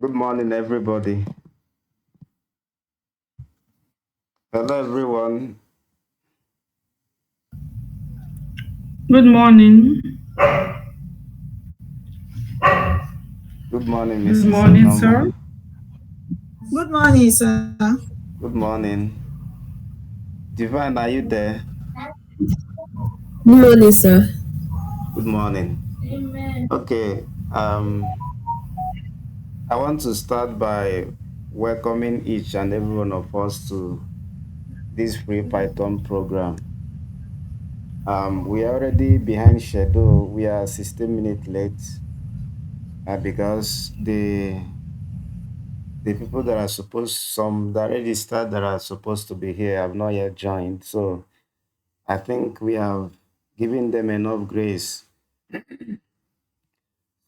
Good morning, everybody. Hello, everyone. Good morning. Good morning, Good Mrs. morning, sir. Onoma. Good morning, sir. Good morning. Divine, are you there? Good morning, sir. Good morning. Okay. I want to start by welcoming each and every one of us to this free Python program. We are already behind schedule. We are 16 minutes late because the people that are supposed some that registered that are supposed to be here have not yet joined. So I think we have given them enough grace.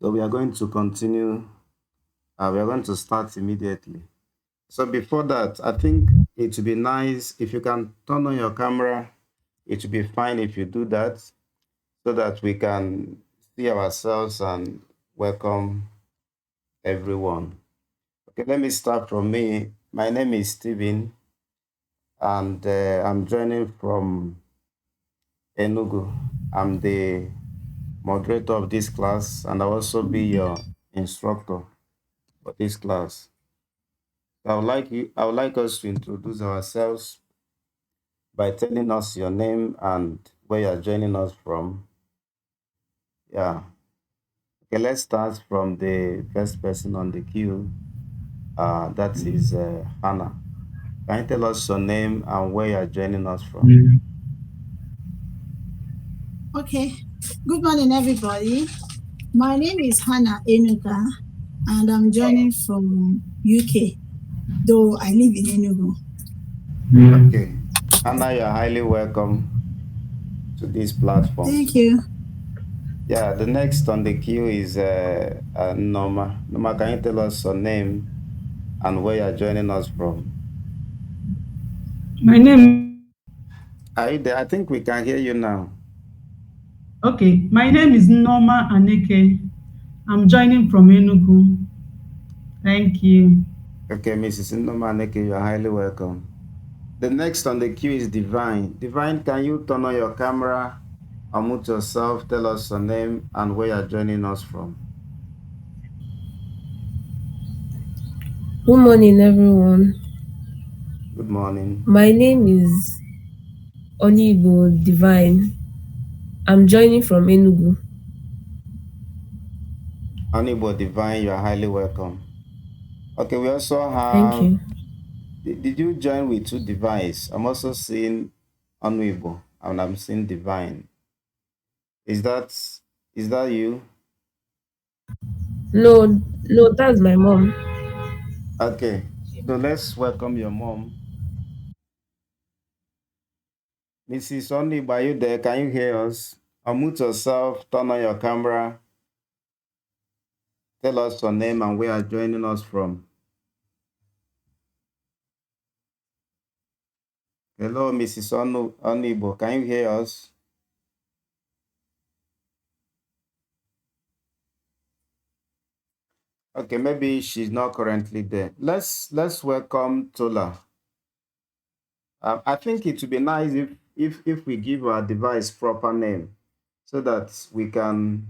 So we are going to continue. We are going to start immediately. So before that, I think it would be nice if you can turn on your camera. It would be fine if you do that so that we can see ourselves and welcome everyone. Okay, let me start from me. My name is Steven, and I'm joining from Enugu. I'm the moderator of this class, and I'll also be your instructor for this class. I would like us to introduce ourselves by telling us your name and where you're joining us from. Yeah. Okay, let's start from the first person on the queue. That is Hannah. Can you tell us your name and where you're joining us from? Okay. Good morning, everybody. My name is Hannah Enuka, and I'm joining from UK, though I live in Enugu. Okay. Hannah, you're highly welcome to this platform. Thank you. Yeah, the next on the queue is Norma. Norma, can you tell us your name and where you're joining us from? My name Are you there? I think we can hear you now. my name is Norma Aneke. I'm joining from Enugu. Thank you. Okay, Mrs. Norma Neke, you're highly welcome. The next on the queue is Divine. Divine, can you turn on your camera, unmute yourself, tell us your name and where you're joining us from? Good morning, everyone. Good morning. My name is Onibo Divine. I'm joining from Enugu. Anibo Divine, you are highly welcome. Okay, we also Thank have, you. did you join with two Divines? I'm also seeing Anuibo and I'm seeing Divine. Is that is that you? No, no, that's my mom. Okay, so let's welcome your mom. Mrs. Anuibo, are you there? Can you hear us? Unmute yourself, turn on your camera, tell us your name and where you're joining us from. Hello, Mrs. Onibo. Can you hear us? Okay, maybe she's not currently there. Let's welcome Tola. I think it would be nice if we give our device proper name so that we can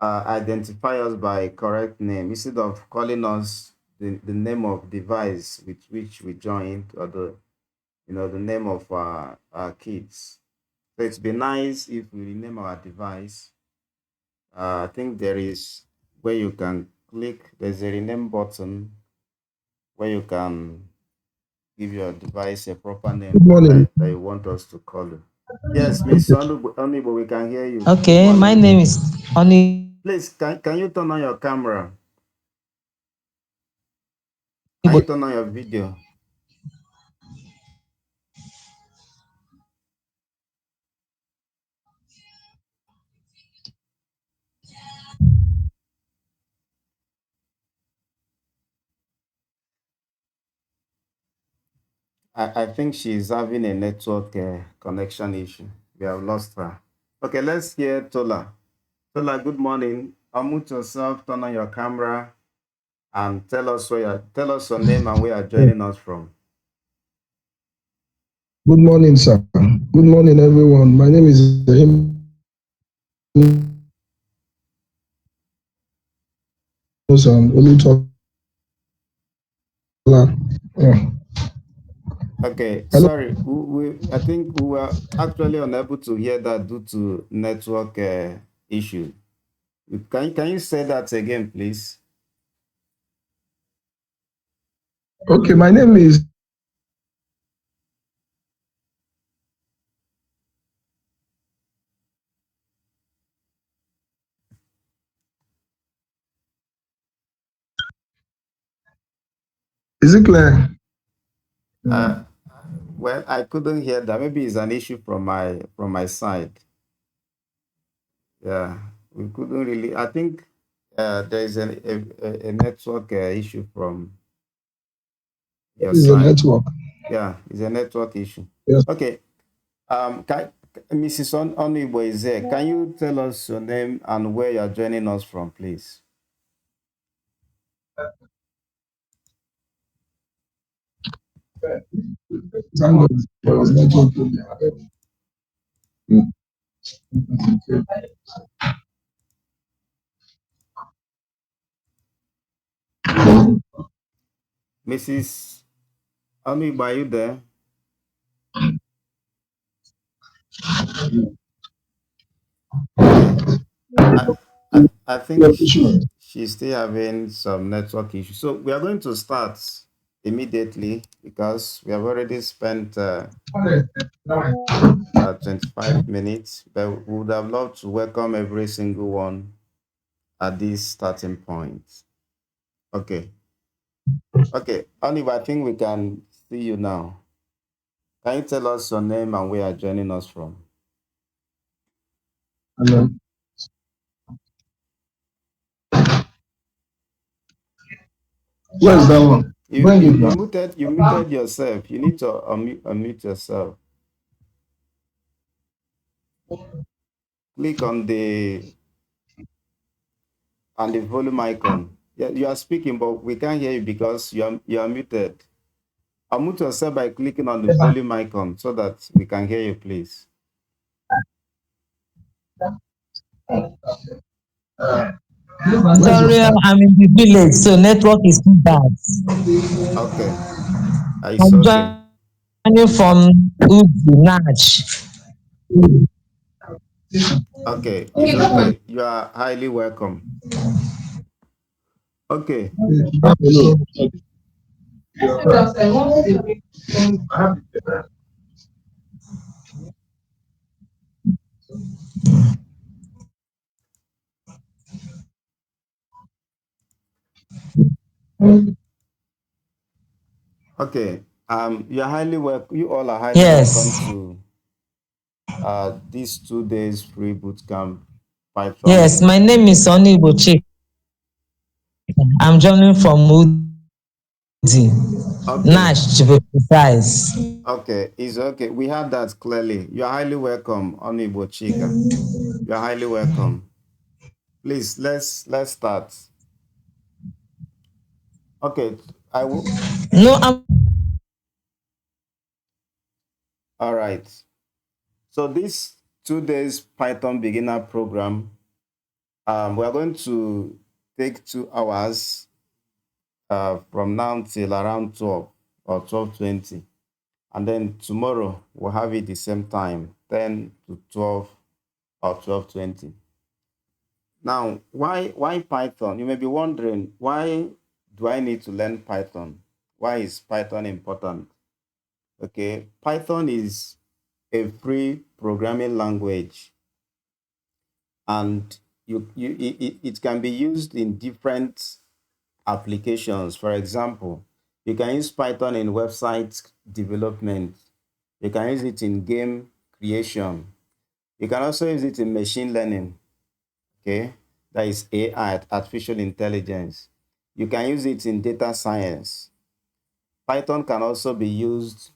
identify us by correct name instead of calling us the name of device with which we joined or the name of our kids. So it'd be nice if we rename our device. I think there is where you can click, there's a rename button where you can give your device a proper name Good morning. that you want us to call it. Yes, Miss Onibo, we can hear you. Good Okay, my morning. name is Oni. Please, can you turn on your camera? Can you turn on your video? I think she's having a network connection issue. We have lost her. Okay, let's hear Tola. Tola, good morning. Unmute yourself, turn on your camera, and tell us your name and where you're joining us from. Good morning, sir. Good morning, everyone. My name is Olutola. Yeah. Okay, Hello. sorry. I think we were actually unable to hear that due to network issue. Can you say that again, please? Okay, my name is Is it clear? Uh, well, I couldn't hear that. Maybe it's an issue from my side. Yeah, we couldn't really. I think there is a network issue from your It's a side. network. Yeah, it's a network issue. Yes. Okay. Mrs. Onibo is there. Can you tell us your name and where you're joining us from, please? Thank God there was network problem. Mm. Mrs. Onibo, are you there? Okay. I, I think Yeah, sure. she's still having some network issues. So we are going to start immediately because we have already spent 25 minutes, but we would have loved to welcome every single one at this starting point. Okay. Okay. Oliver, I think we can see you now. Can you tell us your name and where you're joining us from? Hello. Where's that one? Bring it now. You muted yourself. You need to unmute yourself. Click on the volume icon. Yeah, you are speaking, but we can't hear you because you are muted. Unmute yourself by clicking on the volume icon so that we can hear you, please. Sorry, I'm in the village, so network is too bad. Okay, it's I'm okay. joining from Uzi, Nash. Okay, it's okay. You are highly welcome. Okay, Hello. okay. You are highly welcome. You all are highly welcome Yes, to these 2 days free bootcamp Python. yes, my name is Sonny Bochi. I'm joining from Uzi, Okay, Nash to be precise. okay, it's okay. We had that clearly. You are highly welcome, Onibo Chika. You are highly welcome. Please, let's start. Okay, I will. No, I'm All right. So this 2 days Python beginner program, we are going to take 2 hours from now till around 12 or 12:20. And then tomorrow we'll have it the same time, 10 to 12 or 12:20. Now, why Python? You may be wondering, why do I need to learn Python? Why is Python important? Okay, Python is a free programming language, and it can be used in different applications. For example, you can use Python in website development. You can use it in game creation. You can also use it in machine learning. Okay, that is AI, artificial intelligence. You can use it in data science. Python can also be used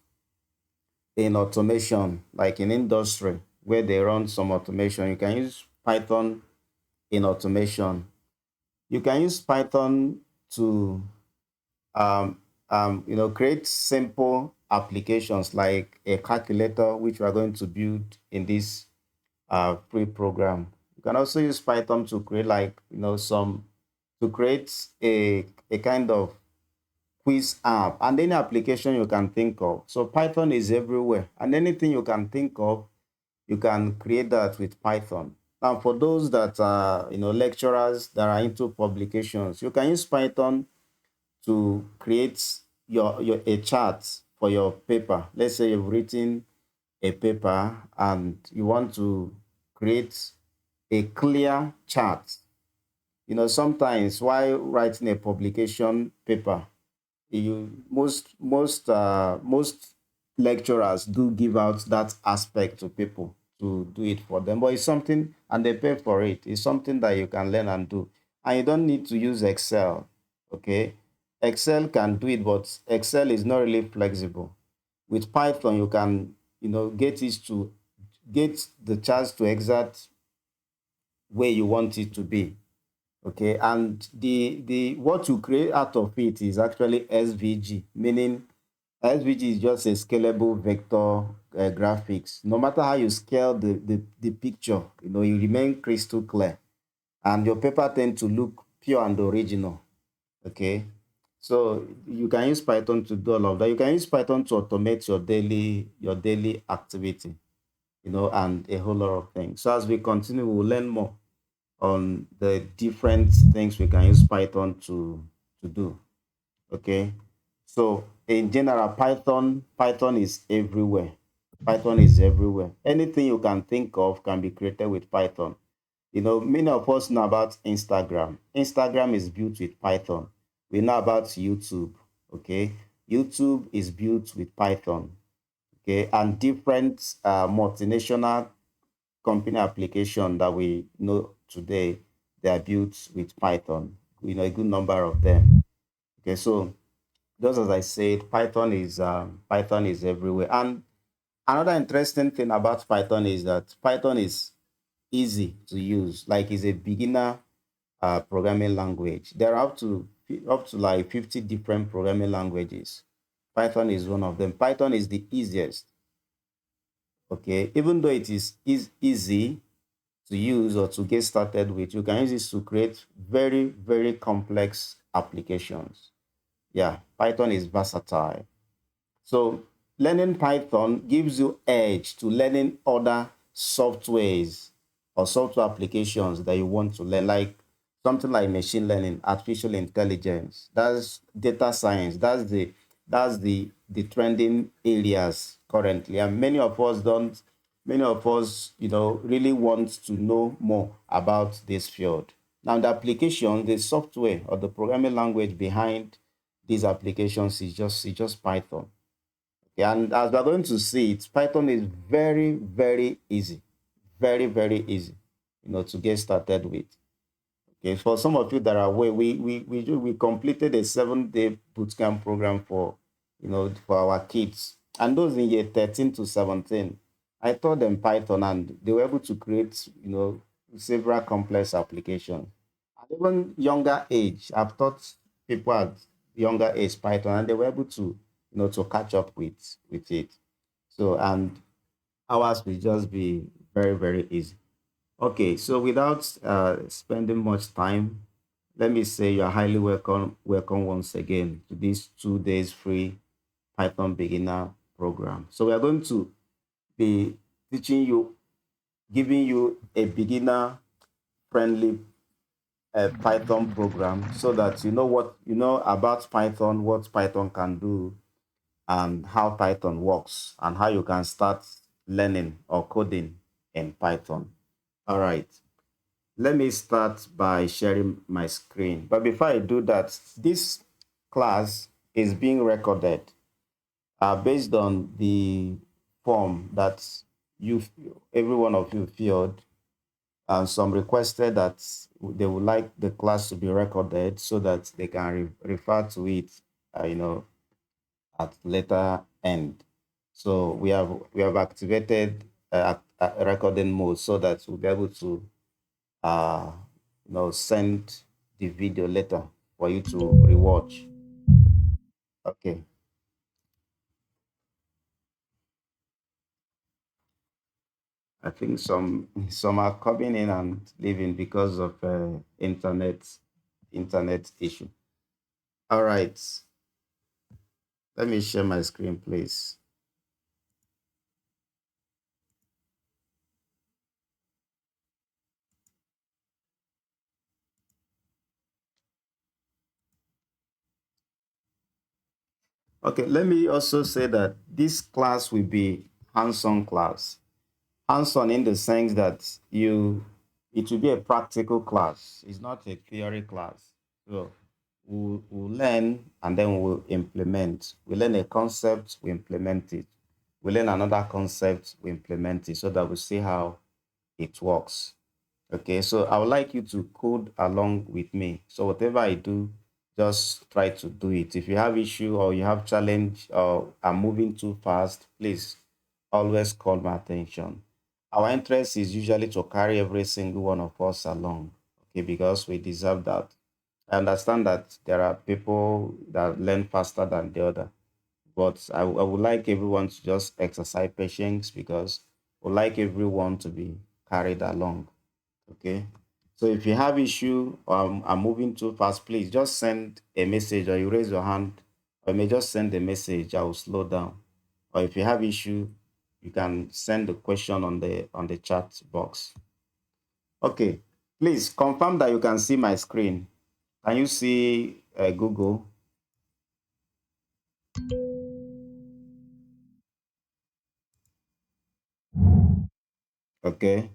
in automation, like in industry where they run some automation. You can use Python in automation. You can use Python to create simple applications like a calculator, which we are going to build in this free program. You can also use Python to create to create a kind of quiz app and any application you can think of. So Python is everywhere, and anything you can think of, you can create that with Python. Now, for those that are lecturers that are into publications, you can use Python to create your a chart for your paper. Let's say you've written a paper and you want to create a clear chart. Sometimes while writing a publication paper, most lecturers do give out that aspect to people to do it for them, but it's something, and they pay for it. It's something that you can learn and do, and you don't need to use Excel. Okay, Excel can do it, but Excel is not really flexible. With Python, you can get the chance to exact where you want it to be. Okay, and the what you create out of it is actually SVG, meaning SVG is just a scalable vector graphics. No matter how you scale the picture, you remain crystal clear, and your paper tend to look pure and original. Okay, so you can use Python to do all of that. You can use Python to automate your daily activity, and a whole lot of things. So as we continue, we'll learn more on the different things we can use Python to do. Okay. So in general, Python is everywhere. Python is everywhere. Anything you can think of can be created with Python. Many of us know about Instagram. Instagram is built with Python. We know about YouTube. Okay. YouTube is built with Python. Okay. And different multinational company application that we know today, they are built with Python. A good number of them. Okay, so just as I said, Python is everywhere. And another interesting thing about Python is that Python is easy to use. Like, it's a beginner programming language. There are up to like 50 different programming languages. Python is one of them. Python is the easiest. Okay, even though it is easy to use or to get started with, you can use this to create very, very complex applications. Yeah, Python is versatile. So learning Python gives you edge to learning other softwares or software applications that you want to learn, like something like machine learning, artificial intelligence. That's data science. That's the trending areas currently, and many of us don't. Many of us, really want to know more about this field. Now, the application, the software or the programming language behind these applications is just Python. Okay, and as we're going to see it, Python is very, very easy, very, very easy, to get started with. Okay, for some of you that are aware, we completed a 7-day bootcamp program for our kids, and those in year 13 to 17. I taught them Python, and they were able to create several complex applications. At even younger age, I've taught people at younger age Python, and they were able to catch up with it. So, and ours will just be very, very easy. Okay, so without spending much time, let me say you are highly welcome once again to this 2 days free Python beginner program. So we are going to be teaching you, giving you a beginner friendly Python program, so that you know about Python, what Python can do, and how Python works, and how you can start learning or coding in Python. All right. Let me start by sharing my screen. But before I do that, this class is being recorded based on the form that every one of you filled. And some requested that they would like the class to be recorded so that they can refer to it, at later end. So we have activated recording mode so that we'll be able to send the video later for you to rewatch. Okay. I think some are coming in and leaving because of internet issue. All right. Let me share my screen, please. Okay, let me also say that this class will be hands-on class. Hands-on in the sense that it will be a practical class. It's not a theory class. So we'll learn and then we'll implement. We learn a concept, we implement it. We learn another concept, we implement it so that we see how it works. Okay, so I would like you to code along with me. So whatever I do, just try to do it. If you have issue or you have challenge or I'm moving too fast, please always call my attention. Our interest is usually to carry every single one of us along, okay, because we deserve that. I understand that there are people that learn faster than the other, but I would like everyone to just exercise patience because I would like everyone to be carried along. Okay. So if you have issue or I'm moving too fast, please just send a message or you raise your hand or you may just send a message. I will slow down. Or if you have issue, you can send the question on the chat box. Okay. Please confirm that you can see my screen. Can you see Google? Okay.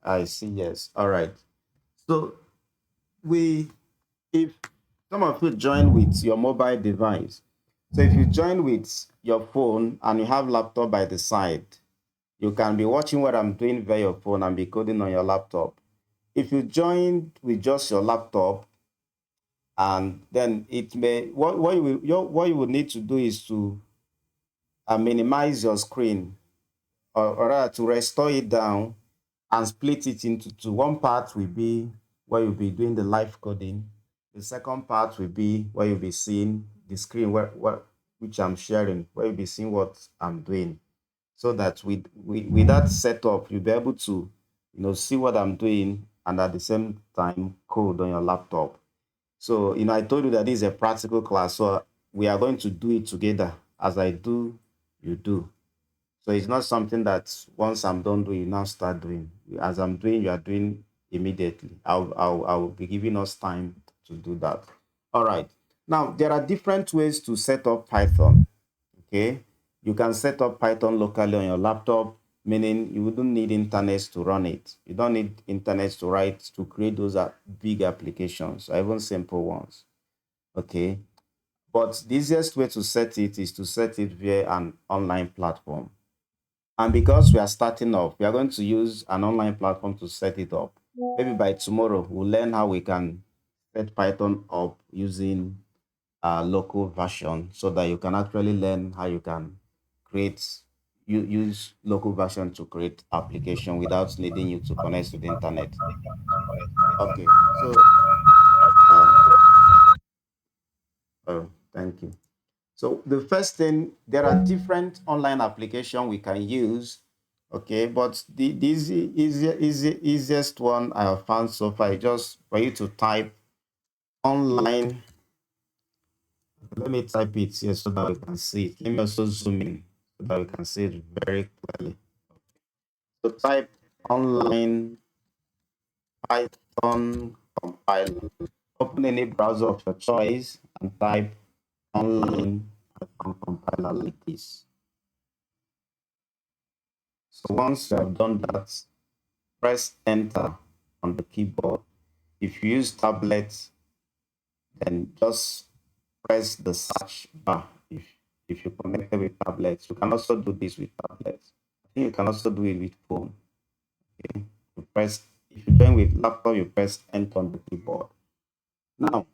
I see. Yes. All right. So we if some of you join with your mobile device. So if you join with your phone and you have laptop by the side, you can be watching what I'm doing via your phone and be coding on your laptop. If you join with just your laptop, and then it may what you would need to do is to minimize your screen or rather to restore it down and split it into two. One part will be where you'll be doing the live coding. The second part will be where you'll be seeing the screen which I'm sharing, where you'll be seeing what I'm doing. So that with that setup, you'll be able to see what I'm doing and at the same time code on your laptop. So I told you that this is a practical class, so we are going to do it together. As I do, you do. So it's not something that once I'm done doing, you now start doing. As I'm doing, you are doing immediately. I'll be giving us time to do that. All right. Now, there are different ways to set up Python. Okay. You can set up Python locally on your laptop, meaning you wouldn't need internet to run it. You don't need internet to create those big applications or even simple ones. Okay. But the easiest way to set it is to set it via an online platform. And because we are starting off, we are going to use an online platform to set it up. Maybe by tomorrow, we'll learn how we can set Python up using a local version so that you can actually learn how you can create, use local version to create application without needing you to connect to the internet. Okay, so, uh, oh, thank you. So the first thing, there are different online application we can use. Okay, but the easiest one I have found so far is just for you to type online. Let me type it here so that we can see it. Let me also zoom in so that we can see it very clearly. So type online Python compiler. Open any browser of your choice and type online Python compiler like this. So once you have done that, press enter on the keyboard. If you use tablets, then just press the search bar. If you connected with tablets, you can also do this with tablets. I think you can also do it with phone. Okay. If you join with laptop, you press enter on the keyboard. Now,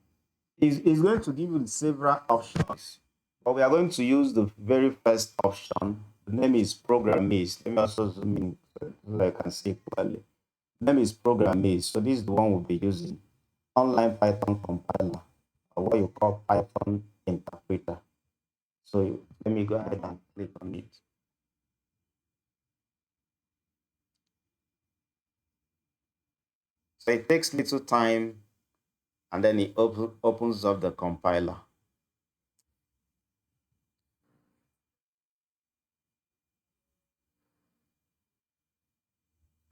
it's going to give you several options, but we are going to use the very first option. The name is Programmist. Let me also zoom in so that I can see clearly. The name is Programmist, so this is the one we'll be using. online Python compiler, or what you call Python interpreter. So let me go ahead and click on it. So it takes little time, and then it opens up the compiler.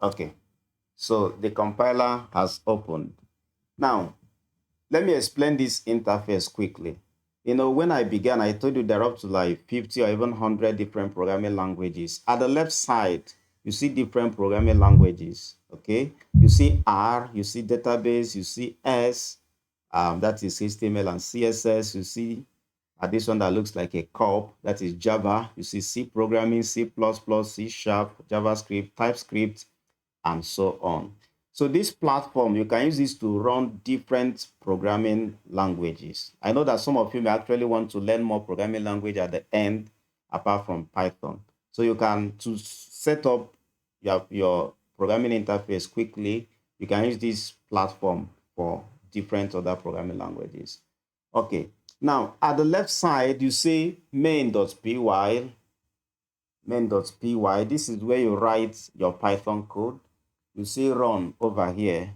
Okay, so the compiler has opened. Now, let me explain this interface quickly. When I began, I told you there are up to like 50 or even 100 different programming languages. At the left side, you see different programming languages, okay? You see R, you see database, you see S, that is HTML and CSS. You see this one that looks like a cup, that is Java. You see C programming, C++, C Sharp, JavaScript, TypeScript, and so on. So this platform, you can use this to run different programming languages. I know that some of you may actually want to learn more programming language at the end, apart from Python. So you can, to set up your programming interface quickly, you can use this platform for different other programming languages. Okay, now at the left side, you see main.py. Main.py, this is where you write your Python code. You see run over here,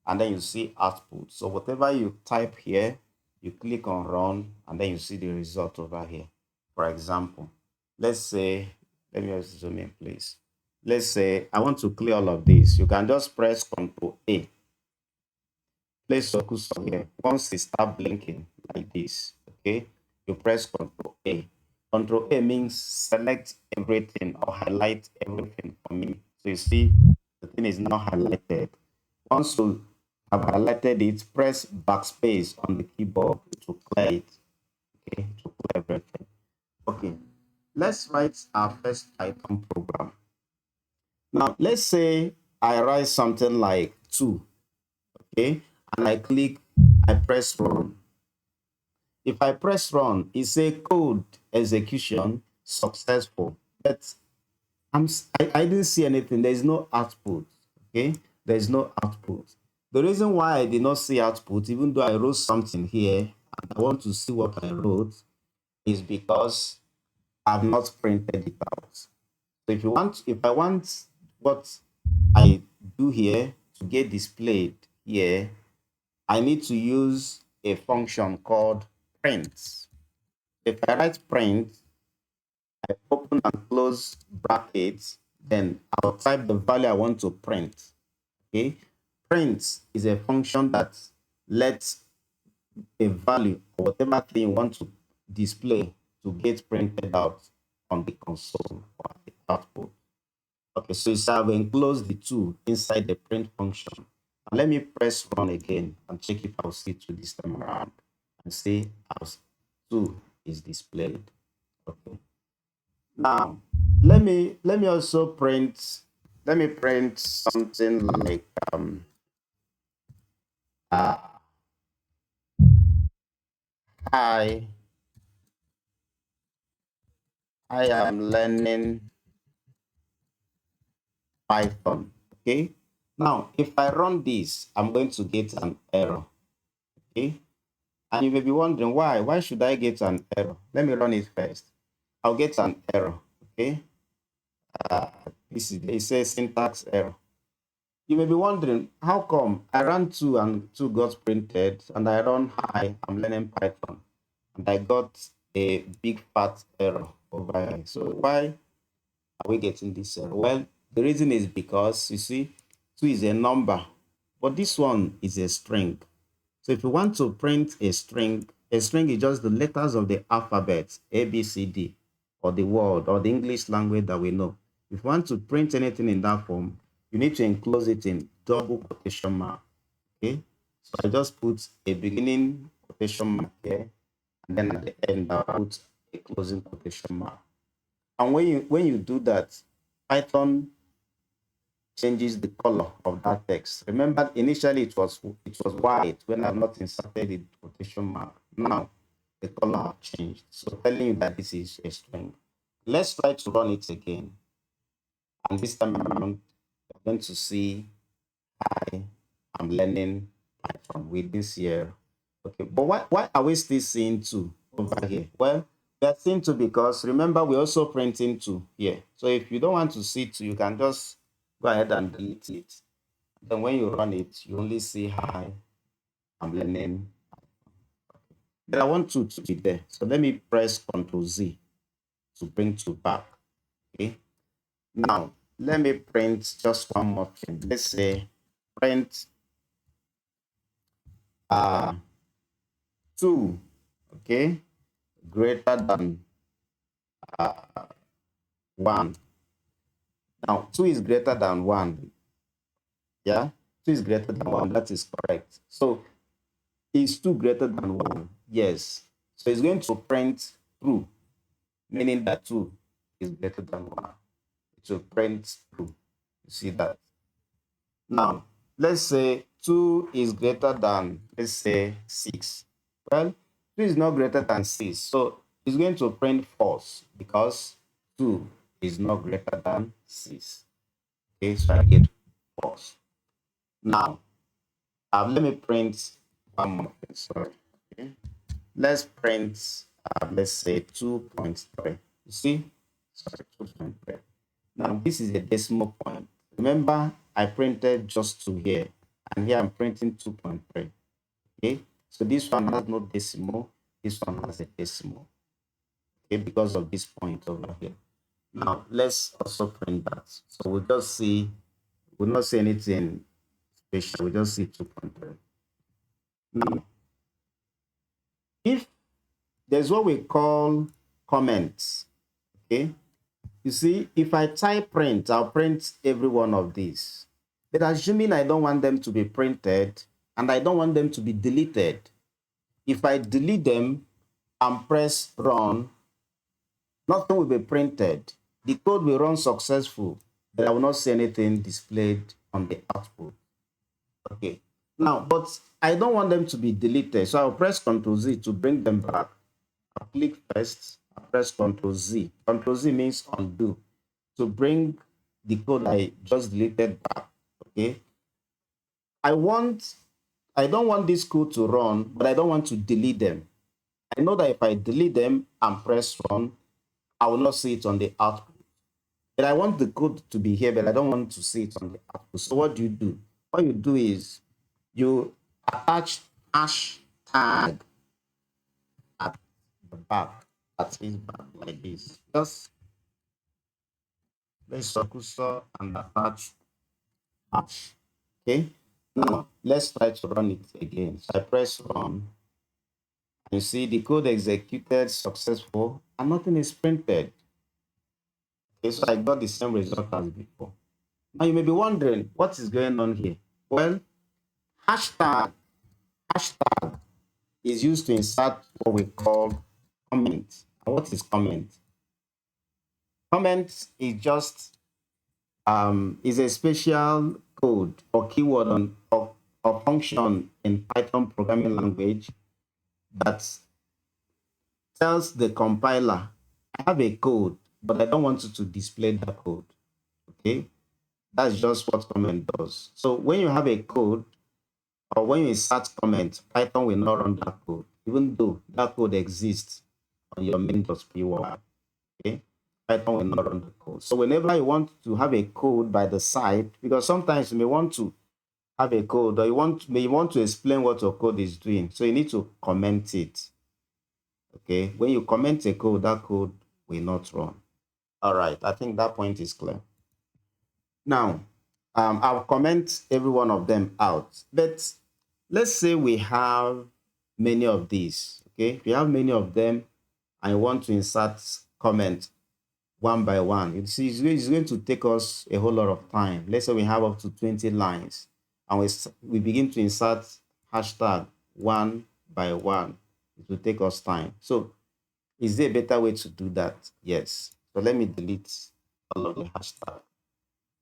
and then you see output. So whatever you type here, you click on run, and then you see the result over here. For example, let's say, let me just zoom in, please. Let's say I want to clear all of this. You can just press Ctrl A. Place your cursor here. Once it starts blinking like this, okay, you press Ctrl A. Ctrl A means select everything or highlight everything for me. So you see, the thing is now highlighted. Once you have highlighted it, press backspace on the keyboard to clear it. Okay, to clear everything. Okay, let's write our first Python program. Now, let's say I write something like 2, okay, and I press run. If I press run, it says code execution successful, but I didn't see anything. There is no output. Okay, there is no output. The reason why I did not see output, even though I wrote something here and I want to see what I wrote, is because I've not printed it out. So if I want what I do here to get displayed here, I need to use a function called print. If I write print, I open and close brackets, then I'll type the value I want to print. Okay, print is a function that lets a value or whatever thing you want to display to get printed out on the console or the output. Okay, so I will enclose the 2 inside the print function. And let me press run again and check if I'll see 2 this time around and see how 2 is displayed. Okay. Now, let me also print. Let me print something like I am learning Python. Okay. Now, if I run this, I'm going to get an error. Okay. And you may be wondering why. Why should I get an error? Let me run it first. I'll get an error. Okay. It says syntax error. You may be wondering, how come I ran 2 and 2 got printed, and I run hi, I'm learning Python, and I got a big fat error over here. So why are we getting this error? Well, the reason is because, you see, 2 is a number, but this one is a string. So if you want to print a string is just the letters of the alphabet, A, B, C, D, or the word, or the English language that we know. If you want to print anything in that form, you need to enclose it in double quotation mark. Okay, so I just put a beginning quotation mark here, and then at the end I'll put a closing quotation mark. And when you do that, Python changes the color of that text. Remember, initially it was white when I've not inserted the quotation mark. Now the color have changed, so telling you that this is a string. Let's try to run it again, and this time around, you're going to see I am learning Python. We didn't see here. Okay, but why are we still seeing 2 over here? Well, we are seeing 2 because remember we're also printing 2 here. So if you don't want to see 2, you can just go ahead and delete it. Then when you run it, you only see hi, I'm learning. But I want 2 to be there. So let me press Ctrl Z to bring 2 back. Okay. Now let me print just one more thing. Let's say print 2, okay, greater than 1. Now 2 is greater than 1. Yeah, 2 is greater than 1. That is correct. So is 2 greater than 1? Yes. So it's going to print true, meaning that 2 is greater than 1. It will print true. You see that? Now, let's say 2 is greater than, let's say, 6. Well, 2 is not greater than 6. So it's going to print false because 2 is not greater than 6. Okay, so I get false. Now, let me print one more thing. Sorry. Okay. Let's print, let's say 2.3. You see? Sorry, 2.3. Now, this is a decimal point. Remember, I printed just 2 here, and here I'm printing 2.3. Okay, so this one has no decimal, this one has a decimal. Okay, because of this point over here. Now, let's also print that. So we'll not see anything special, we'll just see 2.3. Now, if there's what we call comments, okay, you see, if I type print, I'll print every one of these. But assuming I don't want them to be printed and I don't want them to be deleted, if I delete them and press run, nothing will be printed. The code will run successful, but I will not see anything displayed on the output. Okay. Now, but I don't want them to be deleted, so I'll press Ctrl Z to bring them back. I'll click first, I'll press Ctrl Z. Ctrl Z means undo, to bring the code I just deleted back. Okay. I don't want this code to run, but I don't want to delete them. I know that if I delete them and press run, I will not see it on the output. But I want the code to be here, but I don't want to see it on the output. So what do? What you do is you attach hashtag at the back, at his back like this. Just let's cursor and attach hash. Okay. Now let's try to run it again. So I press run. You see the code executed successful and nothing is printed. Okay, so I got the same result as before. Now you may be wondering what is going on here. Well, hashtag is used to insert what we call comment. And what is comment? Comment is just is a special code or keyword or function in Python programming language that tells the compiler, I have a code, but I don't want you to display that code. Okay, that's just what comment does. So when you have a code or when you insert comment, Python will not run that code, even though that code exists on your main.py. Okay, Python will not run the code. So whenever you want to have a code by the side, because sometimes you may want to have a code or you want to explain what your code is doing, so you need to comment it. Okay, when you comment a code, that code will not run. All right, I think that point is clear. Now, I'll comment every one of them out. But let's say we have many of these. Okay, if you have many of them and you want to insert comment one by one, it's going to take us a whole lot of time. Let's say we have up to 20 lines and we begin to insert hashtag one by one. It will take us time. So is there a better way to do that? Yes. So let me delete all of the hashtag.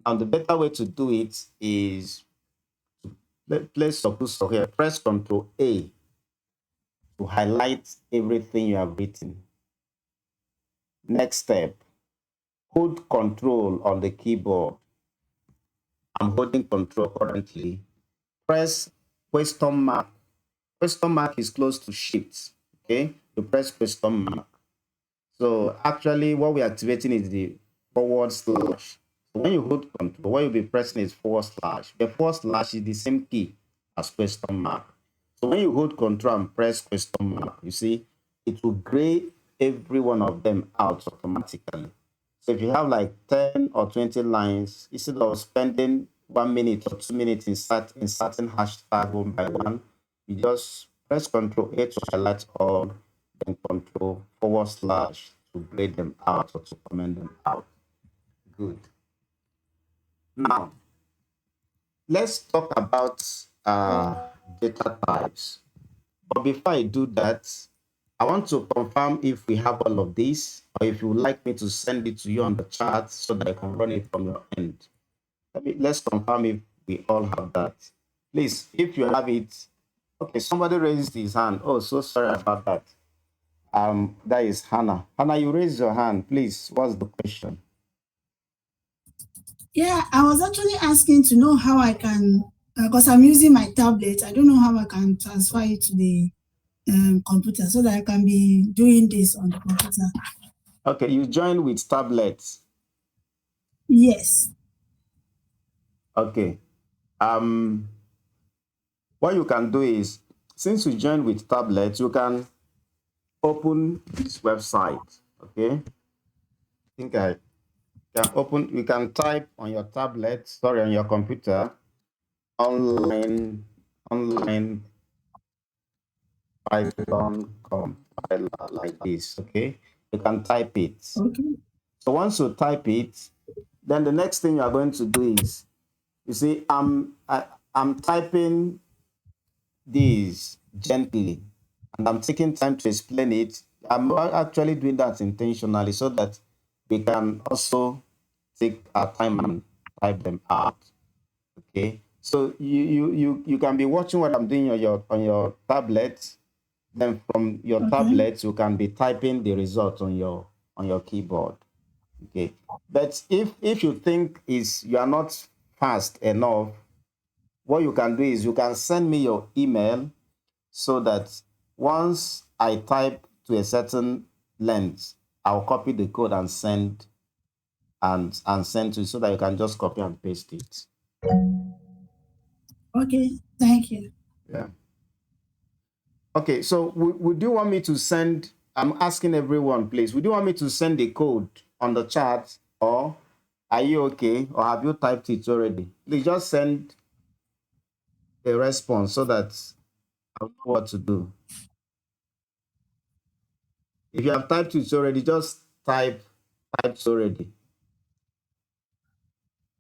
And the better way to do it is let's suppose so here, press Ctrl A to highlight everything you have written. Next step, hold Control on the keyboard. I'm holding Control currently. Press question mark. Question mark is close to shift. Okay, you press question mark. So actually, what we're activating is the forward slash. So when you hold control, what you'll be pressing is forward slash. The forward slash is the same key as question mark. So when you hold control and press question mark, you see, it will gray every one of them out automatically. So if you have like 10 or 20 lines, instead of spending 1 minute or 2 minutes inserting hashtag one by one, you just press Control A to highlight all, then Control forward slash to grade them out or to comment them out. Good. Now, let's talk about data types. But before I do that, I want to confirm if we have all of this, or if you would like me to send it to you on the chat so that I can run it from your end. Let's confirm if we all have that. Please, if you have it, okay, somebody raised his hand. Oh, so sorry about that. That is Hannah. Hannah, you raised your hand. Please, what's the question? Yeah, I was actually asking to know how I can, because I'm using my tablet. I don't know how I can transfer it to the computer so that I can be doing this on the computer. Okay, you joined with tablets. Yes. Okay. What you can do is, since you joined with tablets, you can open this website. Okay. I think I can open, you can type on your tablet, sorry, on your computer, online Python compiler like this. Okay. You can type it. Okay. So once you type it, then the next thing you are going to do is, you see, I'm typing this gently, and I'm taking time to explain it. I'm actually doing that intentionally so that we can also take our time and type them out. Okay. So you can be watching what I'm doing on your tablet. Then from your Okay. tablet, you can be typing the result on your keyboard. Okay. But if you think you are not fast enough, what you can do is you can send me your email so that once I type to a certain length, I'll copy the code and send send to you so that you can just copy and paste it. Okay. Thank you. Yeah. Okay, so would you want me to send? I'm asking everyone, please. Would you want me to send the code on the chat, or are you okay, or have you typed it already? Please just send a response so that I know what to do. If you have typed it already, just typed already.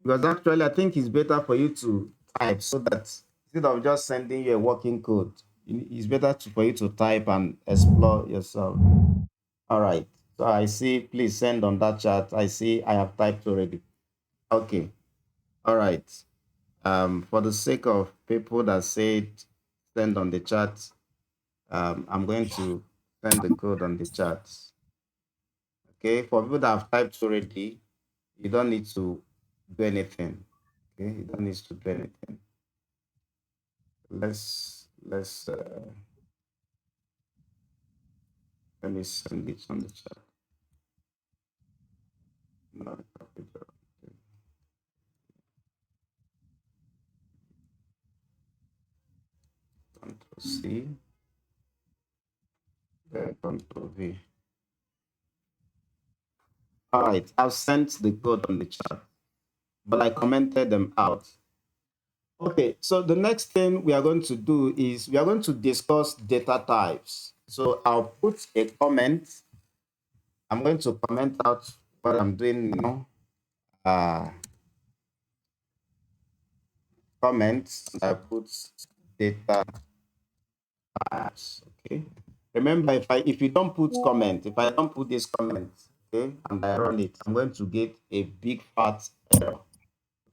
Because actually, I think it's better for you to type so that instead of just sending you a working code, it's better for you to type and explore yourself. All right. So I see, please send on that chat. I see I have typed already. Okay. All right. For the sake of people that said send on the chat, I'm going to send the code on the chat. Okay. For people that have typed already, you don't need to do anything. Okay. You don't need to do anything. Let's let me send it on the chat. No, copy that. Control C, then Control V. All right, I've sent the code on the chat, but I commented them out. Okay, so the next thing we are going to do is we are going to discuss data types. So I'll put a comment. I'm going to comment out what I'm doing now. Comments. I put data types. Okay. Remember, if you don't put comment, if I don't put this comment, okay, and I run it, I'm going to get a big fat error.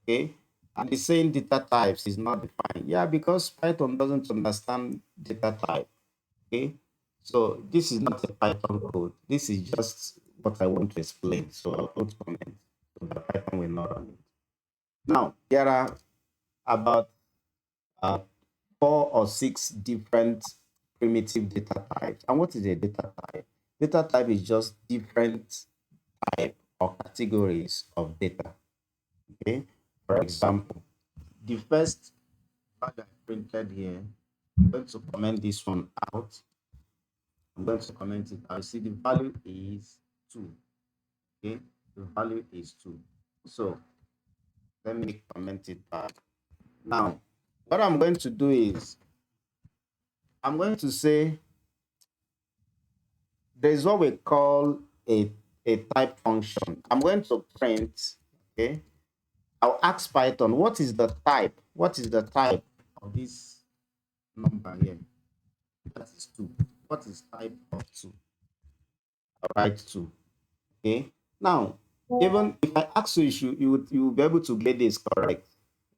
Okay. And it's saying data types is not defined. Yeah, because Python doesn't understand data type. Okay. So this is not a Python code. This is just what I want to explain. So I'll put comment so that Python will not run it. Now, there are about 4 or 6 different primitive data types. And what is a data type? Data type is just different type or categories of data. Okay. For example, the first value I printed here, I'm going to comment this one out. I'm going to comment it out. See, the value is 2. Okay, the value is 2. So let me comment it back. Now, what I'm going to do is I'm going to say there's what we call a type function. I'm going to print, okay. I'll ask Python, what is the type? What is the type of this number here? That is 2. What is type of 2? I'll write 2. Okay. Now, even if I ask you, you will be able to get this correct.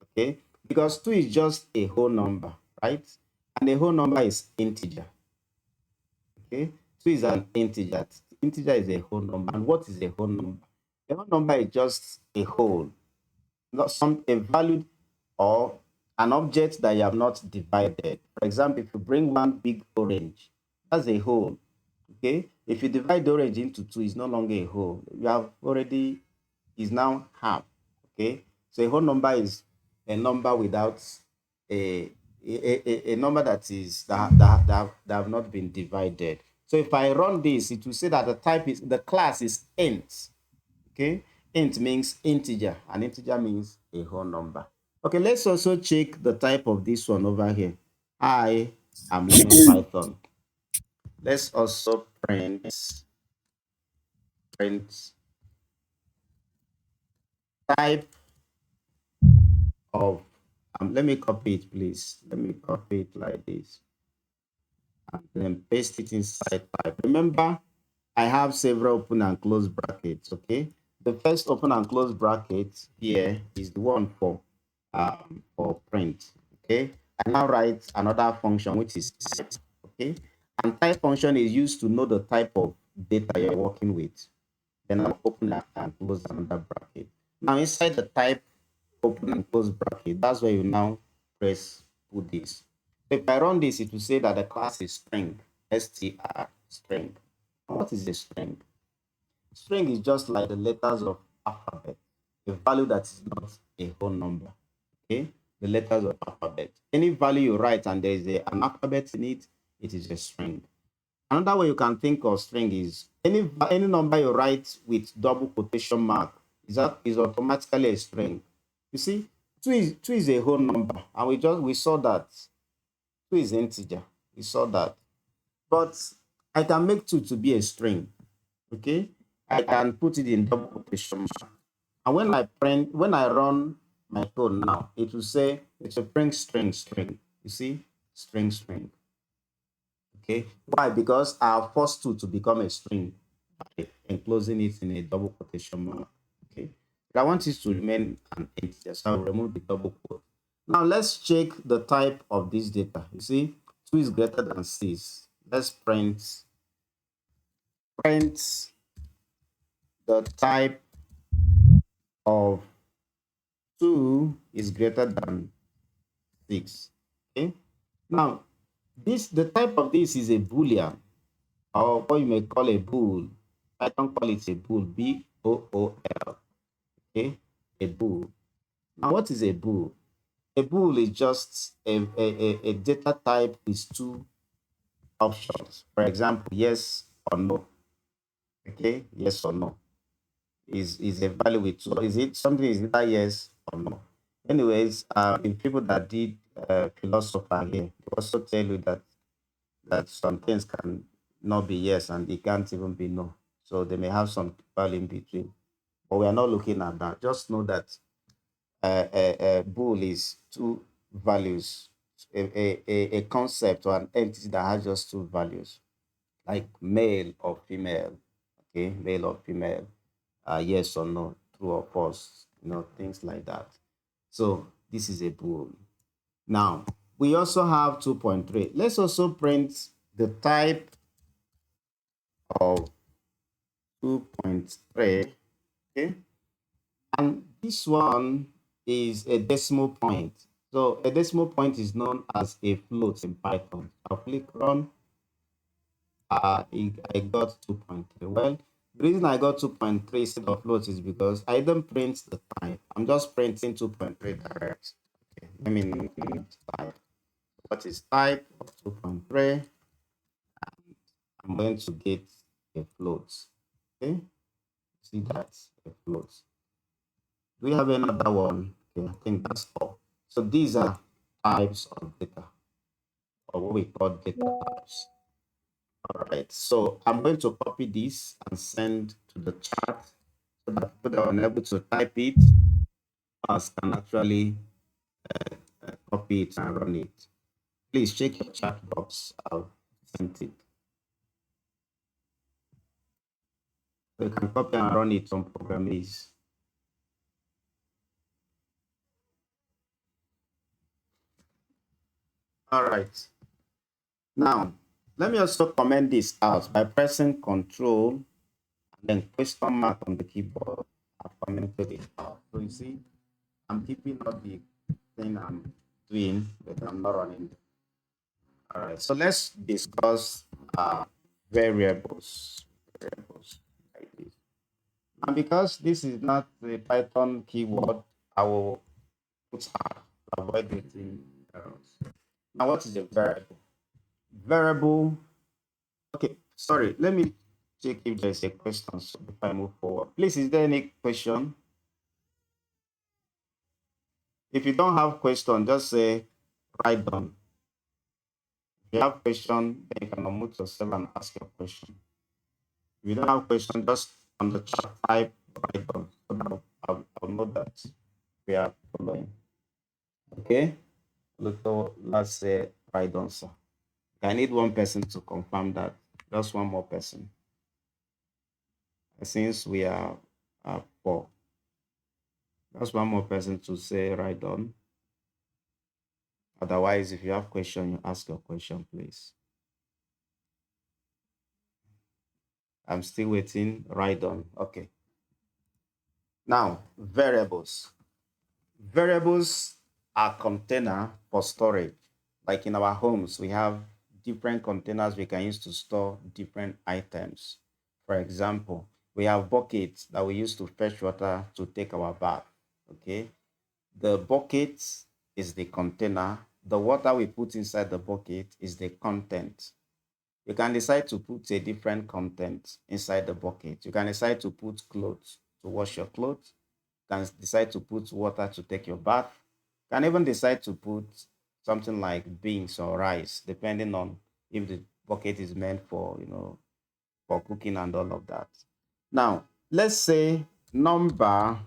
Okay, because 2 is just a whole number, right? And a whole number is integer. Okay, 2 is an integer. Integer is a whole number. And what is a whole number? A whole number is just a whole, not some a value or an object that you have not divided. For example, if you bring one big orange, that's a whole. Okay, if you divide the orange into 2, it's no longer a whole. You have already is now half. Okay, so a whole number is a number without a number that have not been divided. So if I run this, it will say that the class is int. Okay, int means integer, and integer means a whole number. Okay, let's also check the type of this one over here. I am learning Python. Let's also print type of let me copy it, please. Let me copy it like this and then paste it inside type. Remember, I have several open and close brackets. Okay, the first open and close bracket here is the one for print. Okay, I now write another function which is type. Okay, and type function is used to know the type of data you're working with. Then I'll open and close another bracket. Now inside the type open and close bracket, that's where you now press put this. So if I run this, it will say that the class is string, str, string. What is a string? String is just like the letters of alphabet, a value that is not a whole number. Okay, the letters of alphabet. Any value you write and there is an alphabet in it, it is a string. Another way you can think of string is any number you write with double quotation mark is automatically a string. You see, 2 is a whole number, and we saw that 2 is integer. We saw that, but I can make 2 to be a string. Okay, I can put it in double quotation mark, and when I run my code now, it will say it's a string. You see, string. Okay, why? Because I have forced 2 to become a string by enclosing it in a double quotation mark. Okay, but I want it to remain an integer, so I'll remove the double quote. Now let's check the type of this data. You see, 2 is greater than 6. Let's print the type of 2 is greater than 6. Okay, now the type of this is a boolean, or what you may call a bool. I can call it a bool, bool. Okay, a bool. Now what is a bool? A bool is just a data type with 2 options. For example, yes or no. Okay, yes or no is a value with 2. Is it something is either yes or no? Anyways, the people that did philosopher here, they also tell you that some things can not be yes and it can't even be no. So they may have some value in between. But we are not looking at that. Just know that a bool is 2 values, a concept or an entity that has just 2 values, like male or female. Okay, male or female, yes or no, true or false, things like that. So this is a bool. Now we also have 2.3. Let's also print the type of 2.3. Okay, and this one is a decimal point. So a decimal point is known as a float in Python. I'll click run. I got 2.3. Well, the reason I got 2.3 instead of float is because I didn't print the type. I'm just printing 2.3 direct. Okay, let me type. What is type of 2.3? I'm going to get a float. Okay, see that a float. Do we have another one? Okay, I think that's all. So these are types of data, or what we call data types. All right, so I'm going to copy this and send to the chat so that people that are unable to type it us can actually copy it and run it. Please check your chat box. I've sent it. So you can copy and run it on program is. All right. Now, let me also comment this out by pressing Control and then question mark on the keyboard. I've commented it out. So you see, I'm keeping up the thing I'm doing, but I'm not running. All right. So let's discuss variables. Variables like this. And because this is not a Python keyword, I will put R to avoid getting errors. Now, what is a variable? Variable. Okay, sorry. Let me check if there's a question so before I move forward. Please, is there any question? If you don't have question, just say write down. If you have question, then you can unmute yourself and ask your question. If you don't have question, just on the chat type write down. So that I'll know that we are following. Okay. Let's say right answer. I need one person to confirm that. Just one more person. Since we are four. Just one more person to say right on. Otherwise, if you have question, you ask your question, please. I'm still waiting. Right on. Okay. Now, variables. Variables are container for storage. Like in our homes, we have different containers we can use to store different items. For example, we have buckets that we use to fetch water to take our bath. Okay. The bucket is the container. The water we put inside the bucket is the content. You can decide to put a different content inside the bucket. You can decide to put clothes to wash your clothes. You can decide to put water to take your bath. You can even decide to put something like beans or rice, depending on if the bucket is meant for, for cooking and all of that. Now, let's say number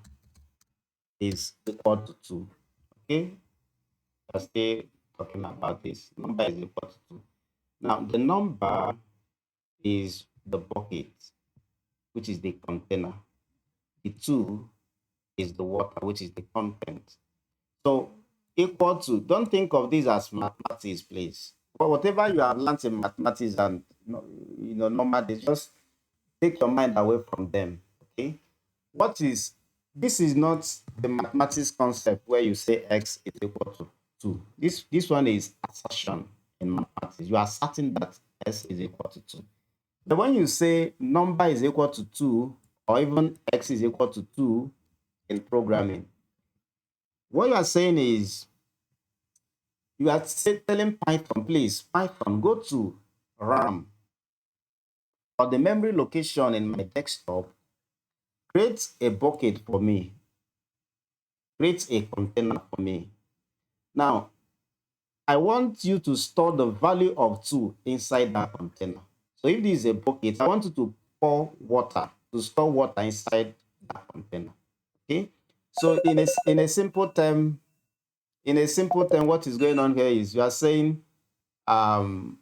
is equal to 2. Okay, I'm still talking about this. Number is equal to 2. Now, the number is the bucket, which is the container. The 2 is the water, which is the content. So, equal to, don't think of this as mathematics, please. But whatever you have learned in mathematics and, normal, just take your mind away from them. Okay. This is not the mathematics concept where you say x is equal to 2. This one is assertion in mathematics. You are certain that x is equal to 2. But when you say number is equal to 2 or even x is equal to 2 in programming, what you are saying is you are telling Python, please, Python, go to RAM or the memory location in my desktop, create a bucket for me, create a container for me. Now, I want you to store the value of 2 inside that container. So if this is a bucket, I want you to pour water, to store water inside that container. Okay. So in a simple term, what is going on here is you are saying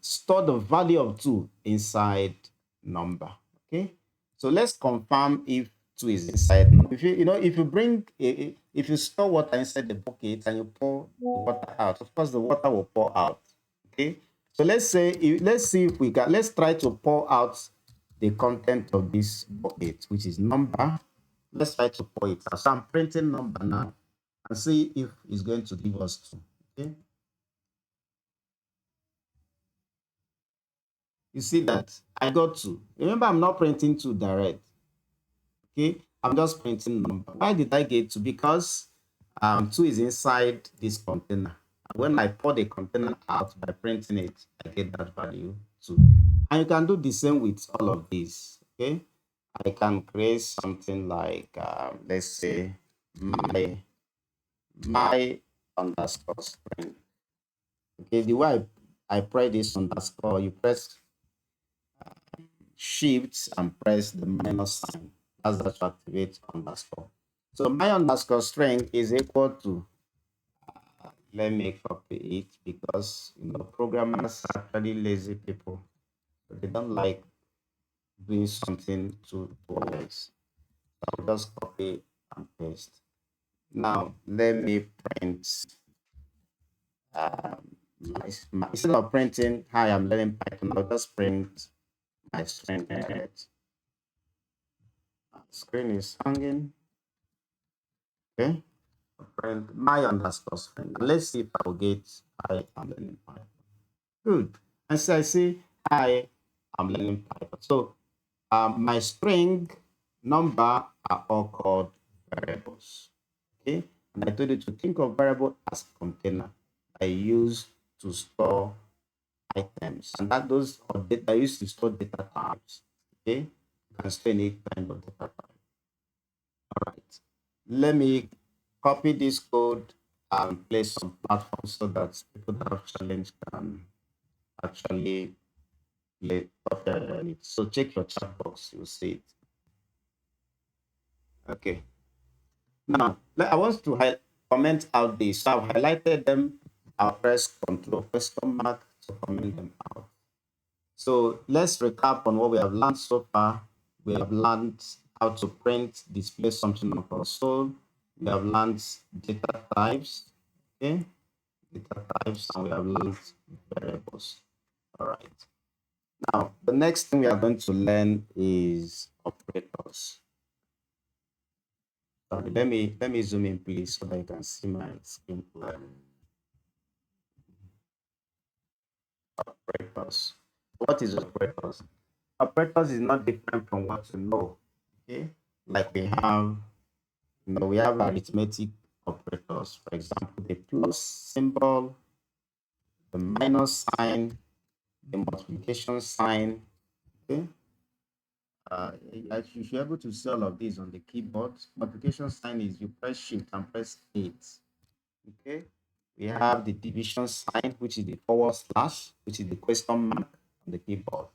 store the value of 2 inside number. Okay. So let's confirm if 2 is inside. If if you store water inside the bucket and you pour the water out, of course the water will pour out. Okay. So let's see if we can, let's try to pour out the content of this bucket, which is number. Let's try to pour it out. So I'm printing number now and see if it's going to give us 2. Okay, you see that I got two. Remember, I'm not printing two direct. Okay, I'm just printing number. Why did I get two? Because two is inside this container. When I pour the container out by printing it, I get that value two. And you can do the same with all of these. Okay, I can create something like let's say my underscore string. Okay, the way I press this underscore, you press shift and press the minus sign. That's that to activate underscore. So my underscore string is equal to, let me copy it because programmers are actually lazy people. So they don't like doing something to twice. So I'll just copy and paste. Now let me print instead of printing hi I'm learning Python, I'll just print my string. Screen is hanging. Okay. Print my underscore string. Let's see if I will get I am learning Python. Good. And so I say I am learning Python. So my string number are all called variables. Okay. And I told you to think of variable as container I use to store items. And that those are data I use to store data types. Okay. You can store any kind of data type. All right. Let me copy this code and place some platforms so that people that have challenge can actually play on it. So check your chat box, you'll see it. Okay. Now, I want to comment out this. So I've highlighted them. I'll press Control question mark to comment them out. So let's recap on what we have learned so far. We have learned how to print, display something on console. We have learned data types. Okay, data types, and we have learned variables. All right. Now, the next thing we are going to learn is operators. Sorry, let me zoom in, please, so that you can see my screen clearly. Operators. What is operators? Operators is not different from what you know. Okay, like we have arithmetic operators. For example, the plus symbol, the minus sign, the multiplication sign. Okay, you should be able to see all of these on the keyboard. Multiplication sign is you press shift and press 8. Okay, we have the division sign, which is the forward slash, which is the question mark on the keyboard.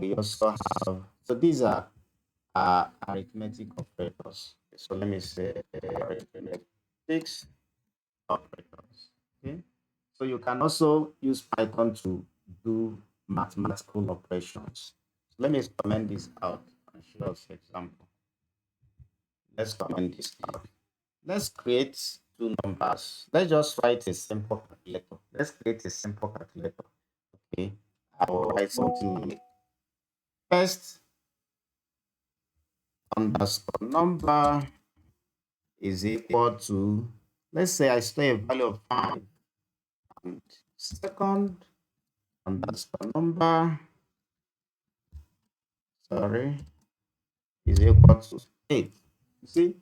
We also have, so these are arithmetic operators. So let me say arithmetic operators. Okay, so you can also use Python to do mathematical operations. So let me comment this out and show us an example. Let's comment this out. Let's create two numbers. Let's just write a simple calculator. Let's create a simple calculator. Okay, I will write something like first underscore number is equal to, let's say I store a value of 5, and second underscore number, sorry, is equal to 8. You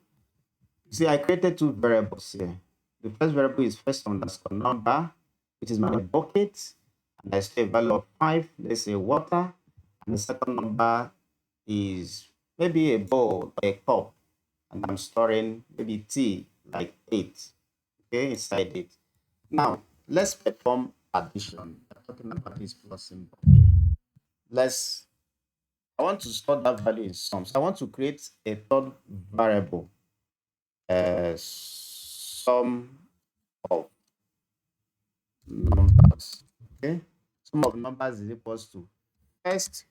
see, I created two variables here. The first variable is first underscore number, which is my bucket, and I store a value of 5, let's say water, and the second number is maybe a bowl or a cup, and I'm storing maybe tea, like 8, okay, inside it. Now, let's perform addition. We're talking about this plus symbol. I want to store that value in sum. So I want to create a third variable, sum of numbers. Okay, sum of numbers is equals to first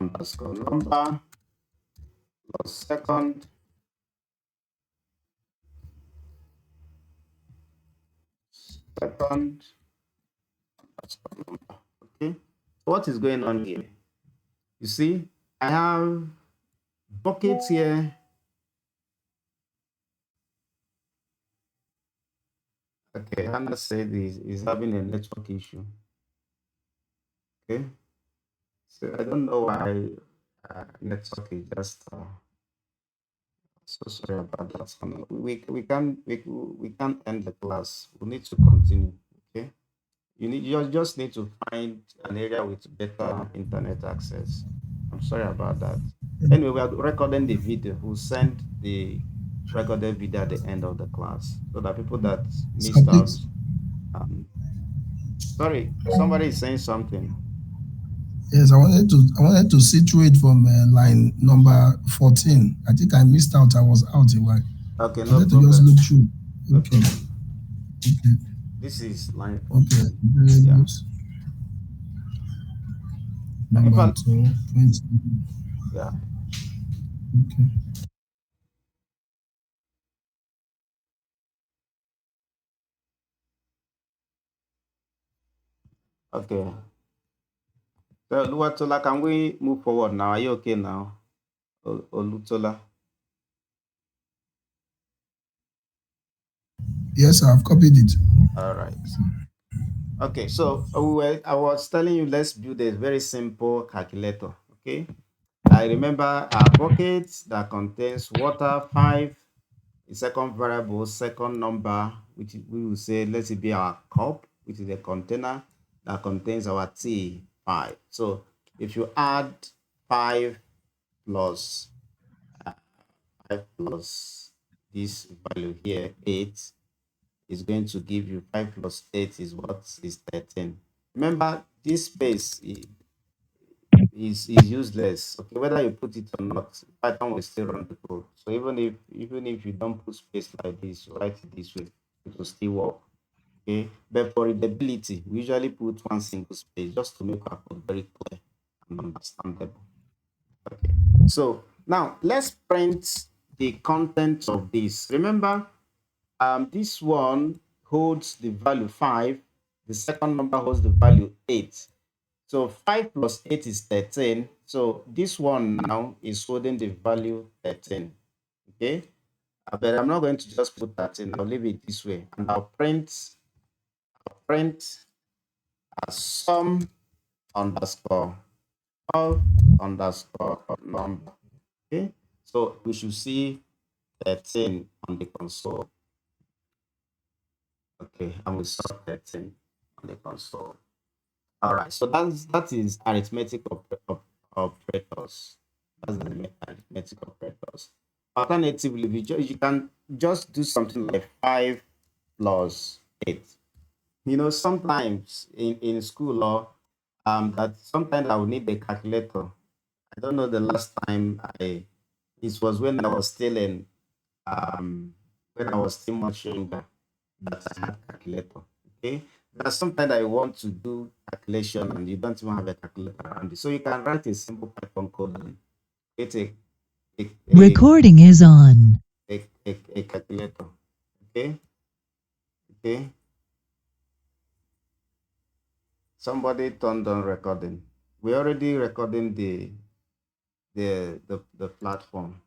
underscore number plus second underscore number. Okay, so what is going on here? You see, I have buckets here. Okay, Hannah said is having a network issue. Okay, so I don't know why network is just. So sorry about that. We can't end the class. We need to continue. Okay, you just need to find an area with better internet access. I'm sorry about that. Anyway, we are recording the video. We'll send the recorded video at the end of the class so that people that So missed out. please, Um, sorry, somebody is saying something. yes, I wanted to situate from line number 14. I think I missed out. I was out a while. Okay, I no wanted to just problem. look through. No Okay. problem. Okay. This is line Okay. 14. Yeah. Variables If number I, 2, 20. yeah. Okay. Okay. So, Luwatola, can we move forward now? Are you okay now? Olutola. Yes, I've copied it. All right. Okay, so I was telling you, let's build a very simple calculator. Okay. I remember a bucket that contains water, 5, the second variable, second number, which we will say, let it be our cup, which is a container that contains our tea, 5. So if you add 5 plus 5 plus this value here, 8, is going to give you 5 plus 8 is what is 13. Remember, this space is useless. Okay, whether you put it or not, Python will still run the code. So even if you don't put space like this, you write it this way, it will still work. Okay, but for readability, we usually put one single space just to make our code very clear and understandable. Okay, so now let's print the contents of this. Remember, this one holds the value 5. The second number holds the value 8. So 5 plus 8 is 13. So this one now is holding the value 13. Okay. But I'm not going to just put 13. I'll leave it this way. And I'll print a sum underscore of underscore number. Okay. So we should see 13 on the console. Okay. And we saw 13 on the console. All right, so that is arithmetic operators. That's the arithmetic operators. Alternatively, you can just do something like 5 plus 8. Sometimes in school or that sometimes I would need a calculator. I don't know the last time it was when I was still um when I was still much younger that I had calculator. Okay. There's sometimes I want to do calculation and you don't even have a calculator around it. So you can write a simple Python code and create a, a, Recording is on. a calculator. Okay. Okay. Somebody turned on recording. We're already recording the platform.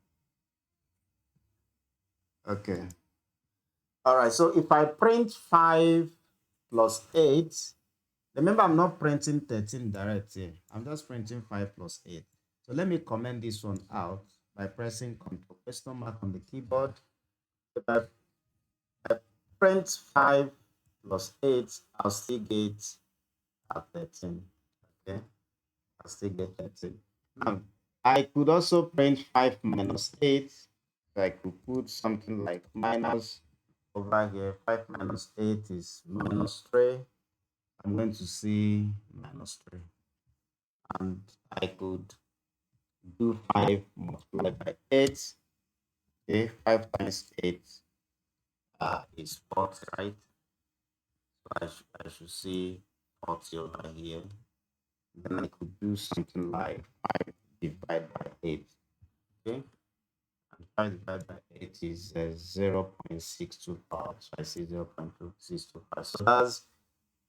Okay. All right. So if I print 5 plus 8, remember, I'm not printing 13 direct here. I'm just printing 5 plus 8. So let me comment this one out by pressing Ctrl question mark on the keyboard. If I print 5 plus 8, I'll still get 13. Okay, I'll still get 13. Now, I could also print 5 minus 8. So I could put something like minus over here. 5 minus 8 is minus 3. I'm going to see minus 3. And I could do 5 multiplied by 8. Okay, 5 times 8 is 40, right? So I should see 40 over here. Then I could do something like 5 divided by 8. Okay, and 5 divided by 8 is 0.625. So I see 0.625. So that's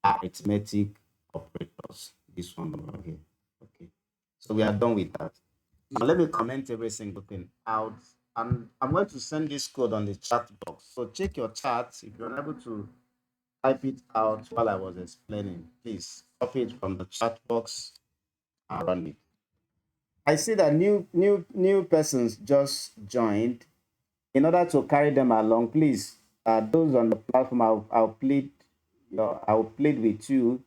arithmetic operators. This one over here. Okay, so we are done with that. Now let me comment every single thing out, and I'm going to send this code on the chat box. So check your chat if you're unable to type it out while I was explaining. Please copy it from the chat box and run it. I see that new persons just joined. In order to carry them along, please, those on the platform, I'll plead with you,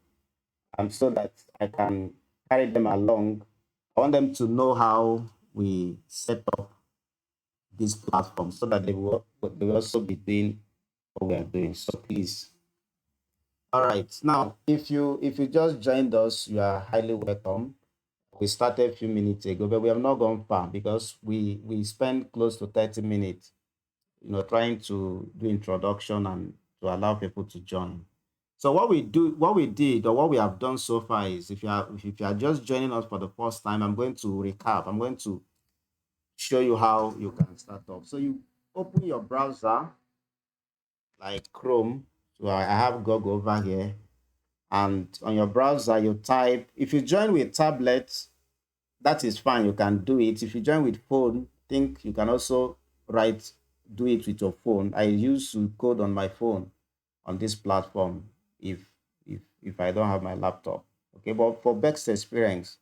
so that I can carry them along. I want them to know how we set up this platform so that they will also be doing what we are doing. So please. All right. Now, if you just joined us, you are highly welcome. We started a few minutes ago, but we have not gone far because we spent close to 30 minutes, trying to do introduction and to allow people to join. So what we did, or what we have done so far is, if you are just joining us for the first time, I'm going to recap. I'm going to show you how you can start off. So you open your browser like Chrome. So I have Google over here, and on your browser you type. If you join with tablet, that is fine. You can do it. If you join with phone, think you can also write do it with your phone. I use to code on my phone on this platform if I don't have my laptop. Okay, but for best experience,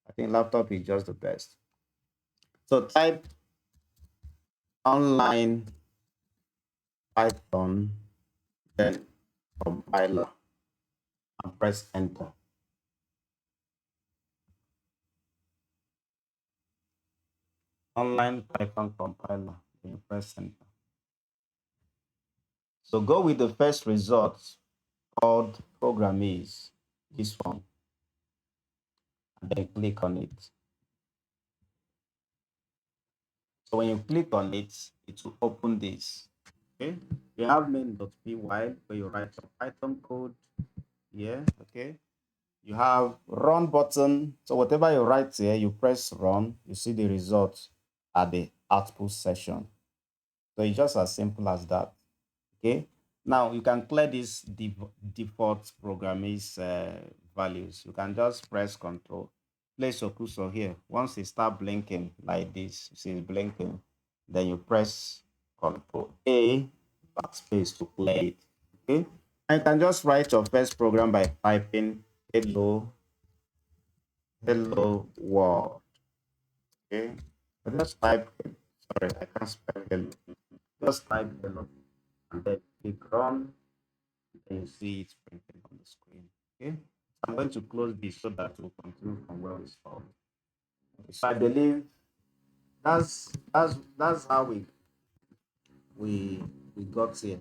I think laptop is just the best. So type online Python, then compiler, and press enter. Online Python compiler, then press enter. So go with the first result called program is this one, and then click on it. So when you click on it, it will open this. Okay, you have main.py where you write your Python code here. Okay, you have run button. So whatever you write here, you press run, you see the results at the output session. So it's just as simple as that. Okay, now you can clear this default program is values. You can just press control, place your cursor here. Once it start blinking like this, you see it's blinking, then you press control A, backspace to play it. Okay, and you can just write your first program by typing hello world. Okay, I just type, sorry, I can't spell hello. Just type hello and then click run, and you see it printed on the screen. Okay, I'm going to close this so that we'll continue from where we stopped. Okay, so I believe that's how we got here.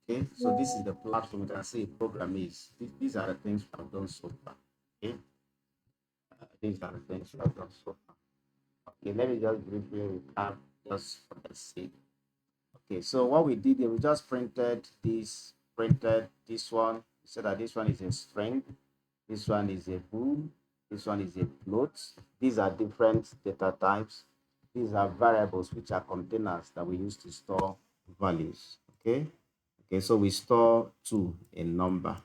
Okay, so this is the platform. You can see a program is. These are the things we have done so far. Okay, these are the things we have done so far. Okay, let me just briefly recap just for the sake. Okay, so what we did here, we just printed this one. We said that this one is a string, this one is a bool, this one is a float. These are different data types. These are variables, which are containers that we use to store values. Okay, okay, so we store two in number.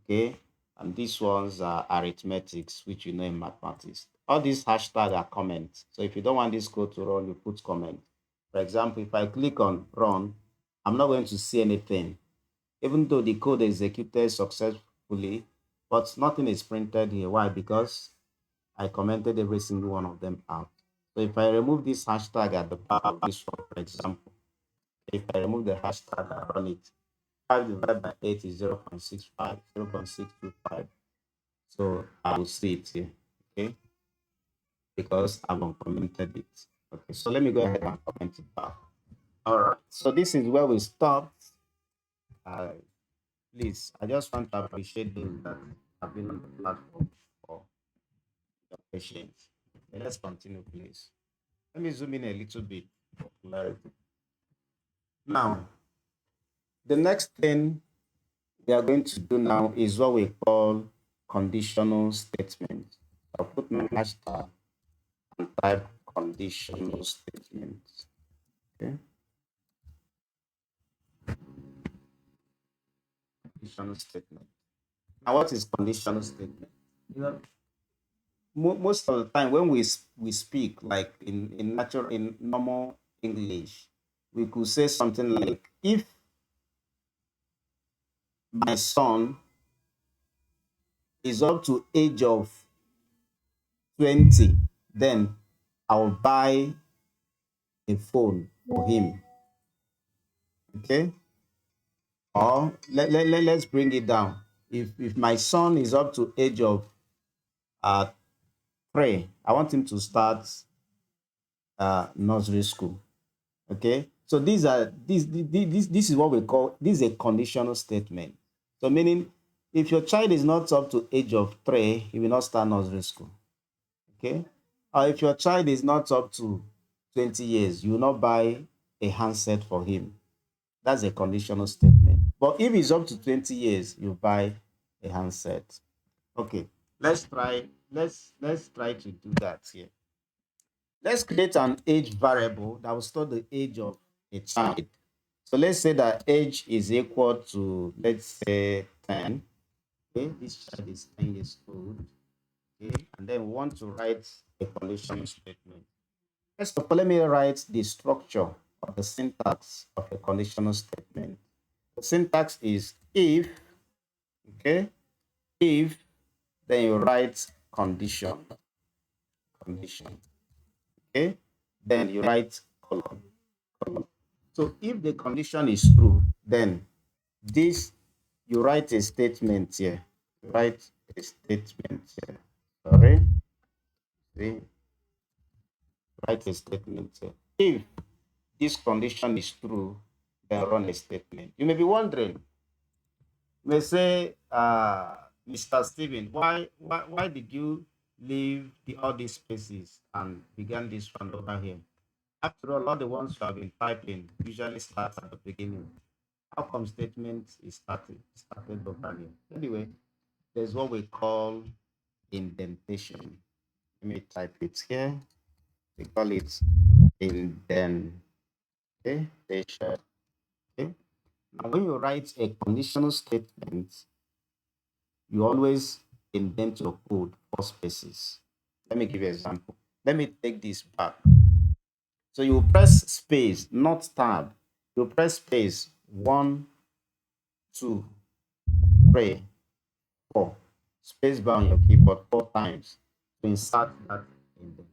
Okay, and these ones are arithmetics, which you know in mathematics. All these hashtag are comments. So if you don't want this code to run, you put comment. For example, if I click on run, I'm not going to see anything, even though the code executed successfully, but nothing is printed here. Why? Because I commented every single one of them out. So if I remove this hashtag at the back of this one, for example, if I remove the hashtag and run it, 5 divided by 8 is 0.65, 0.625. So I will see it here, okay? Because I've uncommented it. Okay, so let me go ahead and comment it back. All right, so this is where we stopped. Uh, Please, I just want to appreciate those that have been on the platform for your patience. Okay, let's continue, please. Let me zoom in a little bit for clarity. Now, the next thing we are going to do now is what we call conditional statements. I'll put my hashtag and type conditional statements. Okay, conditional statement. Now, what is conditional statement? You know, most of the time when we speak like in normal English, we could say something like, my son is up to age of 20, then I'll buy a phone for him. Okay? Or let's bring it down. If my son is up to age of 3, I want him to start nursery school. Okay? So this is what we call, this is a conditional statement. So meaning, if your child is not up to age of 3, he will not start nursery school. Okay? Or if your child is not up to 20 years, you will not buy a handset for him. That's a conditional statement. But if he's up to 20 years, you buy a handset. Okay, let's try to do that here. Let's create an age variable that will store the age of a child. So let's say that age is equal to, let's say, 10. Okay, this child is 10 years old. Okay, and then we want to write a conditional statement. First of all, let me write the structure of the syntax of a conditional statement. The syntax is if, okay, if, then you write condition, condition, okay, then you write colon, colon. So if the condition is true, then this, you write a statement here. Write a statement here. Sorry, see, write a statement here. If this condition is true, then run a statement. You may be wondering, you may say, Mr. Stephen, why did you leave all these spaces and began this one over here? After all the ones you have been typing usually start at the beginning. How come statement is started over here? Anyway, there's what we call indentation. Let me type it here. We call it indentation. Okay. Now, when you write a conditional statement, you always indent your code 4 spaces. Let me give you an example. Let me take this back. So you press space, not tab. You press space 1, 2, 3, 4. Space bar on your keyboard 4 times to insert that indentation.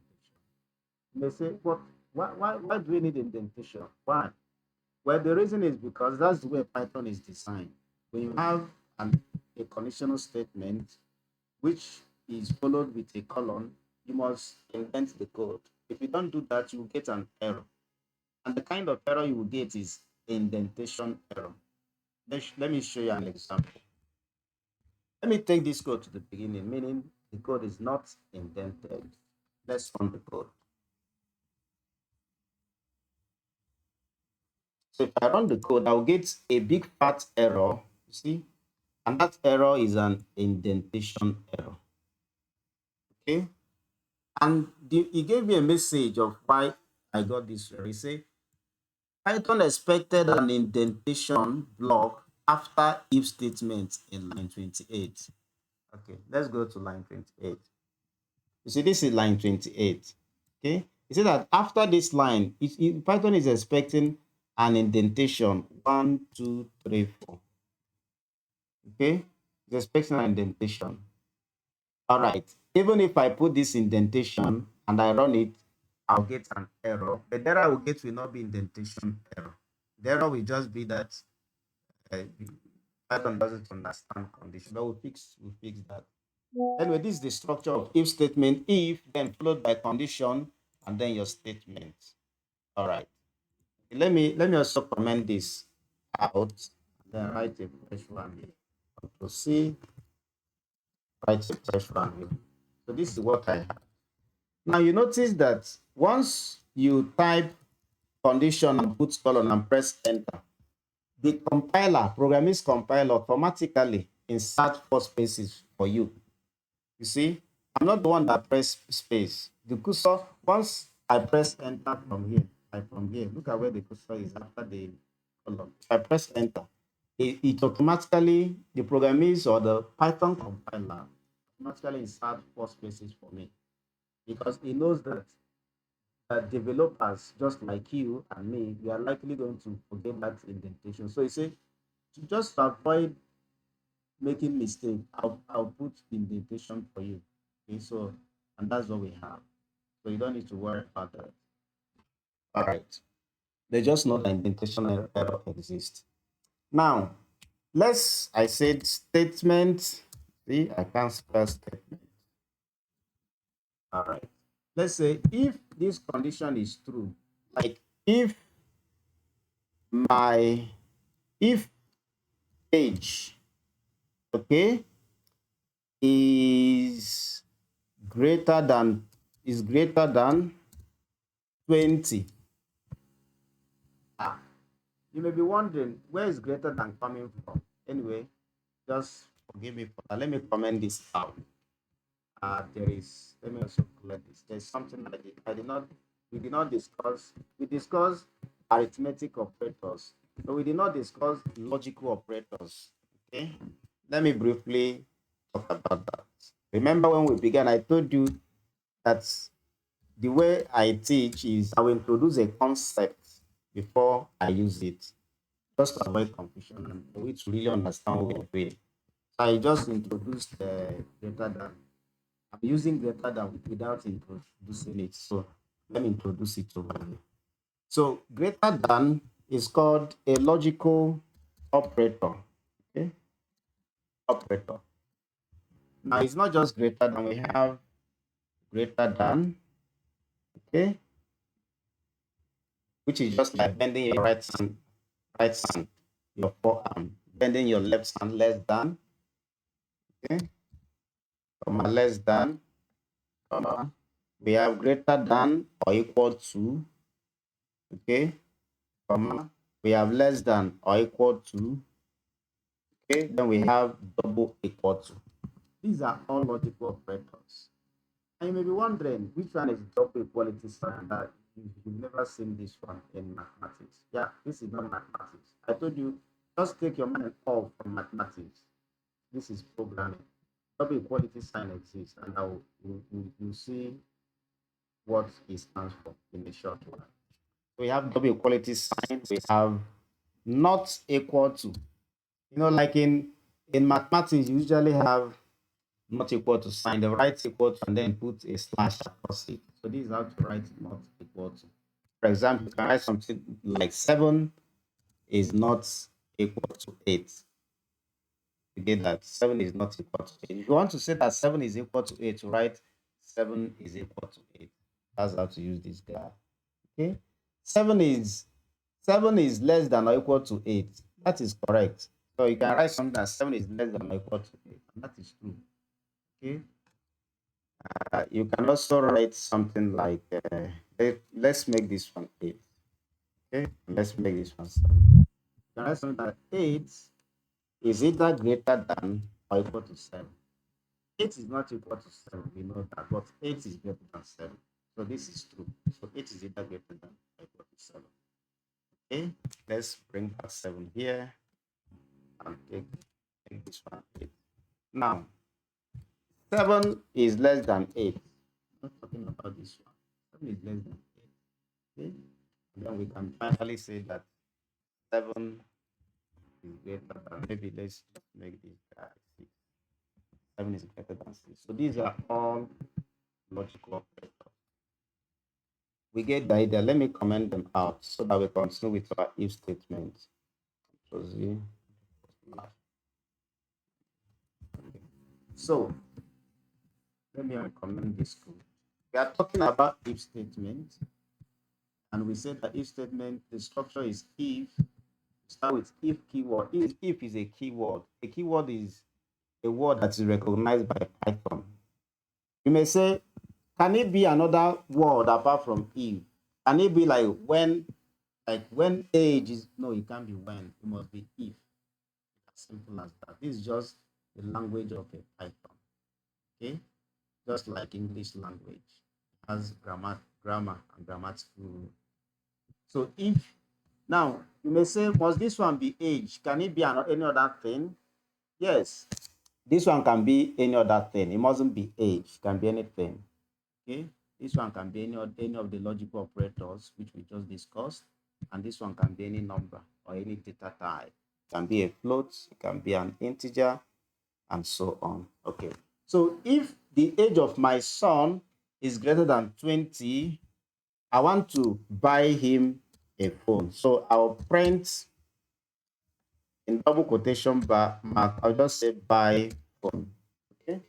You may say, what? Why do we need indentation? Why? Well, the reason is because that's the way Python is designed. When you have a conditional statement which is followed with a colon, you must indent the code. If you don't do that, you will get an error. And the kind of error you will get is indentation error. Let me show you an example. Let me take this code to the beginning, meaning the code is not indented. Let's run the code. So if I run the code, I'll get a big fat error, you see, and that error is an indentation error. Okay, and he gave me a message of why I got this error. He said Python expected an indentation block after if statement in line 28. Okay, let's go to line 28. You see, this is line 28. Okay, he said that after this line, Python is expecting an indentation 1, 2, 3, 4. Okay, it's expecting an indentation. All right, even if I put this indentation and I run it, I'll get an error. The error I will get will not be indentation error. The error will just be that uh, Python doesn't understand condition. But we'll fix that. Anyway, this is the structure of if statement. If, then followed by condition, and then your statement. All right. Let me also comment this out. Then write a fresh one here. Control C. Write a fresh one here. So this is what I have. Now you notice that once you type condition and put colon and press enter, the compiler, Programmist compiler, automatically insert 4 spaces for you. You see, I'm not the one that press space. The cursor, once I press enter from here, look at where the cursor is after the column. If I press enter, it automatically, the Programmist or the Python compiler automatically insert 4 spaces for me, because it knows that developers just like you and me, we are likely going to forget that indentation. So you say, to just avoid making mistake, I'll put the indentation for you. Okay, so and that's what we have. So you don't need to worry about that. All right. They just know that indentation error exists. Now, I said statement. See, I can't spell statement. All right. Let's say if this condition is true, like my if age, okay, is greater than 20. Ah, you may be wondering where is greater than coming from. Anyway, just forgive me for that. Let me comment this out. There is, let me also collect this. There's something I did not, we did not discuss. We discussed arithmetic operators, but we did not discuss logical operators. Okay, let me briefly talk about that. Remember when we began, I told you that the way I teach is I will introduce a concept before I use it, just to avoid confusion and for you to really understand what we're doing. So I just introduced greater than. I'm using greater than without introducing it. So let me introduce it over here. So greater than is called a logical operator. Okay, operator. Now it's not just greater than, we have greater than, okay, which is just like bending your right hand, your forearm, bending your left hand less than, okay, comma less than, comma. We have greater than or equal to, okay, comma. We have less than or equal to, okay. Then we have double equal to. These are all logical operators. And you may be wondering which one is double equality sign that you've never seen this one in mathematics. Yeah, this is not mathematics. I told you, just take your mind off from mathematics. This is programming. Double equality sign exists, and you'll see what it stands for in a short while. We have double equality sign. We have not equal to. Like in mathematics, you usually have not equal to sign, the right equal to, and then put a slash across it. So this is how to write not equal to. For example, you can write something like 7 is not equal to 8. You get that 7 is not equal to 8. If you want to say that 7 is equal to 8, write 7 is equal to 8. That's how to use this guy. Okay. 7 is less than or equal to 8. That is correct. So you can write something that 7 is less than or equal to 8. And that is true. Okay. You can also write something like, let's make this one 8. Okay. Let's make this one 7. You can write something that 8 is either greater than or equal to 7. 8 is not equal to 7. We know that. But 8 is greater than 7. So this is true. So 8 is either greater than or equal to 7. Okay, let's bring back 7 here and take this one 8. Now, 7 is less than 8. I'm not talking about this one. 7 is less than 8. Okay, and then we can finally say that 7 is greater than, maybe let's just make this guy 6. 7 is greater than 6. So these are all logical operators. We get the idea. Let me comment them out so that we continue with our if statement. So let me recommend this code. We are talking about if statement, and we said that if statement, the structure is if. Start with if keyword. If is a keyword. A keyword is a word that is recognized by Python. You may say, can it be another word apart from if? Can it be like when age is, no, it can't be when, it must be if. As simple as that. This is just the language of a Python. Okay, just like English language it has grammar and grammatical. So if, now you may say, must this one be age? Can it be any other thing? Yes, this one can be any other thing. It mustn't be age. It can be anything. Okay, this one can be any of the logical operators which we just discussed, and this one can be any number or any data type. It can be a float, it can be an integer, and so on. Okay. So if the age of my son is greater than 20, I want to buy him a phone. So I'll print in double quotation mark, I'll just say buy phone. Okay,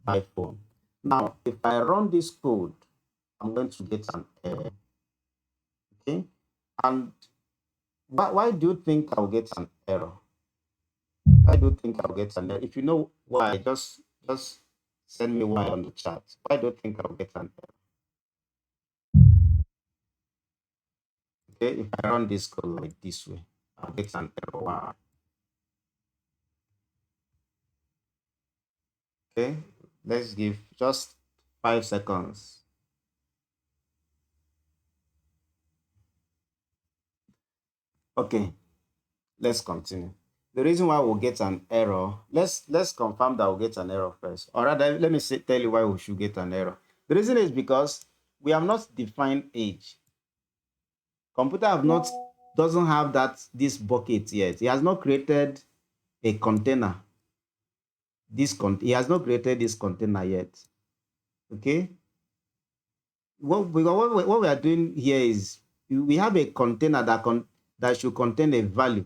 buy phone. Now, if I run this code, I'm going to get an error. Okay, and why do you think I'll get an error? Why do you think I'll get an error? If you know why, just send me why on the chat. Why do you think I'll get an error? Okay, if I run this code like this way, I'll get an error. Why? Okay, let's give just 5 seconds. Okay, let's continue. The reason why we'll get an error, let's confirm that we'll get an error first. Or rather, let me tell you why we should get an error. The reason is because we have not defined age. Computer doesn't have this bucket yet. He has not created a container. He has not created this container yet. Okay. What we are doing here is we have a container that should contain a value.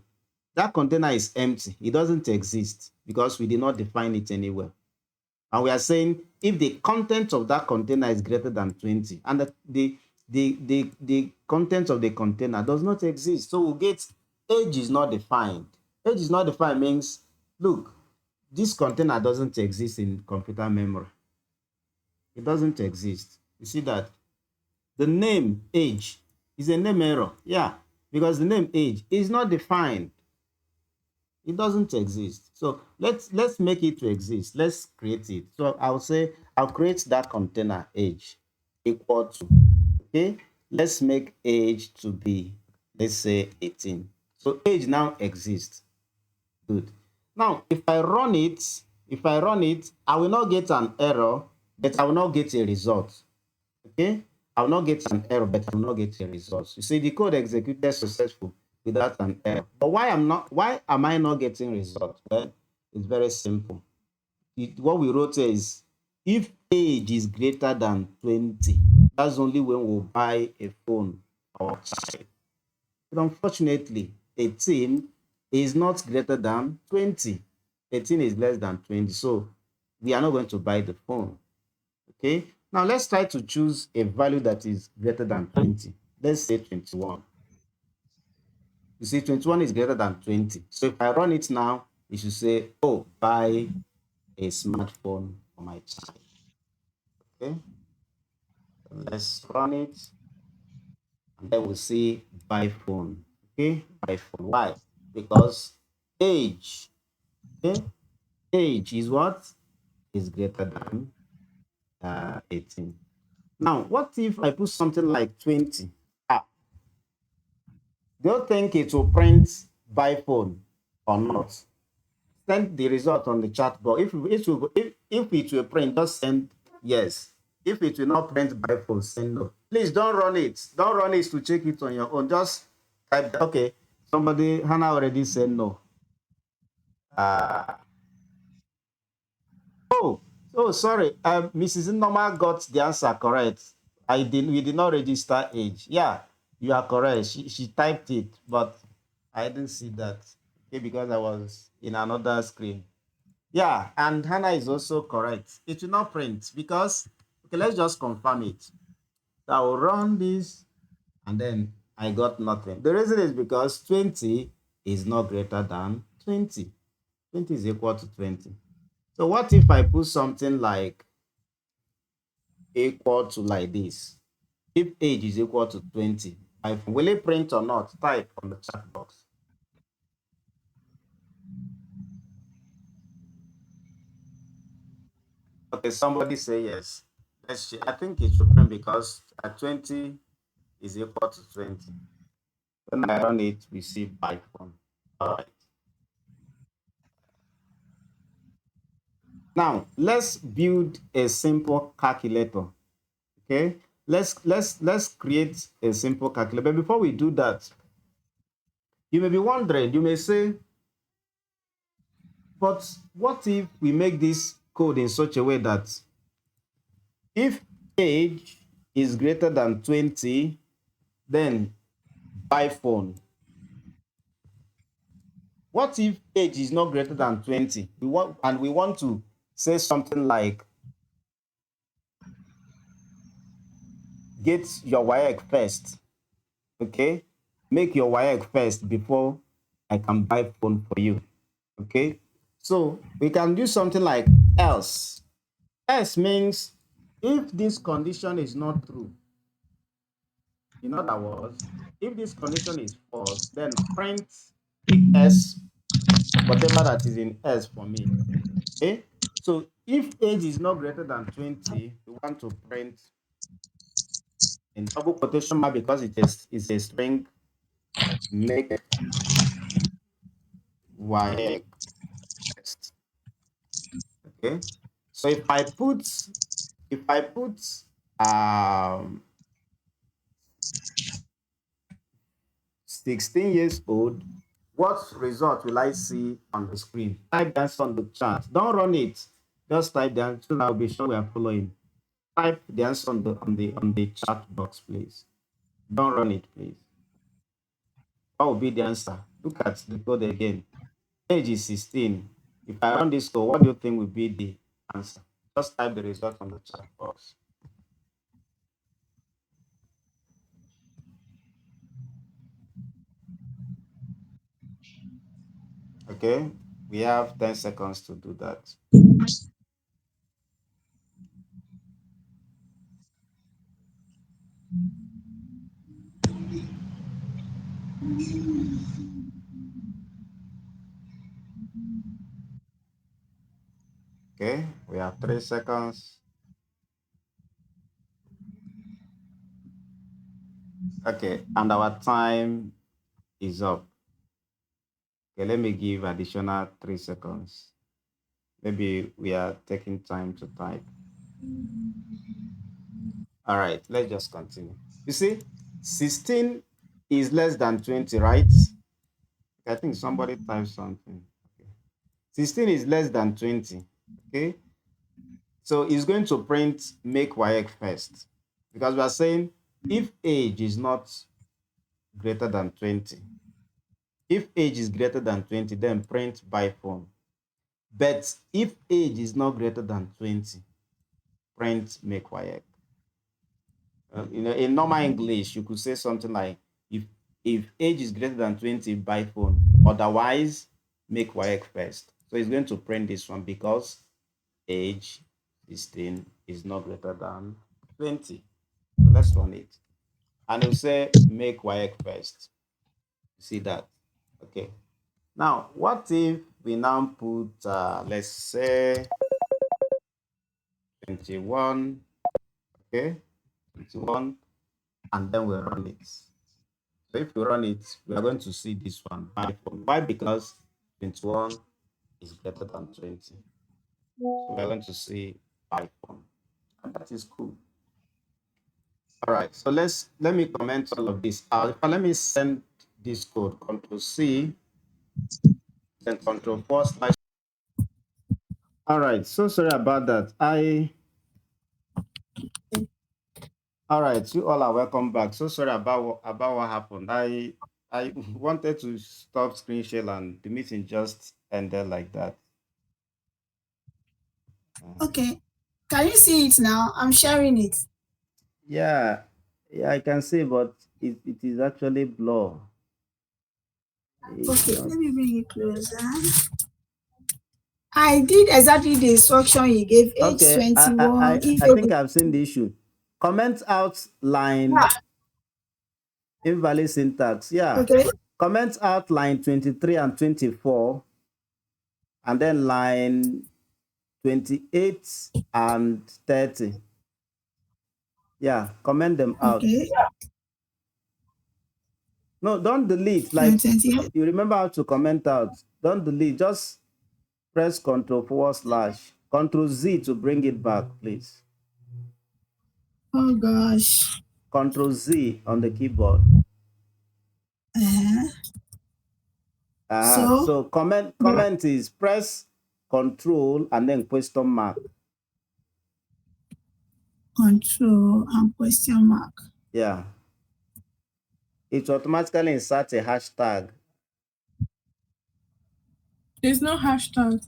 That container is empty. It doesn't exist because we did not define it anywhere. And we are saying if the content of that container is greater than 20 and the content of the container does not exist. So we'll get age is not defined. Age is not defined means, look, this container doesn't exist in computer memory. It doesn't exist. You see that? The name age is a name error. Yeah, because the name age is not defined. It doesn't exist. So let's make it to exist. Let's create it. So I'll create that container age equal to, okay, let's make age to be, let's say 18. So age now exists. Good. Now if I run it, I will not get an error, but I will not get a result. Okay, I will not get an error, but I will not get a result. You see, the code executed successful without an error. But why am I not getting results? Well, it's very simple. What we wrote is if age is greater than 20, that's only when we'll buy a phone for our child. But unfortunately, 18 is not greater than 20. 18 is less than 20. So we are not going to buy the phone. Okay. Now let's try to choose a value that is greater than 20. Let's say 21. You see, 21 is greater than 20. So if I run it now, it should say, oh, buy a smartphone for my child. Okay. Let's run it. And then we'll see buy phone. Okay. Buy phone. Why? Because age. Okay. Age is what? Is greater than 18. Now, what if I put something like 20? Do you think it will print by phone or not? Send the result on the chat box. If it will print, just send yes. If it will not print by phone, send no. Please don't run it. Don't run it to check it on your own. Just type, okay. Hannah already said no. Sorry. Mrs. Norma got the answer correct. We did not register age. Yeah, you are correct. She typed it, but I didn't see that. Okay, because I was in another screen. Yeah, and Hannah is also correct. It will not print because, okay, let's just confirm it. So I will run this and then I got nothing. The reason is because 20 is not greater than 20. 20 is equal to 20. So what if I put something like equal to like this? If age is equal to 20, will it print or not? Type on the chat box. Okay, somebody say yes. Let's see. I think it should print because 20 is equal to 20. When I run it, we see by phone. All right. Now let's build a simple calculator. Okay, let's create a simple calculator. But before we do that, you may be wondering, you may say, But what if we make this code in such a way that if age is greater than 20, then buy phone. What if age is not greater than 20? We want to say something like get your WAEC first. Okay? Make your WAEC first before I can buy phone for you. Okay? So we can do something like else. Else means if this condition is not true. In other words, if this condition is false, then print S, whatever that is in S for me. Okay? So if age is not greater than 20, we want to print in double quotation mark because it's a string, make y text. Okay. So if I put um 16 years old, what result will I see on the screen? Type that on the chat. Don't run it. Just type the answer. I'll be sure we are following. Type the answer on the chat box, please. Don't run it, please. What will be the answer? Look at the code again. Age is 16. If I run this code, what do you think will be the answer? Just type the result on the chat box. Okay, we have 10 seconds to do that. Okay, we have 3 seconds. Okay, and our time is up. Okay, let me give additional 3 seconds. Maybe we are taking time to type. All right, let's just continue. You see, 16 is less than 20, right? I think somebody typed something. Okay. 16 is less than 20. Okay. So it's going to print make WAEC first because we are saying if age is not greater than 20, if age is greater than 20, then print by phone. But if age is not greater than 20, print make WAEC. In normal English, you could say something like if age is greater than 20, buy phone. Otherwise, make WAEC first. So it's going to print this one because age 16 is not greater than 20. So let's run it. And it'll say make WAEC first. See that? Okay. Now, what if we now put, let's say, 21, okay, 21, and then we run it. So if we run it, we are going to see this one. Why? Because 21 is greater than 20. So we're going to see iPhone. And that is cool. All right, so let me comment all of this. Let me send this code, Control C, then Control 4/. All right, so sorry about that. All right, you all are welcome back. So sorry about what happened. I wanted to stop screen share and the meeting just ended like that. Okay. Can you see it now? I'm sharing it. Yeah, I can see, but it is actually blur. Okay, let me bring it closer. I did exactly the instruction you gave, age Okay, 21. I think I've seen the issue. Comment out line invalid syntax. Yeah. Okay. Comment out line 23 and 24, and then line 28 and 30. Yeah, comment them out. Okay. No, don't delete. Like you remember how to comment out. Don't delete. Just press Control / Control Z to bring it back, please. Oh gosh. Control Z on the keyboard. So comment is press control and then question mark. Control and question mark. Yeah. It automatically inserts a hashtag. There's no hashtag.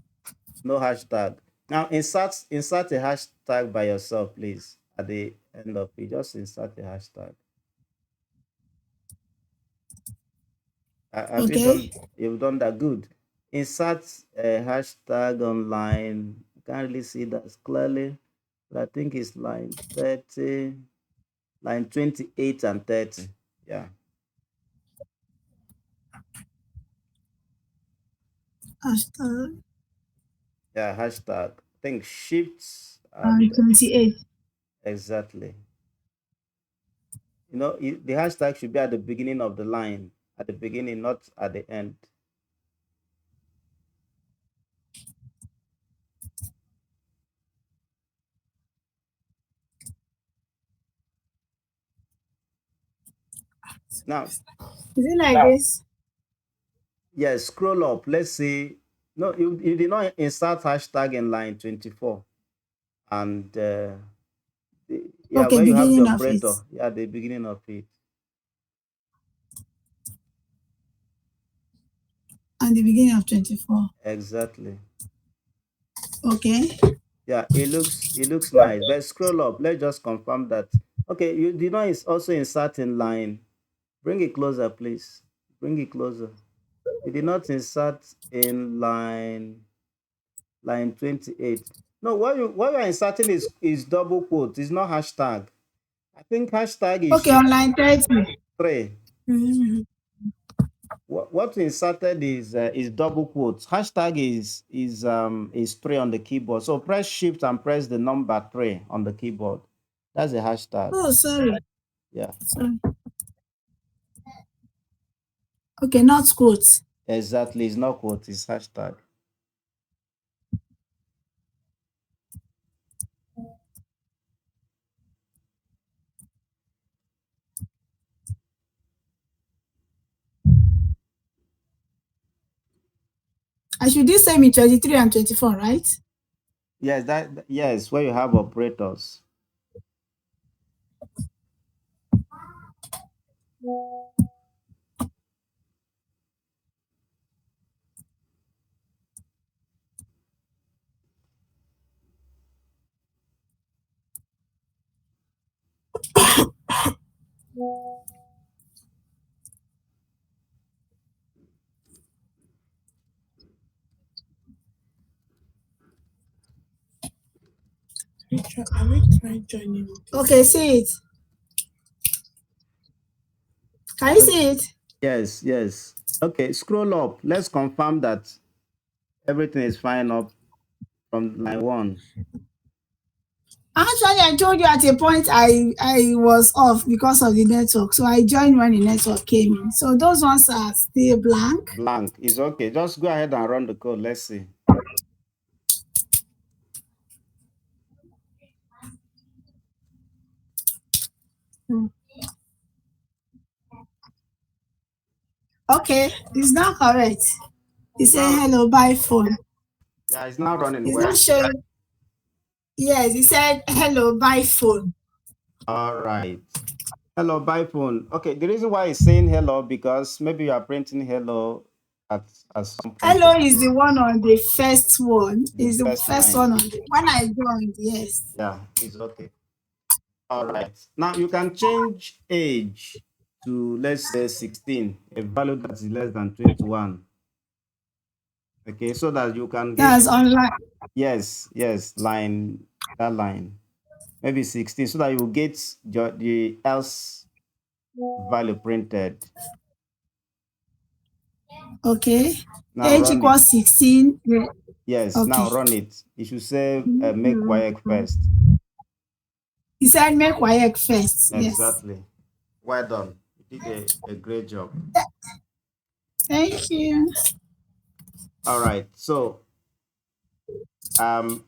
No hashtag. Now insert a hashtag by yourself, please. At the end of it, just insert a hashtag. Have Okay. you've done that? Good. Insert a hashtag online. I can't really see that clearly, but I think it's line 30, line 28 and 30. Yeah. Hashtag Yeah, hashtag. I think shifts and and 28. exactly. The hashtag should be at the beginning of the line, at the beginning, not at the end. Now, Is it like this? yes, scroll up. Let's see. No, you did not insert hashtag in line 24. And yeah, Okay, where you have the beginning of it. operator, yeah, the beginning of it. And the beginning of 24. Exactly. Okay. Yeah, it looks nice. But scroll up. Let's just confirm that. Okay, you did not also insert in line. Bring it closer, please. Bring it closer. You did not insert in line 28. No, what you are inserting is double quote. It's not hashtag. I think hashtag is Okay, on line 30. 3. Mhm. What we inserted is double quotes. Hashtag is 3 on the keyboard. So press shift and press the number 3 on the keyboard. That's a hashtag. Oh, sorry. Yeah, Sorry. Okay, not quotes. exactly. It's not quote, it's hashtag. I should do same in 23 and 24, right? Yes, where you have operators. Are we trying joining? Okay, see it. Can you see it? Yes. Okay, scroll up. Let's confirm that everything is fine up from line 1. Actually, I told you at a point I was off because of the network. So I joined when the network came in. So those ones are still blank. Blank is okay. Just go ahead and run the code. Let's see. Okay, it's not correct. It said Now, hello, bye phone. yeah, it's now running It's well. not showing. Yes, it said hello, bye phone. All right. Hello, bye phone. Okay, the reason why it's saying hello because maybe you are printing hello at some point. Hello is the one on the first one. Is the first first line. one on the when I joined, yes. Yeah, it's okay. All right. Now you can change age to let's say 16, a value that is less than 21. Okay, so that you can get That's online. yes, that line. Maybe 16, so that you get the else value printed. Okay. Now Age run it. equals 16. Yeah. Yes, Okay. now run it. You should say make WAEC first. He said make WAEC first. Yes. Exactly. Well done. You did a great job. Thank you. All right. So can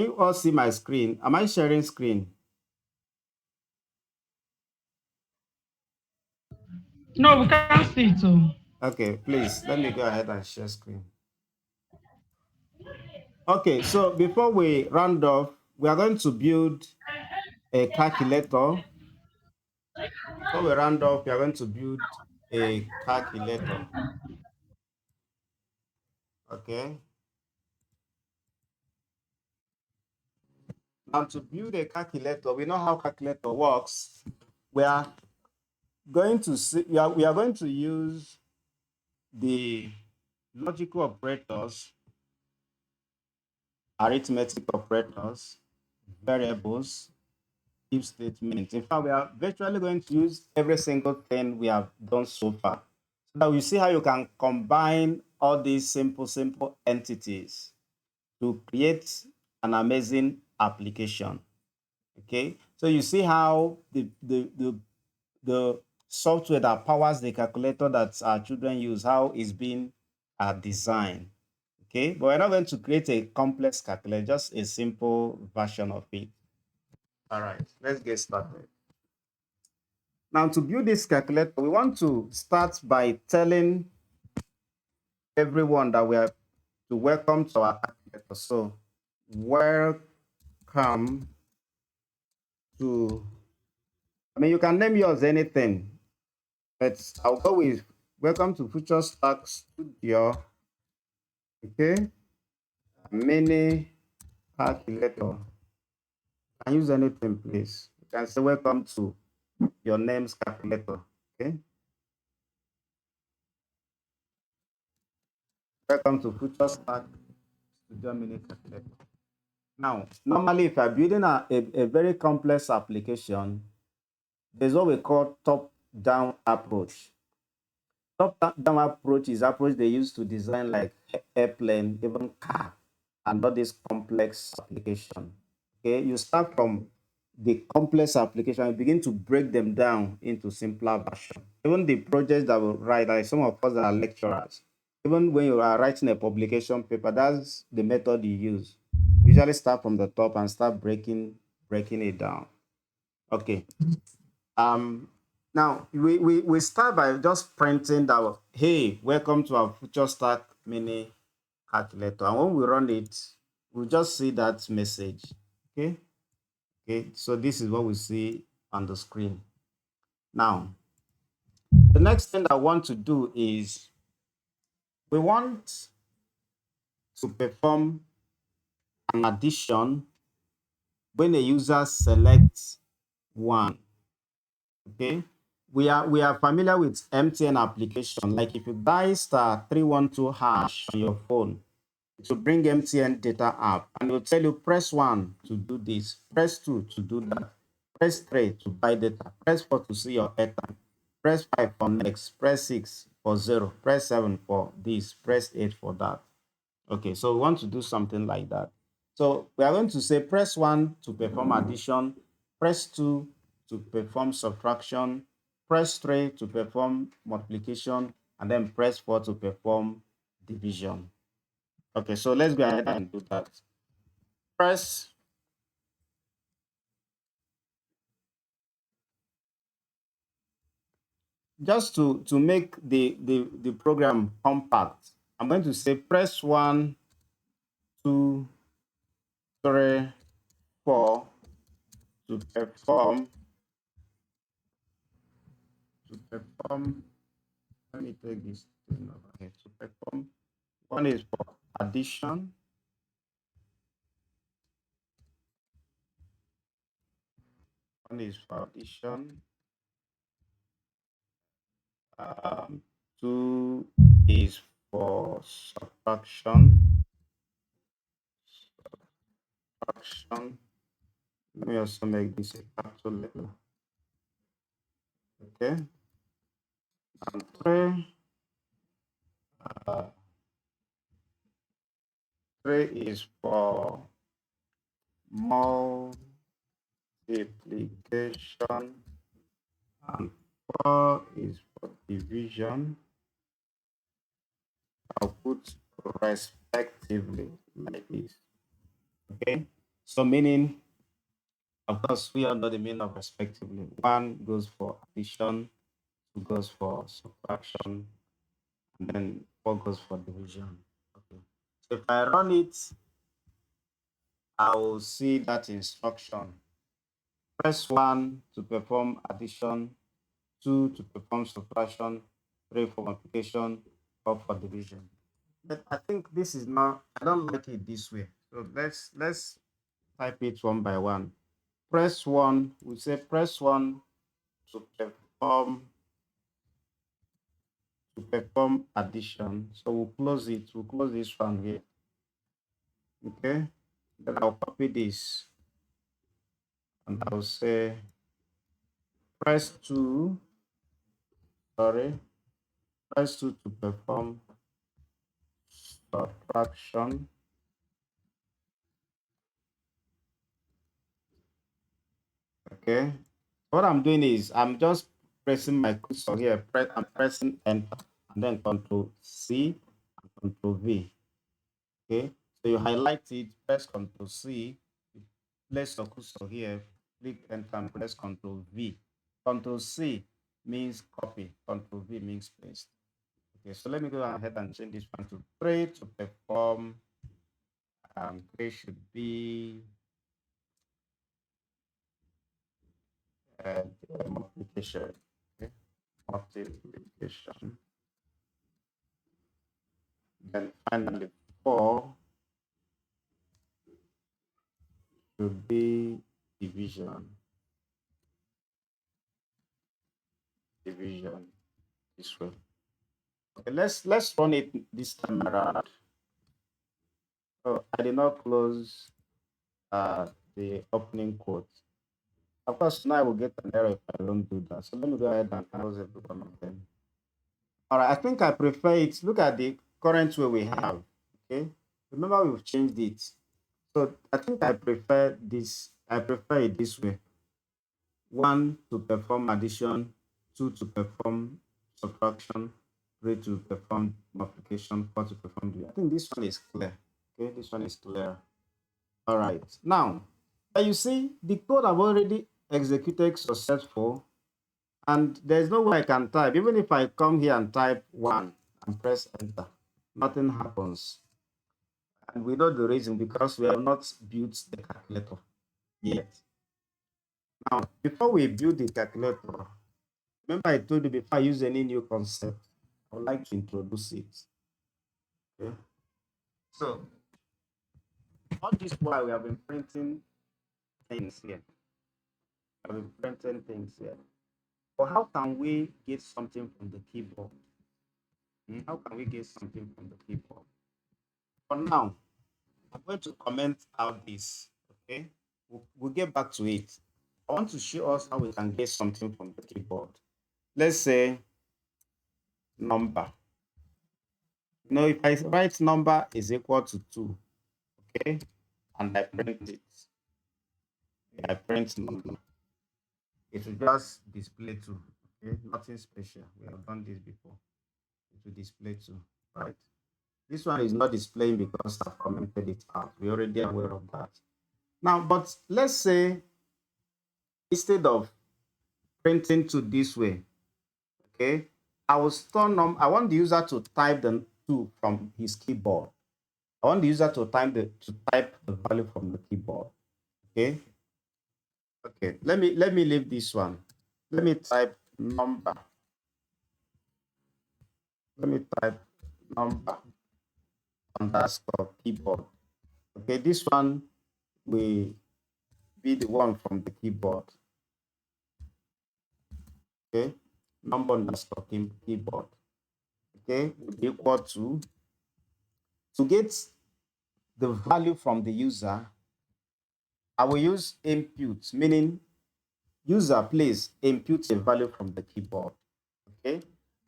you all see my screen? Am I sharing screen? No, we can't see it. Okay, please let me go ahead and share screen. Okay, so before we round off, we are going to build a calculator. Before we round off, we are going to build a calculator. Okay. Now to build a calculator, we know how calculator works. We are going to see, we are going to use the logical operators, arithmetic operators, variables, if statements. In fact, we are virtually going to use every single thing we have done so far. So that we see how you can combine all these simple entities to create an amazing application. Okay, so you see how the software that powers the calculator that our children use, how it's been designed. Okay, but we're not going to create a complex calculator, just a simple version of it. All right, let's get started. Now, to build this calculator, we want to start by telling everyone that we are to welcome to our calculator. So, welcome to, I mean, you can name yours anything, but I'll go with welcome to Future Stack Studio. Okay, mini calculator. You can use anything, please. You can say welcome to your name's calculator. Okay, welcome to Future Stack Studio mini calculator. Now, normally, if you're building a very complex application, there's what we call top-down approach. Top-down approach is approach they use to design like airplane, even car, and all this complex application. Okay, you start from the complex application and begin to break them down into simpler version. Even the projects that we write, like some of us that are lecturers, even when you are writing a publication paper, that's the method you use. Usually start from the top and start breaking it down. Okay. Um Now we start by just printing that, hey, welcome to our future stack mini calculator. And when we run it, we'll just see that message. Okay. Okay. So this is what we see on the screen. Now, the next thing I want to do is we want to perform an addition when a user selects one. Okay, we are familiar with MTN application. Like if you dial *312# on your phone, it will bring MTN data app and it will tell you press 1 to do this, press 2 to do that, press 3 to buy data, press 4 to see your airtime, press 5 for next, press 6 for 0, press 7 for this, press 8 for that. Okay, so we want to do something like that. So we are going to say press 1 to perform addition, press 2 to perform subtraction, press 3 to perform multiplication, and then press 4 to perform division. Okay, so let's go ahead and do that. Press just to make the program compact. I'm going to say press 1, 2, 3, 4 to perform let me take this thing over here to perform. One is for addition. One is for addition. Two is for subtraction. Let me also make this a capital letter. Okay. And uh, three is for multiplication, and 4 is for division. I'll put respectively like this. Okay. So meaning, of course, we all know the meaning of respectively. 1 goes for addition, 2 goes for subtraction, and then 4 goes for division. Okay. So if I run it, I will see that instruction. Press 1 to perform addition, 2 to perform subtraction, 3 for multiplication, 4 for division. But I think this is not, I don't like it this way. So let's type it one by one. Press 1, we say press 1 to perform addition. So we'll close it. We'll close this one here. Okay. Then I'll copy this and I'll say press 2, sorry, press 2 to perform subtraction. Okay. What I'm doing is I'm just pressing my cursor here. I'm pressing enter and then Control C and Control V. Okay. So you highlight it, press Control C, you place your cursor here, click enter and press Control V. Control C means copy, Control V means paste. Okay, so let me go ahead and change this one to 3 to perform. 3 should be multiplication. Okay, multiplication. Then finally 4 should be division. Division this way. Okay, let's run it this time around. So I did not close the opening quote. Of course, now I will get an error if I don't do that. So let me go ahead and close every one of them. All right, I think I prefer it. Look at the current way we have. Okay, remember we've changed it. So I think I prefer this. I prefer it this way. 1 to perform addition, 2 to perform subtraction, 3 to perform multiplication, 4 to perform division. I think this one is clear. Okay, this one is clear. All right. Now, you see, the code I've already executed successful, and there's no way I can type. Even if I come here and type 1 and press enter, nothing happens. And we know the reason, because we have not built the calculator yet. Now, before we build the calculator, remember I told you before I use any new concept, I would like to introduce it. Okay. So, all this while we have been printing things here. I've been printing things here. But how can we get something from the keyboard? How can we get something from the keyboard? For now, I'm going to comment out this. Okay. We'll get back to it. I want to show us how we can get something from the keyboard. Let's say number. If I write number is equal to 2, okay, and I print it, I print number, it will just display 2, okay, nothing special. We have done this before. It will display 2, right? This one is not displaying because I've commented it out. We're already aware of that. Now, but let's say instead of printing 2 this way, okay, I will store I want the user to type the 2 from his keyboard. I want the user to type the value from the keyboard. Okay. Okay. Let me leave this one. Let me type number. Let me type number underscore keyboard. Okay. This one will be the one from the keyboard. Okay. Number underscore keyboard. Okay. Will be equal to get the value from the user. I will use input, meaning user, please input a value from the keyboard. Okay.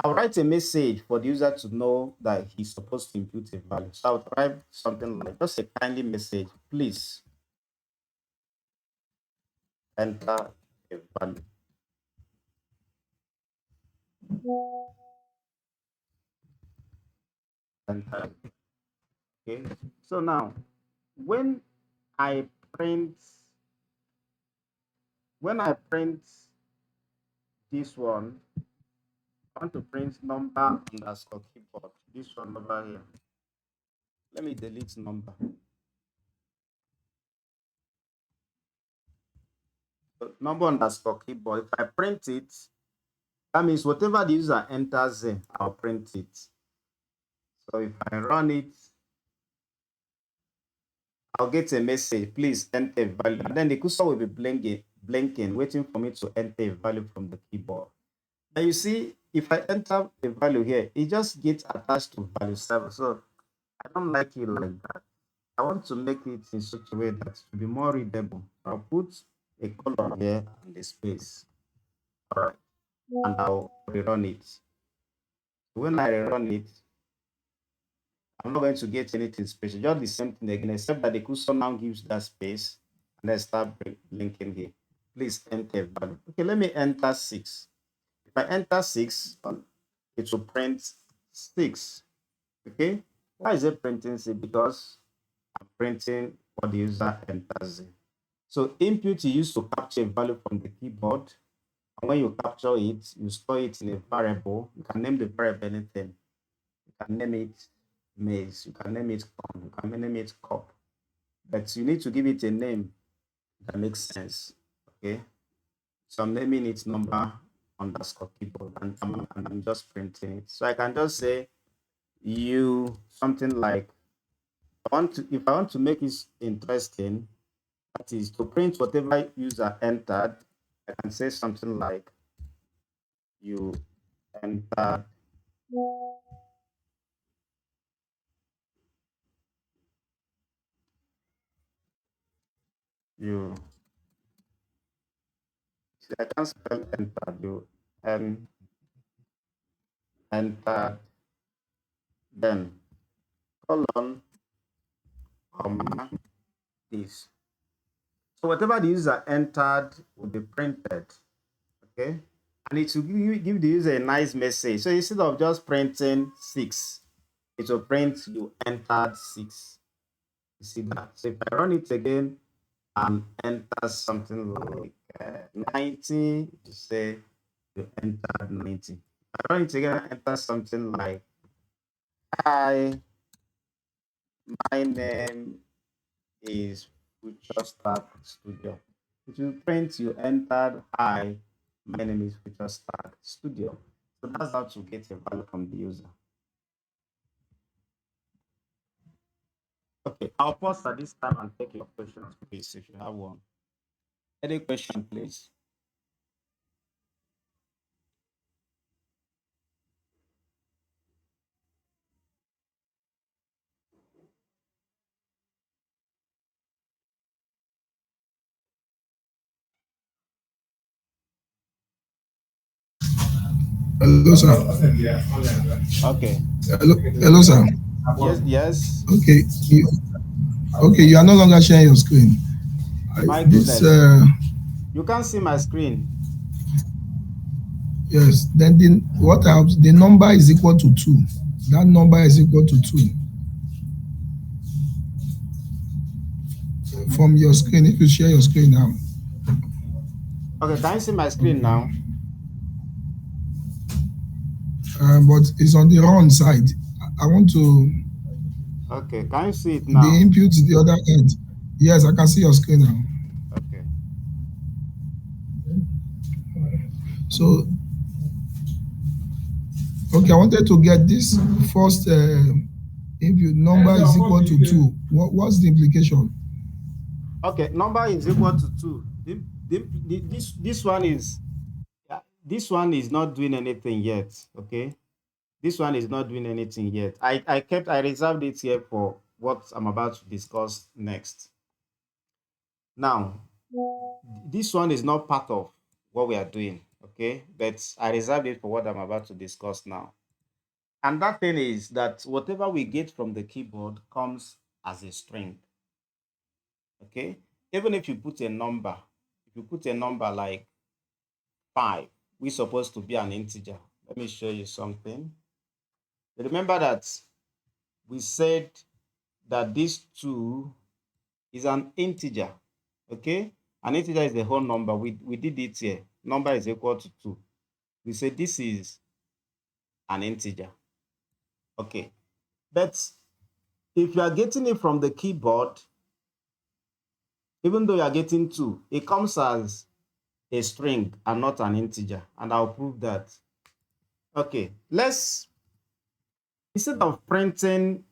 I'll write a message for the user to know that he's supposed to input a value. So I'll type something like just a kindly message, please enter a value. Enter. Okay. So now when I print this one, I want to print number underscore keyboard. This one over here. Let me delete number. number underscore keyboard. If I print it, that means whatever the user enters in, I'll print it. So if I run it, I'll get a message, please enter a value. And then the cursor will be blinking, waiting for me to enter a value from the keyboard. And you see, if I enter a value here, it just gets attached to value 7. So I don't like it like that. I want to make it in such a way that it will be more readable. I'll put a color here and the space. All right. And I'll rerun it. When I rerun it, I'm not going to get anything special, just the same thing again, except that the cursor now gives that space and then start blinking here. Please enter value. Okay, let me enter 6. If I enter 6, it will print 6. Okay, why is it printing 6? Because I'm printing what the user enters in. So input you use to capture a value from the keyboard. And when you capture it, you store it in a variable. You can name the variable anything. You can name it maze, you can name it com, you can name it cop. But you need to give it a name that makes sense. Okay. So I'm naming it number underscore keyboard and I'm just printing it. So I can just say you something like if I want to make it interesting, that is to print whatever user entered, I can say something like you entered you see, I can spell enter you and enter then colon comma this. So whatever the user entered will be printed. Okay, and it will give the user a nice message. So instead of just printing 6, it will print you entered 6. You see that? So if I run it again and enter something like 90, to say you entered 90. If I run it again and enter something like hi, my name is Future Stack Studio. It will print you entered hi, my name is Future Stack Studio. So that's how to get a value from the user. Okay, I'll pause at this time and take your questions, please, if you have one. Any question, please? Hello, sir. Okay. Hello, sir. Yes, yes. Okay. Okay, you are no longer sharing your screen. My This, goodness. You can't see my screen. yes. Then what else? The number is equal to 2. That number is equal to 2. From your screen, if you share your screen now. Okay, can you see my screen now? But it's on the wrong side. I want to. Okay, can you see it now? The input is the other end. Yes, I can see your screen now. Okay. So, okay, I wanted to get this first input number is equal to 2. What's the implication? Okay, number is equal to 2. This one is not doing anything yet. Okay, this one is not doing anything yet. I reserved it here for what I'm about to discuss next. Now, this one is not part of what we are doing. Okay, but I reserved it for what I'm about to discuss now. And that thing is that whatever we get from the keyboard comes as a string. Okay, even if you put a number like 5, we're supposed to be an integer. Let me show you something. Remember that we said that this 2 is an integer. Okay, an integer is the whole number. We did it here. Number is equal to 2. We said this is an integer. Okay, but if you are getting it from the keyboard, even though you are getting 2, it comes as a string and not an integer, and I'll prove that. Okay, let's, instead of printing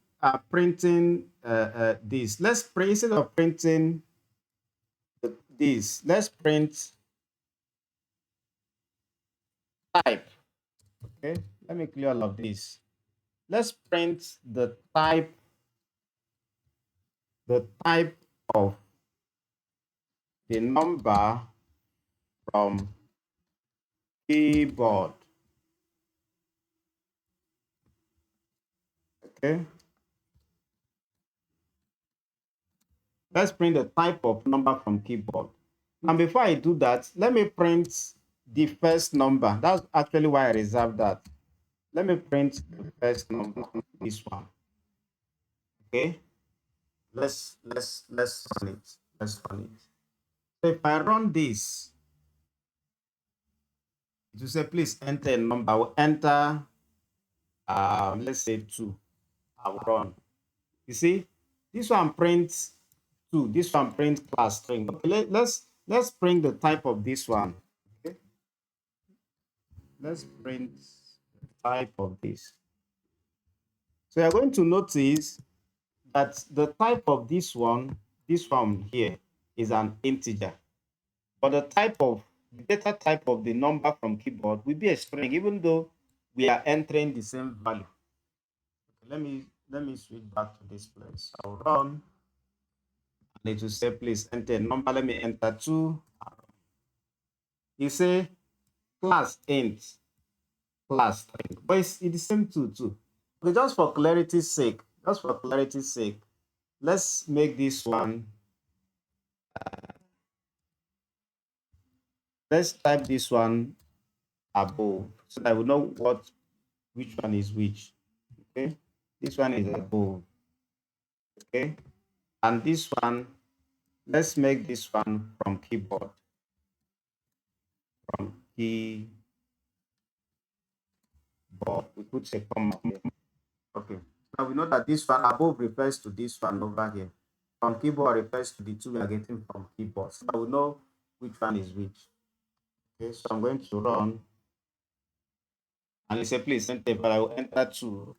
this, let's print, instead of printing this, let's print type. Okay, let me clear all of this. Let's print the type of the number from keyboard. Okay, let's print the type of number from keyboard. And before I do that, let me print the first number. That's actually why I reserved that. Let me print the first number, this one. Okay, let's run it. Let's run it. So if I run this, it will say please enter a number. I will enter let's say 2. I will run. You see, this one prints 2, this one prints class string. Okay, let's print the type of this one. Okay, let's print the type of this. So you're going to notice that the type of this one here, is an integer. But the data type of the number from keyboard will be a string, even though we are entering the same value. Okay, let me switch back to this place. I'll run, and it will say please enter a number. Let me enter 2. You say class int, class string, but it's the same 2 too. Okay, just for clarity's sake, let's make this one. Let's type this one above so that we know which one is which. Okay, this one is above. Okay, and this one, let's make this one from keyboard. From keyboard, we put a comma. Okay, now we know that this one above refers to this one over here. From keyboard refers to the 2 we are getting from keyboard. So we know which one is which. Okay, so I'm going to run, and it says please enter, but I will enter 2.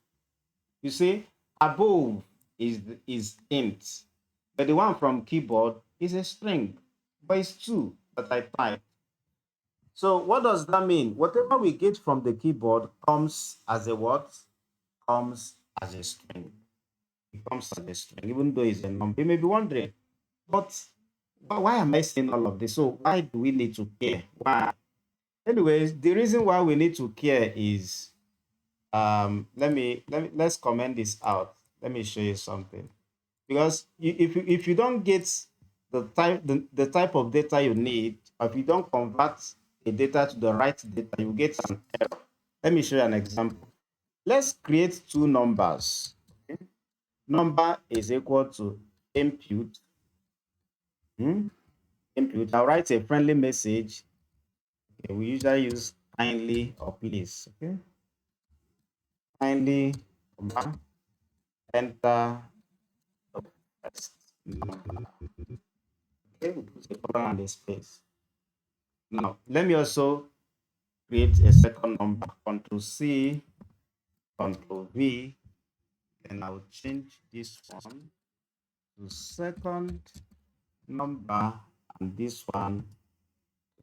You see, above is int, but the one from keyboard is a string, but it's 2 that I type. So what does that mean? Whatever we get from the keyboard comes as a what? Comes as a string. It comes as a string, even though it's a number. You may be wondering, but why am I saying all of this? So why do we need to care? Why? Anyways, the reason why we need to care is let's comment this out. Let me show you something. Because if you don't get the type of data you need, or if you don't convert the data to the right data, you get an error. Let me show you an example. Let's create 2 numbers. Okay? Number is equal to input. Input. I'll write a friendly message. Okay, we usually use kindly or please. Okay, kindly, enter the first number. Okay, we put a comma and a space. Now, let me also create a second number. Control C, Control V, and I'll change this one to second number, and this one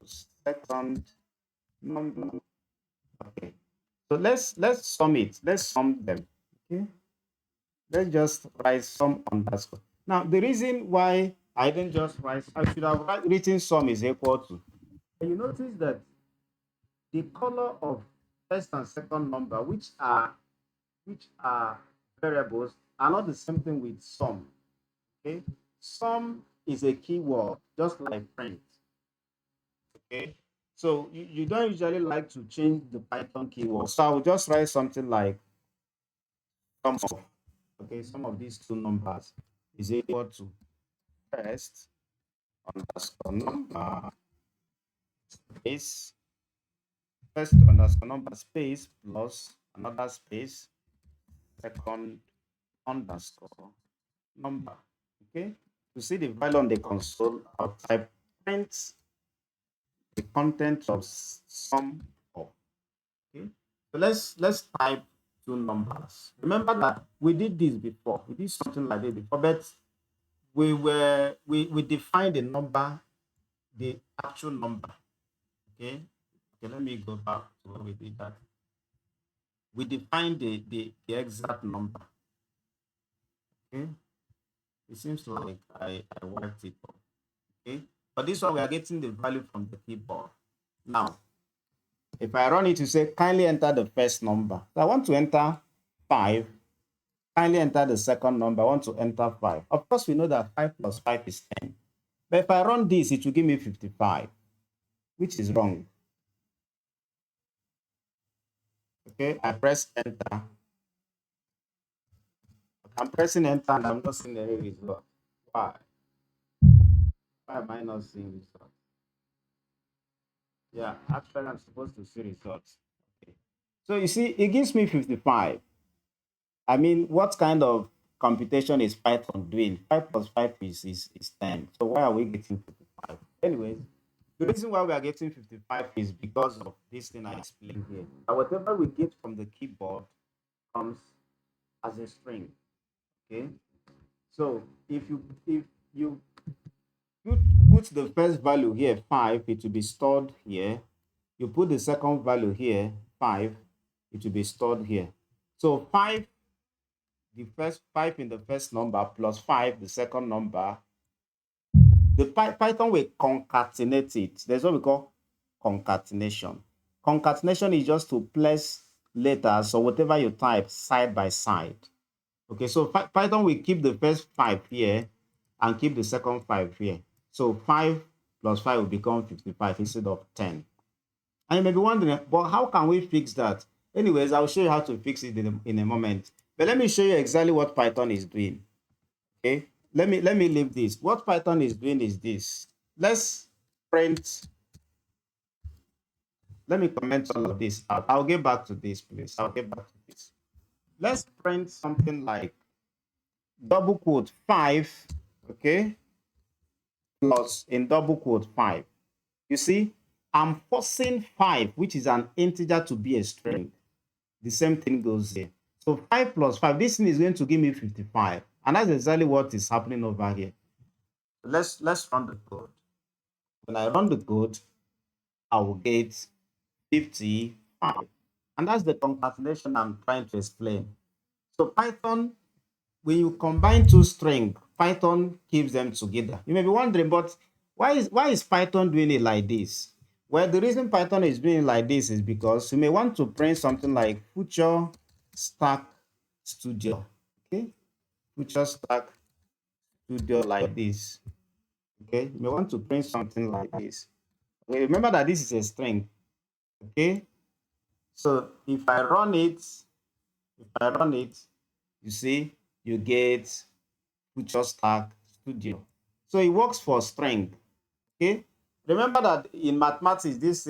to second number. Okay, so let's sum it. Let's sum them. Okay, let's just write sum underscore. Now, the reason why I didn't just write, I should have written sum is equal to. And you notice that the color of first and second number, which are variables, are not the same thing with sum. Okay, sum is a keyword, just like print. Okay, so you don't usually like to change the Python keyword. So I will just write something like sum of. Okay, sum of these 2 numbers is equal to first underscore number space, first underscore number space plus another space, second underscore number. Okay, to see the value on the console, I'll type print the content of sum of. Okay, so let's type two numbers. Remember that we did this before. We did something like this before, but we defined the number, the actual number. Okay, okay. Let me go back to where we did that. We defined the exact number. Okay, it seems like I wiped it up. Okay, but this one we are getting the value from the keyboard. Now, if I run it to say kindly enter the first number, so I want to enter 5. Kindly enter the second number. I want to enter 5. Of course, we know that 5 plus 5 is 10. But if I run this, it will give me 55, which is wrong. Okay, I press enter. I'm pressing enter and I'm not seeing any result. Why? Why am I not seeing results? Yeah, actually, I'm supposed to see results. Okay. So you see, it gives me 55. I mean, what kind of computation is Python doing? 5 plus 5 is 10. So why are we getting 55? Anyways, the reason why we are getting 55 is because of this thing I explained here. And whatever we get from the keyboard comes as a string. Okay. So if you put the first value here, 5, it will be stored here. You put the second value here, 5, it will be stored here. So 5, the first 5 in the first number plus 5, the second number, the Python will concatenate it. There's what we call concatenation. Concatenation is just to place letters or whatever you type side by side. Okay, so Python will keep the first 5 here and keep the second 5 here. So 5 plus 5 will become 55 instead of 10. And you may be wondering, but how can we fix that? Anyways, I'll show you how to fix it in a moment. But let me show you exactly what Python is doing. Okay, let me leave this. What Python is doing is this. Let's print. Let me comment all of this out. I'll get back to this, please. I'll get back to this. Let's print something like double quote 5, okay, plus in double quote 5. You see, I'm forcing 5, which is an integer, to be a string. The same thing goes here. So 5 plus 5, this thing is going to give me 55. And that's exactly what is happening over here. Let's run the code. When I run the code, I will get 55. And that's the concatenation I'm trying to explain. So Python, when you combine two strings, Python keeps them together. You may be wondering, but why is Python doing it like this? Well, the reason Python is doing it like this is because you may want to print something like Future Stack Studio. Okay, Future Stack Studio like this. Okay, you may want to print something like this. Okay, remember that this is a string. Okay, so if I run it, you see, you get Future Stack Studio. So it works for string. Okay, remember that in mathematics, this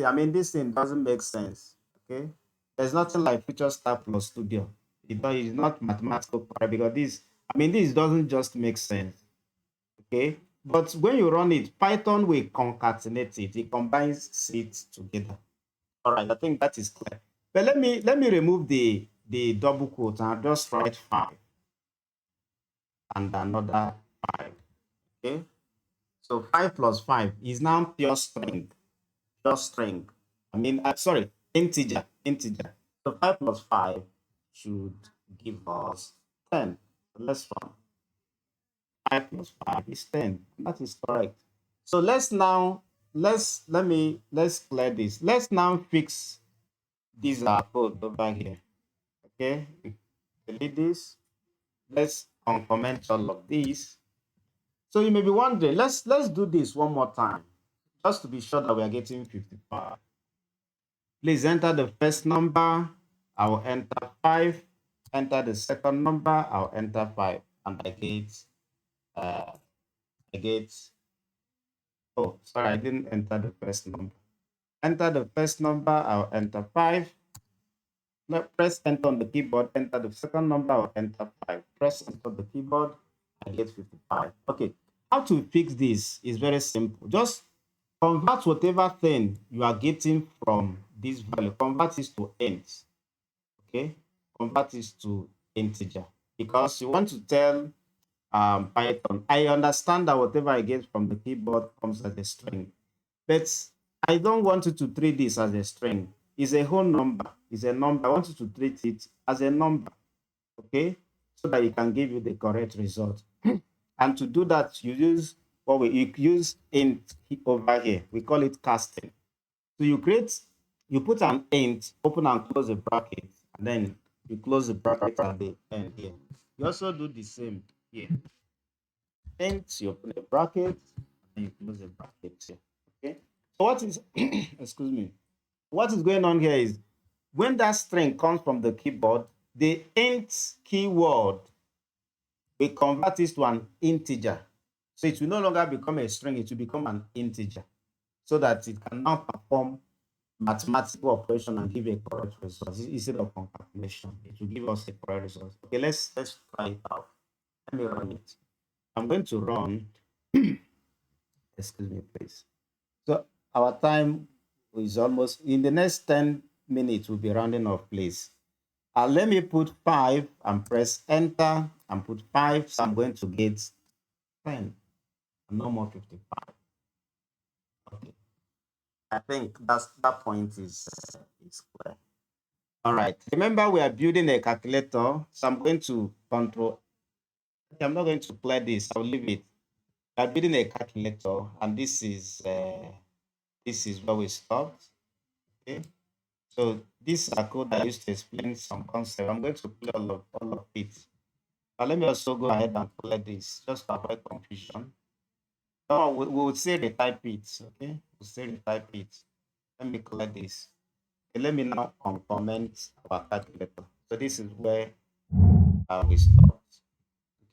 thing doesn't make sense. Okay, there's nothing like Future Stack plus Studio. It's not mathematical correct because this doesn't just make sense. Okay, but when you run it, Python will concatenate it. It combines it together. All right, I think that is clear. But let me remove the double quote and just write 5 and another 5. Okay, so 5 plus 5 is now pure string. Sorry, integer. So 5 plus 5 should give us 10. So let's run. 5 plus 5 is 10. That is correct. So let's clear this. Let's now fix these code over here. Okay, delete this. Let's uncomment all of these. So you may be wondering, let's do this one more time, just to be sure that we are getting 55. Please enter the first number. I will enter 5. Enter the second number. I'll enter 5, and I get. Oh, sorry, I didn't enter the first number. Enter the first number. I'll enter 5. Press enter on the keyboard. Enter the second number. I'll enter 5. Press enter on the keyboard. I get 55. Okay. How to fix this is very simple. Just Convert whatever thing you are getting from this value, convert it to int. Okay, convert it to integer because you want to tell Python, I understand that whatever I get from the keyboard comes as a string, but I don't want you to treat this as a string. It's a whole number. It's a number. I want you to treat it as a number, okay, so that it can give you the correct result. And to do that, you use you use int over here. We call it casting. So you put an int, open and close the bracket, and then you close the bracket at the end here. You also do the same here. Int, you open a bracket, and you close the bracket here. Okay. So what is excuse me? What is going on here is when that string comes from the keyboard, the int keyword we convert it to an integer. So it will no longer become a string, it will become an integer so that it can now perform mathematical operation and give a correct result instead of calculation. It will give us a correct result. Okay, let's try it out. Let me run it. I'm going to run. Excuse me, please. So our time is almost in the next 10 minutes. We'll be rounding off, please. Let me put 5 and press enter and put 5. So I'm going to get 10, no more 55. Okay. I think that point is clear. All right. Remember, we are building a calculator. So I'm going to control. I'm not going to play this. I'll leave it. We are building a calculator, and this is where we stopped. Okay. So this is a code I used to explain some concept. I'm going to play all of it. But let me also go ahead and play this just to avoid confusion. No, we will say the type it. Okay, we'll say the type it. Let me collect this. Okay, let me now uncomment our calculator. So this is where we stopped.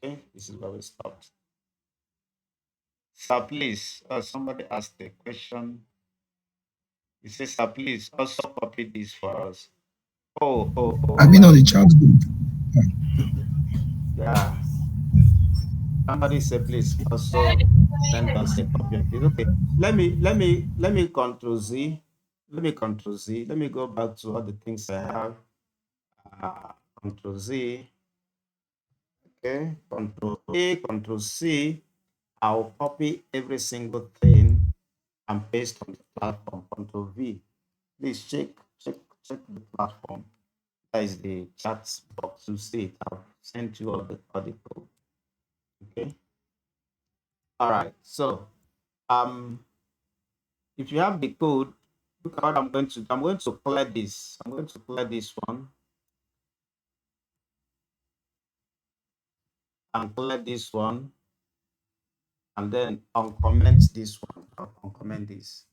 Okay, this is where we stopped. So please, somebody asked a question. He says, "Sir, please also copy this for us." Oh. I've been on the chat group. Yeah. Somebody said, please also send us a copy of this. Okay. Let me control Z. Let me control Z. Let me go back to all the things I have. Control Z. Okay. Control A, Control C. I'll copy every single thing and paste on the platform. Control V. Please check the platform. That is the chat box. You see it. I've sent you all the code. Okay. All right. So if you have the code, look at what I'm going to clear this. I'm going to clear this one and clear this one, and then uncomment this one. I'll uncomment this.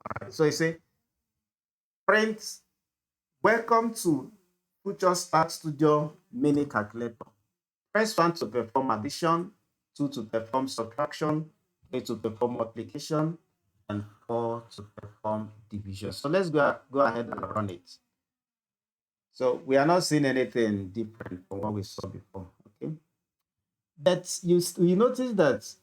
All right. So you say print, welcome to Future Start Studio mini calculator. Press 1 to perform addition, 2 to perform subtraction, 3 to perform multiplication, and 4 to perform division. So let's go ahead and run it. So we are not seeing anything different from what we saw before. Okay. But you notice that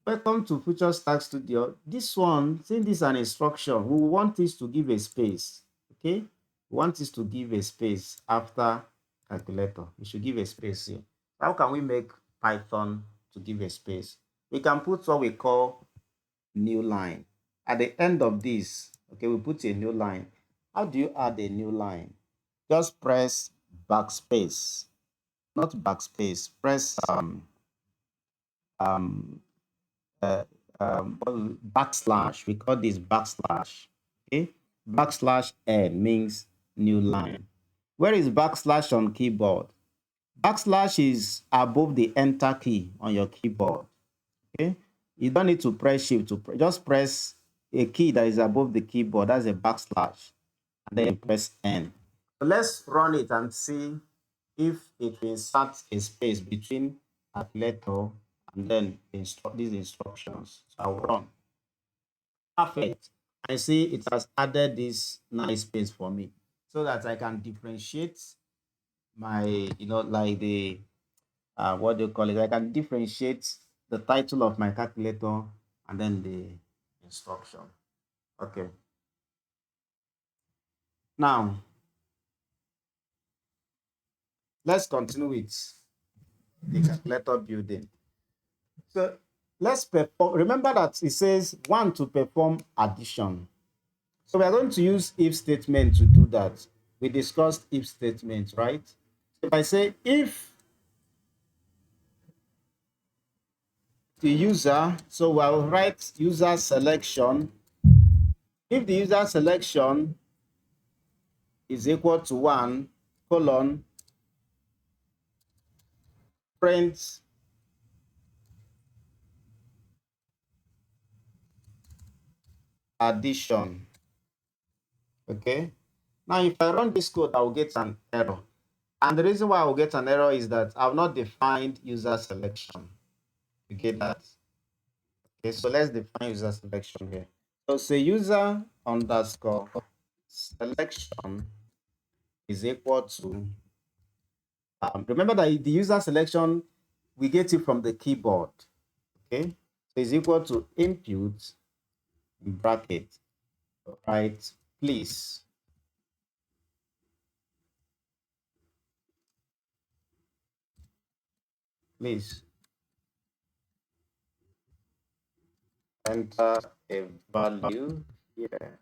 welcome to Future Stack Studio. This one, since this is an instruction, we want this to give a space. Okay. We want this to give a space after calculator. We should give a space here. How can we make Python to give a space? We can put what we call new line. At the end of this, okay, we put a new line. How do you add a new line? Just press backspace, not backspace. Press backslash. We call this backslash. Okay, backslash n means new line. Where is backslash on keyboard? Backslash is above the enter key on your keyboard. Okay, you don't need to press shift just press a key that is above the keyboard. That's a backslash, and then you press N. So let's run it and see if it will insert a space between calculator and then these instructions. So I'll run. Perfect. I see it has added this nice space for me so that I can differentiate my, like the, what do you call it? I can differentiate the title of my calculator and then the instruction. Okay. Now, let's continue with the calculator building. So let's perform. Remember that it says one to perform addition. So we are going to use if statement to do that. We discussed if statement, right? So if I say if the user, so I'll write user selection. If the user selection is equal to 1, colon, print addition. Okay. Now, if I run this code, I will get an error. And the reason why I will get an error is that I've not defined user selection. You get that? Okay, so let's define user selection here. So say user underscore selection is equal to, remember that the user selection, we get it from the keyboard. Okay, so is equal to input in bracket, right? Please. Please enter a value here.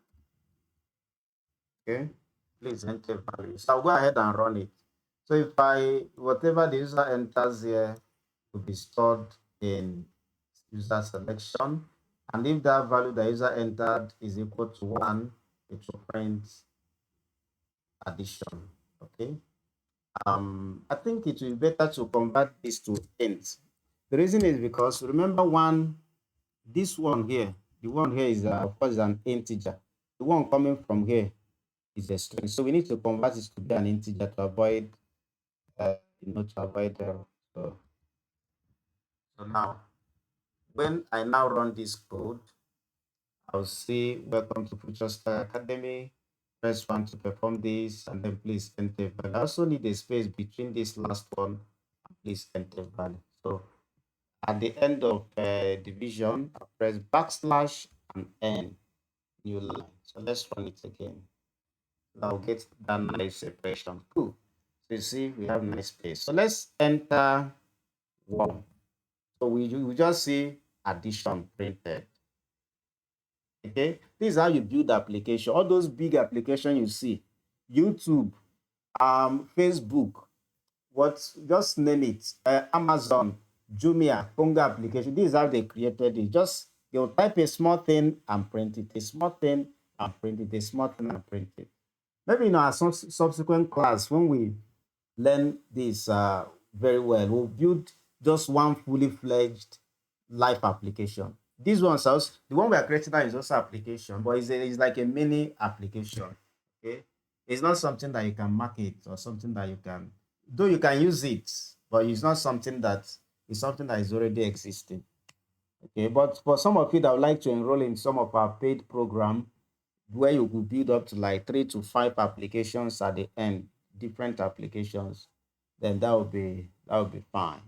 Okay, please enter value. So I'll go ahead and run it. So if whatever the user enters here will be stored in user selection. And if that value the user entered is equal to 1, it will print addition. Okay. I think it will be better to convert this to int. The reason is because remember this one here, the one here is of course an integer. The one coming from here is a string. So we need to convert it to be an integer to avoid to avoid error. So now when I now run this code, I'll say welcome to Future Star Academy. Press 1 to perform this, and then please enter value. I also need a space between this last one and please enter value. So at the end of division, I press backslash and n, new line. So let's run it again. Now get that nice separation. Cool. So you see we have nice space. So let's enter 1. So we just see addition printed. Okay, this is how you build application. All those big applications you see, YouTube, Facebook, just name it, Amazon, Jumia, Conga application. This is how they created it. Just they'll type a small thing and print it, a small thing and print it, a small thing and print it. Maybe in our subsequent class, when we learn this very well, we'll build just one fully fledged live application. This one's also, the one we are creating now is also application, but it's like a mini application. Okay, it's not something that you can market or something that you can, though you can use it, but it's not something that is already existing. Okay, but for some of you that would like to enroll in some of our paid program, where you could build up to like 3 to 5 applications at the end, different applications, then that would be fine.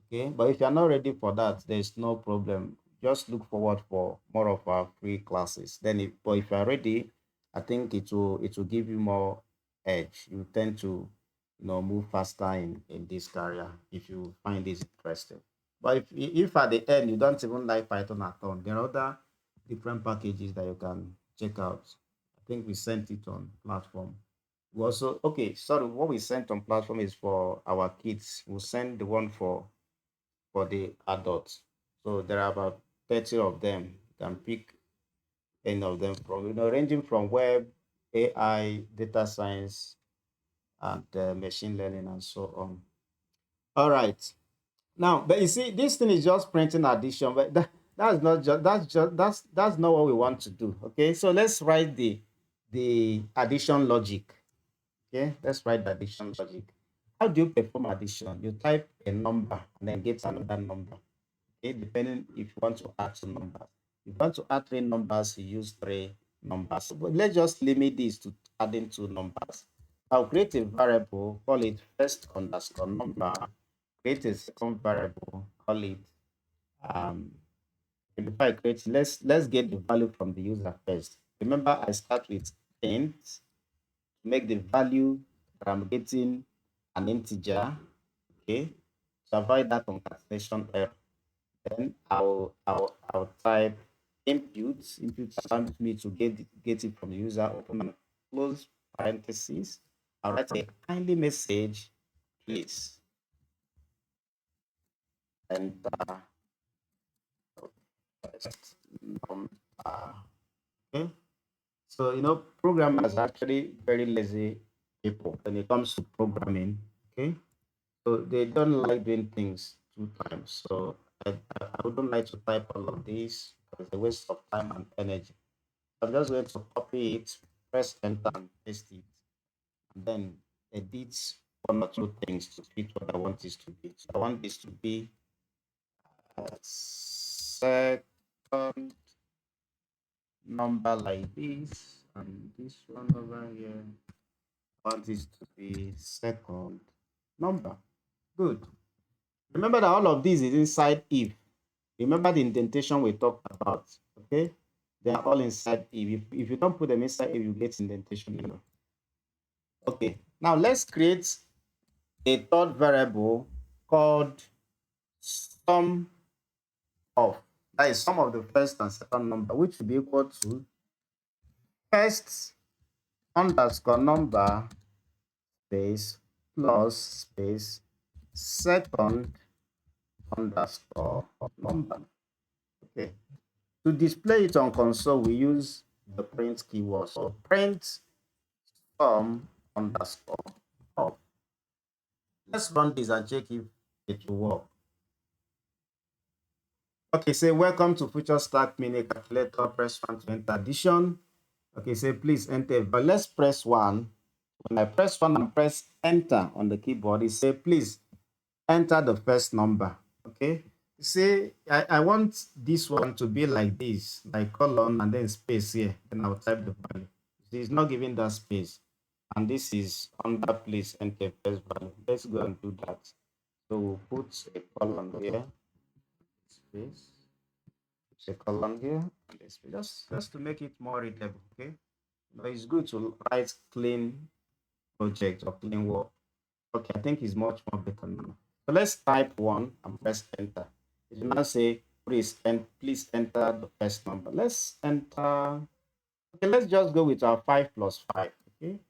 Okay, but if you're not ready for that, there's no problem. Just look forward for more of our free classes. Then if you're ready, I think it will give you more edge. You tend to move faster in this career if you find this interesting. But if at the end you don't even like Python at all, there are other different packages that you can check out. I think we sent it on platform. We also, okay, sorry, what we sent on platform is for our kids. We'll send the one for the adults. So there are about 30 of them. You can pick any of them from, ranging from web, AI, data science, and machine learning, and so on. All right. Now, but you see, this thing is just printing addition, but that's not what we want to do. Okay, so let's write the addition logic. Okay, let's write the addition logic. How do you perform addition? You type a number and then get another number. Okay, depending if you want to add 2 numbers. If you want to add 3 numbers, you use 3 numbers. But let's just limit this to adding 2 numbers. I'll create a variable, call it first underscore number. Create a second variable, call it before I create, let's get the value from the user first. Remember, I start with int to make the value that I'm getting an integer. Okay, to avoid that concatenation error. Then I'll type input. Input allows me to get it from the user. Open and close parentheses. I'll write a kindly message, please. Enter first number. Okay. So programmers are actually very lazy people when it comes to programming. Okay. So they don't like doing things two times. So I wouldn't like to type all of this because it's a waste of time and energy. I'm just going to copy it, press enter and paste it, and then edit one or two things to fit what I want this to be. So I want this to be second number like this, and this one over here. I want this to be second number. Good. Remember that all of this is inside if. Remember the indentation we talked about. Okay, they are all inside if. If you don't put them inside if, you get indentation. Okay, now let's create a third variable called sum of. That is sum of the first and second number, which will be equal to first underscore number space plus space second underscore number. Okay. To display it on console, we use the print keyword. So print sum underscore of. Let's run this and check if it will work. Okay, say welcome to Future Stack Mini Calculator. Press 1 to enter addition. Okay, say please enter. But let's press 1. When I press 1 and press enter on the keyboard, it say please enter the first number. Okay, say I want this one to be like this, like colon and then space here. Then I'll type the value. It's not giving that space, and this is under please enter first value. Let's go and do that. So we'll put a colon here, space, put a colon here, and a space, just to make it more readable. Okay, but it's good to write clean project or clean work. Okay, I think it's much more better now. So let's type 1 and press enter. It will now say please enter the first number. Let's enter. Okay, let's just go with our 5 plus 5. Okay,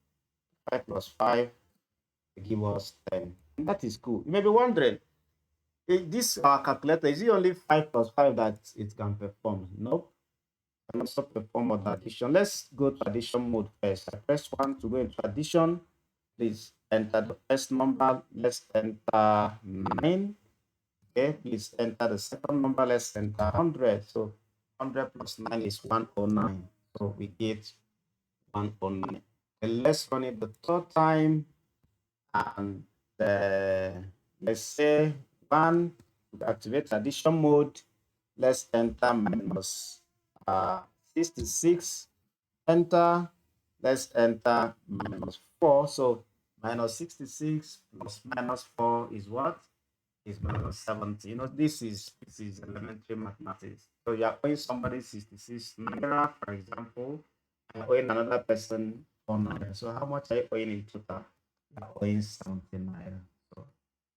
5 plus 5 will give us 10. And that is cool. You may be wondering, this our calculator, is it only 5 plus 5 that it can perform? Nope. It can also perform other addition. Let's go to addition mode first. I press 1 to go into addition. Please enter the first number. Let's enter 9. Okay, please enter the second number. Let's enter 100. So 100 plus 9 is 109. So we get 109. And let's run it the third time. And let's say 1 to activate addition mode. Let's enter minus 66. Enter. Let's enter minus 4. So minus 66 plus minus 4 is what? Is minus 70. This is elementary mathematics. So you are owing somebody 66 naira, for example, and owing another person 4 naira. So how much are you owing in total? You are owing 70 naira. So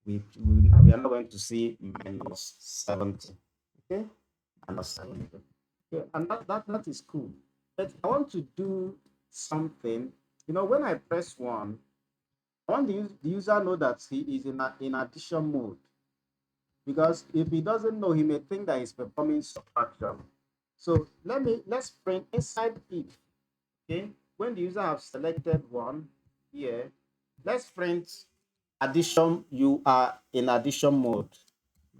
we are not going to see minus 70. Okay? Minus 70. Okay, and that is cool. But I want to do something. When I press 1, I want the user know that he is in addition mode. Because if he doesn't know, he may think that he's performing subtraction. So let's print inside if. Okay, when the user have selected 1 here, let's print addition. You are in addition mode.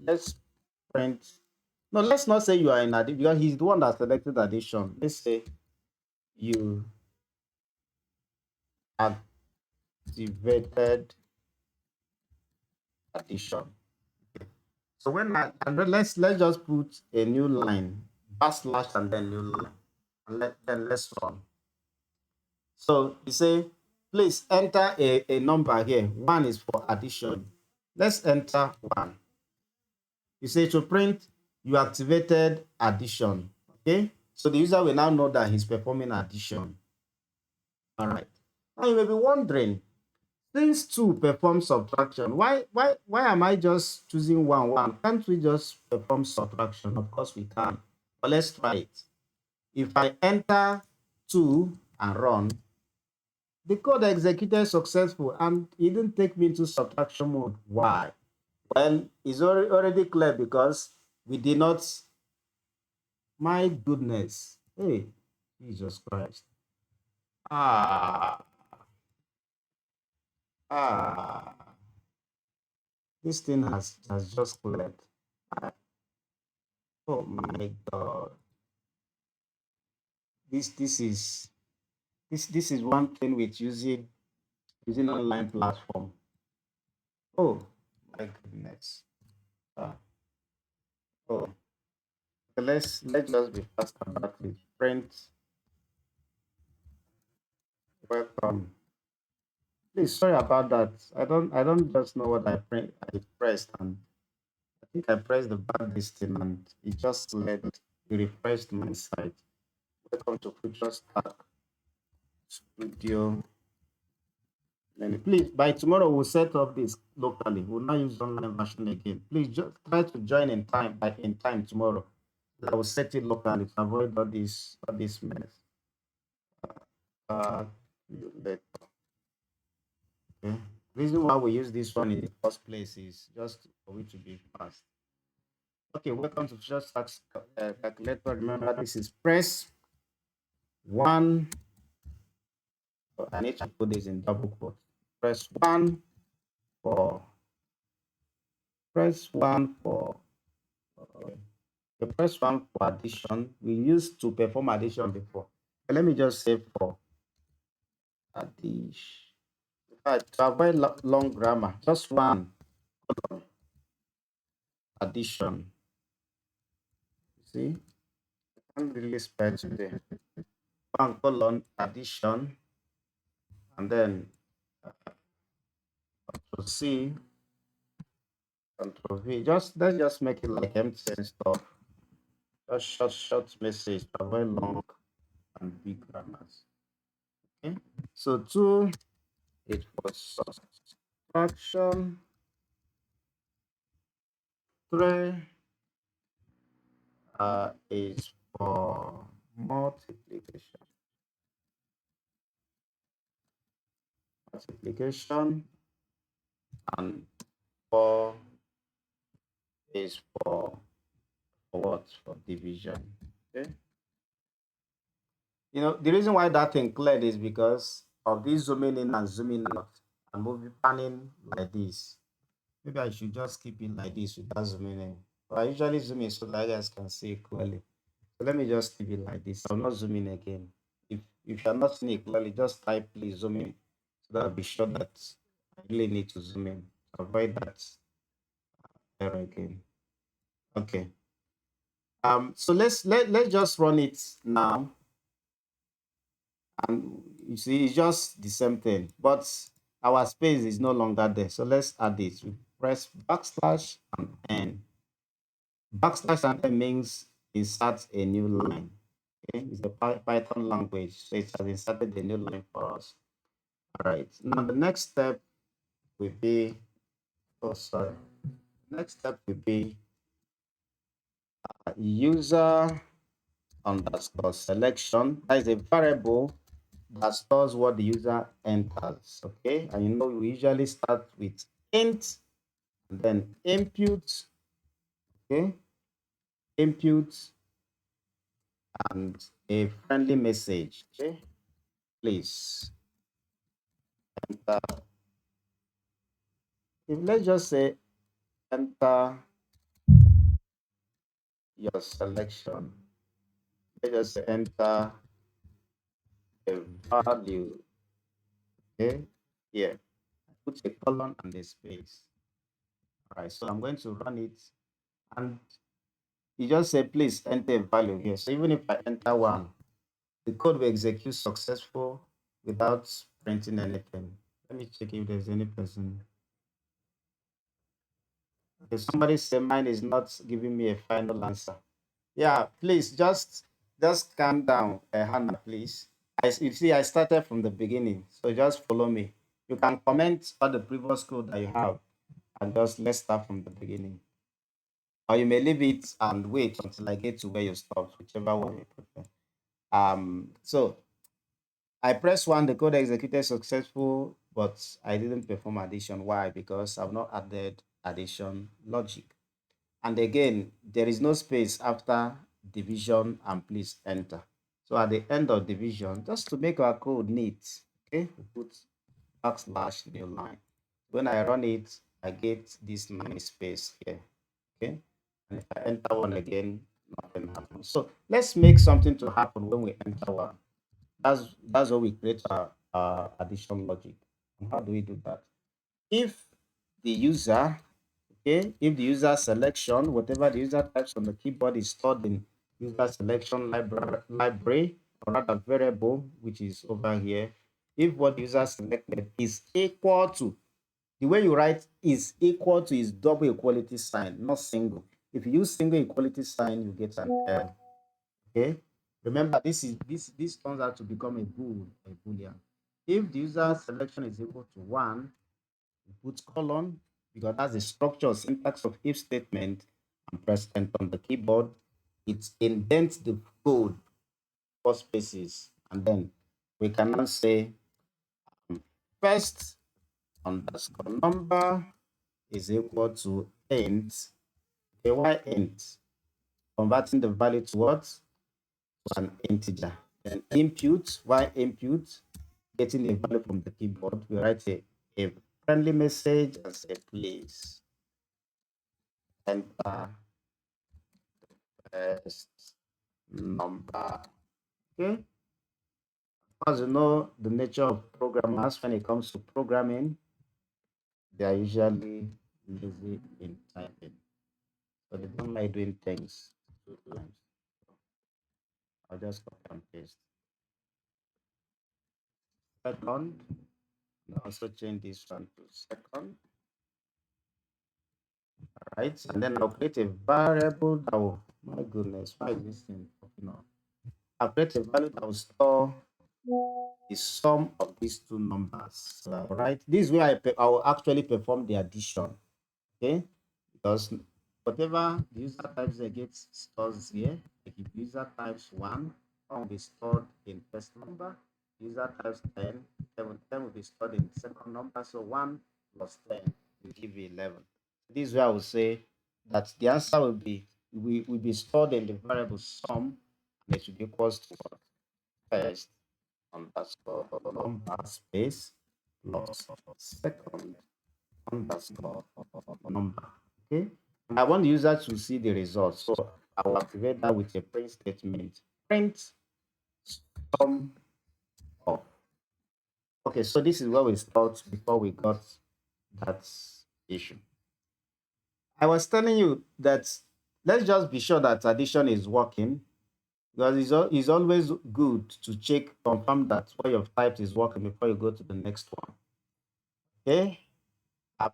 Let's print. No, let's not say you are in addition because he's the one that selected addition. Let's say you activated addition. So when and then let's just put a new line, backslash and then new line, and then let's run. So you say, please enter a number here. 1 is for addition. Let's enter 1. You say to print You activated addition. Okay. So the user will now know that he's performing addition. All right. Now you may be wondering, since 2 perform subtraction, why am I just choosing 1? Can't we just perform subtraction? Of course we can. But let's try it. If I enter 2 and run, the code executed successful and it didn't take me into subtraction mode. Why? Well, it's already clear because we did not. My goodness. Hey, Jesus Christ. Ah, ah. This thing has just cleared. Oh my God. This is one thing with using online platform. Oh my goodness. Ah, oh. Okay, let's just be fast about it. Print, welcome. Please, sorry about that. I don't just know what I pressed, and I think I pressed the back this thing and it just led it refreshed my site. Welcome to Future Stack Studio. And please, by tomorrow we'll set up this locally. We'll not use online version again. Please just try to join in time tomorrow. I will set it locally to avoid all this mess. Uh, let- okay. Reason why we use this one in the first place is just for it to be fast. Okay, welcome to Just Tax Calculator. Remember, this is press 1. Oh, I need to put this in double quote. Press 1 for press 1 for the press 1 for addition. We used to perform addition before. But let me just say for addition. To avoid long grammar, just 1 addition. See, I can't really spell today. 1 colon addition, and then to C, Control V. Let's just make it like empty stuff. Just short message to avoid long and big grammars. Okay. So 2 is for subtraction. 3 is for multiplication. And 4 is for what? For division. Okay. The reason why that thing cleared is because of this zooming in and zooming out and moving panning like this. Maybe I should just keep it like this without zooming in. But I usually zoom in so that you guys can see it clearly. So let me just keep it like this. I'll not zoom in again. If you're not seeing it clearly, just type please zoom in so that I'll be sure that I really need to zoom in. Avoid that error again. Okay. So let's just run it now. And you see, it's just the same thing, but our space is no longer there. So let's add it. We press backslash and N. Backslash and N means insert a new line. Okay, it's the Python language, so it has inserted a new line for us. All right. Now the next step will be, oh sorry, next step will be user underscore selection. That is a variable that stores what the user enters. Okay, and we usually start with int and then input. Okay, input and a friendly message. Okay, please enter. Let's just say enter your selection. Let's just say enter a value. Okay, here put a colon and a space. All right, so I'm going to run it, and you just say please enter a value here. So even if I enter 1, the code will execute successful without printing anything. Let me check if there's any person. Okay, somebody say mine is not giving me a final answer. Yeah, please just calm down, Hannah, please. You see, I started from the beginning, so just follow me. You can comment on the previous code that you have, and just let's start from the beginning. Or you may leave it and wait until I get to where you stopped, whichever one you prefer. So I pressed one, the code executed successful, but I didn't perform addition. Why? Because I've not added addition logic. And again, there is no space after division, and please enter. So at the end of division, just to make our code neat, okay, we put backslash new line. When I run it, I get this nice space here, okay? And if I enter one again, nothing happens. So let's make something to happen when we enter one. That's how we create our addition logic. And how do we do that? If the user, okay, if the user selection, whatever the user types on the keyboard is stored in user selection library or rather variable, which is over here, if what the user selected is equal to, the way you write is equal to is double equality sign, not single. If you use single equality sign, you get an error. Okay. Remember, this turns out to become a boolean. If the user selection is equal to 1, you put colon because that's the structure or syntax of if statement, and press enter on the keyboard. It indents the code for spaces, and then we can now say first underscore number is equal to int. Okay, why int? Converting the value to what? To an integer. Then input, why input? Getting a value from the keyboard. We write a friendly message and say please enter first number. Okay. As you know, the nature of programmers when it comes to programming, they are usually lazy in typing. So they don't like doing things 2 times. I'll just copy and paste. Second, I'll also change this one to second. Right, and then I'll create a variable that will, my goodness, why is this thing popping up? I'll create a value that will store the sum of these two numbers. Right, this is where I will actually perform the addition. Okay, because whatever the user types they get stores here. Like if user types 1 will be stored in first number. User types 10, 10 will be stored in second number. So 1 plus 10 will give you 11. This is where I will say that the answer will be stored in the variable sum, and it should be equals to what? First underscore number space plus second underscore number. Okay. And I want the user to see the results. So I will activate that with a print statement. Print sum of. Okay, so this is where we start before we got that issue. I was telling you that let's just be sure that addition is working, because it's always good to check, confirm that what you've typed is working before you go to the next one. Okay,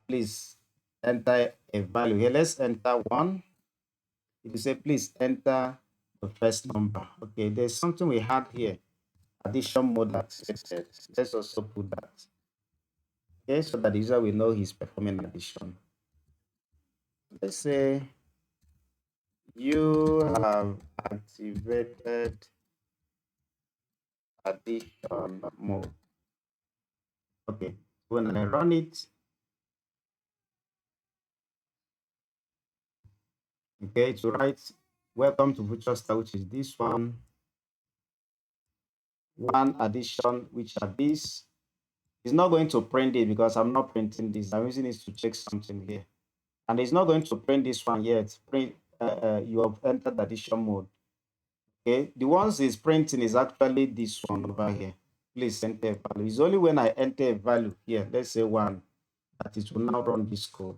please enter a value here. Let's enter 1. If you say please enter the first number, okay, there's something we had here, addition mode accepted. Let's also put that, okay, so that the user will know he's performing addition. Let's say you have activated addition mode. Okay, when I run it, okay, to write welcome to Futurestar, which is this one addition, which are these. It's not going to print it because I'm not printing this. I'm using it to check something here, and it's not going to print this one yet. You have entered addition mode. Okay, the ones it's printing is actually this one over here. Please enter a value. It's only when I enter a value here, let's say 1, that it will now run this code.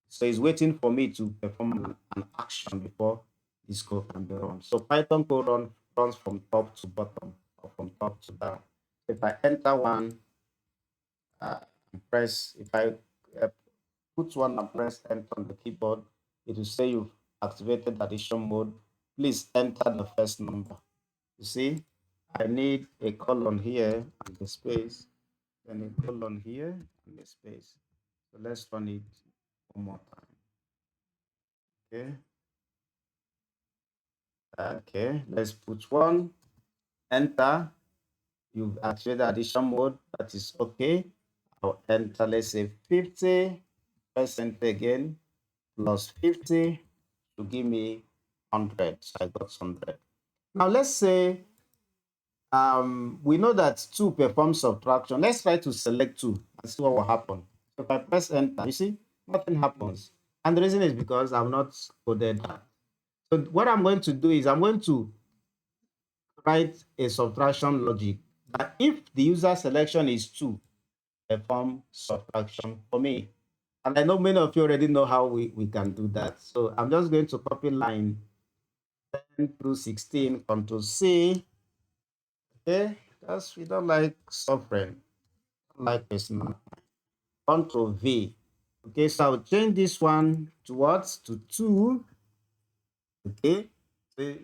So it's waiting for me to perform an action before this code can be run. So Python code runs from top to bottom or from top to down. If I enter 1, press, if I put 1 and press enter on the keyboard, it will say you've activated addition mode. Please enter the first number. You see, I need a colon here and the space, then a colon here and the space. So let's run it one more time. Okay. Okay, let's put 1, enter. You've activated addition mode. That is okay. I'll enter, let's say 50, press enter again, plus 50 to give me 100. So I got 100. Now let's say we know that 2 performs subtraction. Let's try to select 2 and see what will happen. So if I press enter, you see, nothing happens. And the reason is because I've not coded that. So what I'm going to do is I'm going to write a subtraction logic that if the user selection is 2, perform subtraction for me. And I know many of you already know how we can do that. So I'm just going to copy line 10 through 16, Control C. Okay, because we don't like suffering, like personal. Control V. Okay, so I'll change this one to what? To 2. Okay, so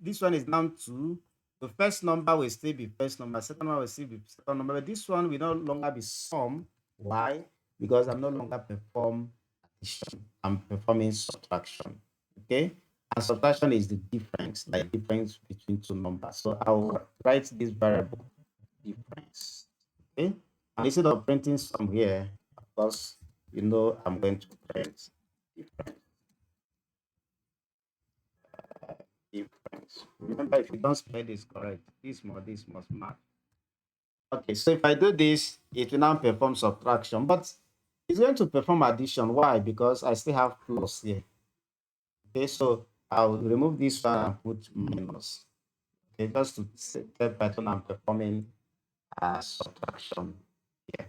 this one is now 2. The first number will still be first number, second number will still be second number. But this one will no longer be sum. Why? Because I'm no longer perform addition. I'm performing subtraction. Okay, and subtraction is the difference, like difference between 2 numbers. So I'll write this variable difference. Okay, and instead of printing sum here, of course, you know I'm going to print difference. Difference. Remember, if you don't spell this correct, this must match. Okay, so if I do this, it will now perform subtraction, but it's going to perform addition. Why? Because I still have plus here. Okay, so I'll remove this one and put minus. Okay, just to tell Python I'm performing subtraction here.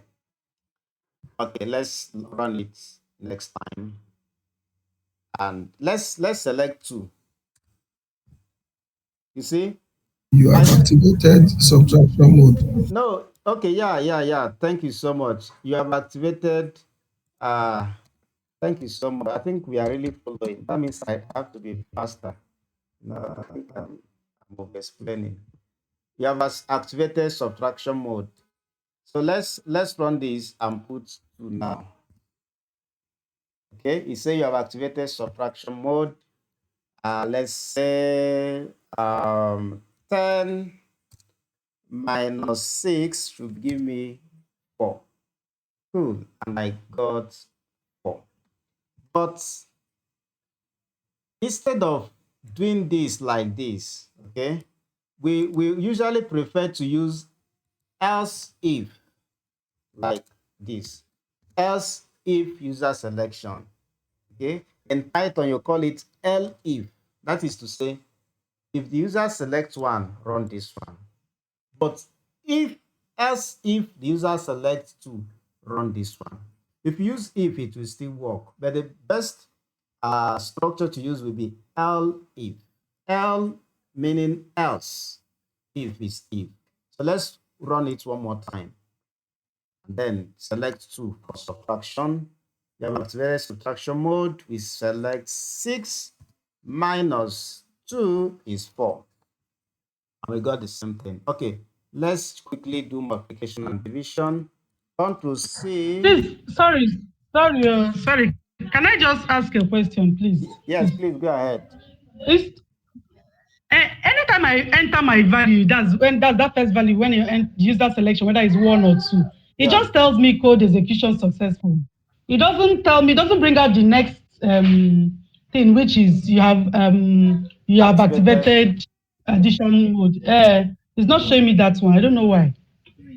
Okay, let's run it next time. And let's select 2. You see? You have activated subtraction mode. No, okay, yeah. Thank you so much. You have activated. Thank you so much. I think we are really following. That means I have to be faster. No, I think I'm over explaining. You have activated subtraction mode. So let's run this and put 2 now. Okay, you say you have activated subtraction mode. Let's say 10 minus 6 should give me 4. Cool. And I got 4. But instead of doing this like this, okay, we usually prefer to use else if, like this. Else if user selection. Okay. In Python, you call it elif. That is to say, if the user selects 1, run this one. But if the user selects 2, run this one. If you use if, it will still work. But the best structure to use will be elif. El meaning else. If is if. So let's run it one more time. And then select 2 for subtraction. You have activated subtraction mode. We select 6 minus 2 is 4. And we got the same thing. Okay, let's quickly do multiplication and division. Control C. Please, sorry. Can I just ask a question, please? Yes, please go ahead. It's, anytime I enter my value, that's that first value when you use that selection, whether it's 1 or 2, it just tells me code execution successful. It doesn't tell me, doesn't bring out the next thing, which is you have activated addition mode. It's not showing me that one. I don't know why.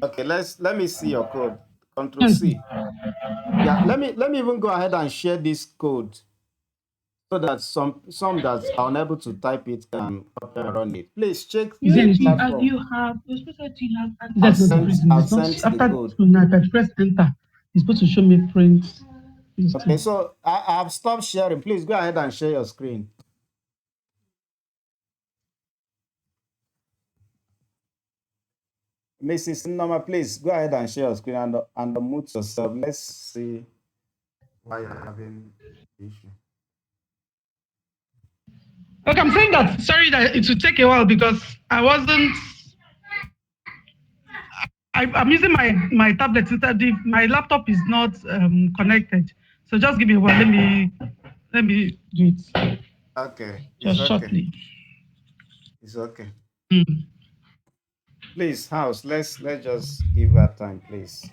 Okay, let me see your code. Control C. Yeah, let me even go ahead and share this code so that some that are unable to type it can copy and run it. Please check the platform. You're supposed to have that's not the reason. I've It's not sent the after code. tonight. I press enter. It's supposed to show me print. Okay, so I've stopped sharing. Please go ahead and share your screen. Mrs. Noma, please go ahead and share your screen and unmute yourself. Let's see why you're having the issue. Okay, I'm saying that. Sorry that it will take a while because I wasn't. I'm using my tablet instead. My laptop is not connected. So just give me a while. Let me do it Okay, it's just okay. shortly. It's okay. Mm. Please, house, let's just give her time, please.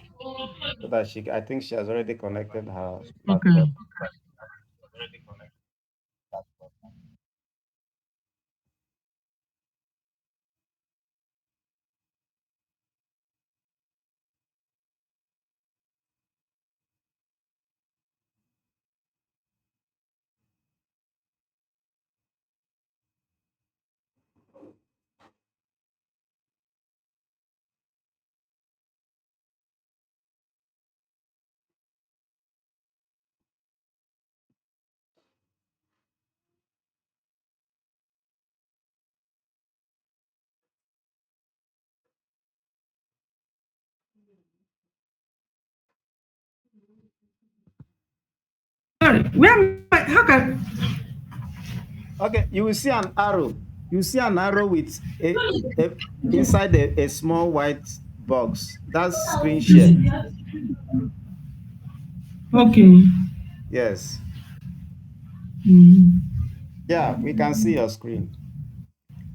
So that I think she has already connected her Okay. laptop. Sorry, where am I? How can? Okay, you will see an arrow. You see an arrow with a inside a small white box. That's screen share. Okay. Yes. Mm-hmm. Yeah, we can see your screen.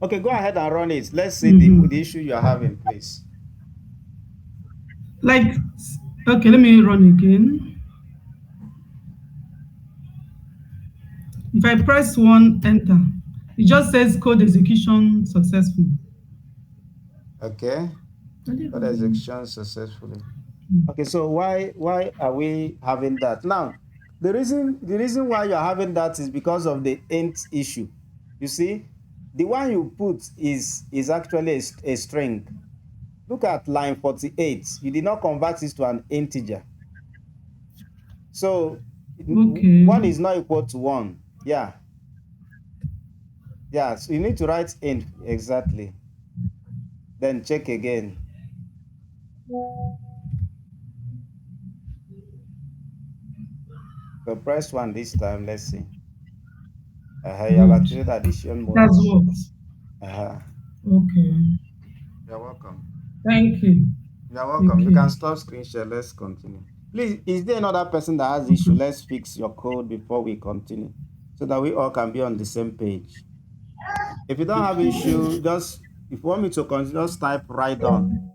Okay, go ahead and run it. Let's see the Mm-hmm. issue you're having, please. Like, okay, let me run again. If I press one, enter, it just says code execution successful. Okay. Code execution successfully. Okay, so why are we having that? Now, the reason why you're having that is because of the int issue. You see, the one you put is actually a string. Look at line 48. You did not convert it to an integer. So Okay. one is not equal to one. Yeah. Yeah. So you need to write int exactly. Then check again. So press one this time. Let's see. You have Good. activated addition mode. That's what. Uh-huh. Okay. You're welcome. Thank you. You're welcome. You Okay. can stop screen share. Let's continue. Please, is there another person that has issue? Let's fix your code before we continue so that we all can be on the same page. If you don't have issue, just if you want me to continue, just type right on.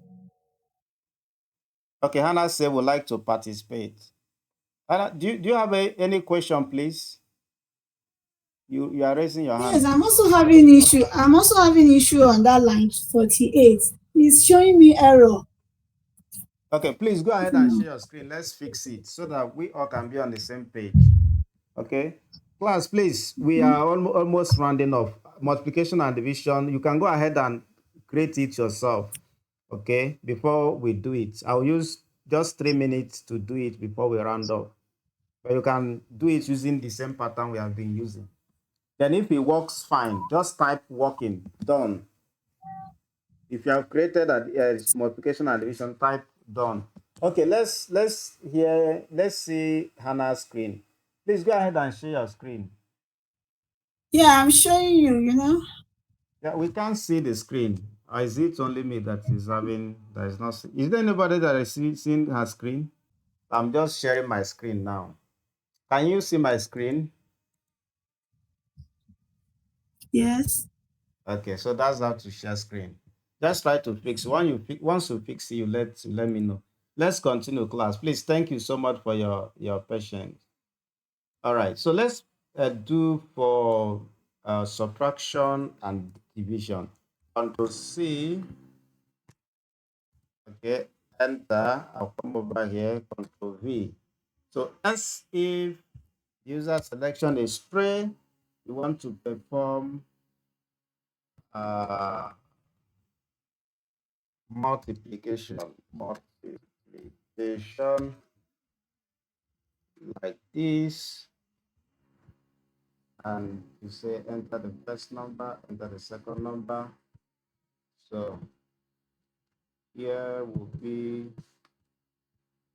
Okay, Hannah said would like to participate. Hannah, do you have any question, please? You are raising your Yes, hand. I'm also having issue. I'm also having issue on that line 48. It's showing me error. Okay, please go ahead and share your screen. Let's fix it so that we all can be on the same page. Okay. Class, please, we are almost rounding off. Multiplication and division, you can go ahead and create it yourself. Okay. Before we do it, I'll use just 3 minutes to do it before we round off. But you can do it using the same pattern we have been using. Then if it works fine, just type working, done. If you have created a multiplication and division, type done. Okay, let's see Hannah's screen. Please go ahead and share your screen. Yeah, I'm showing you. Yeah, we can't see the screen. Or is it only me that is not is there anybody that is seeing her screen? I'm just sharing my screen now. Can you see my screen? Yes. Okay, so that's how to share screen. Just try to fix. Once you fix it, you let me know. Let's continue, class. Please, thank you so much for your patience. All right, so let's do for subtraction and division. Control C. Okay, enter. I'll come over here. Control V. So as if user selection is stray, you want to perform uh, multiplication. Multiplication like this, and you say enter the first number, enter the second number. So here will be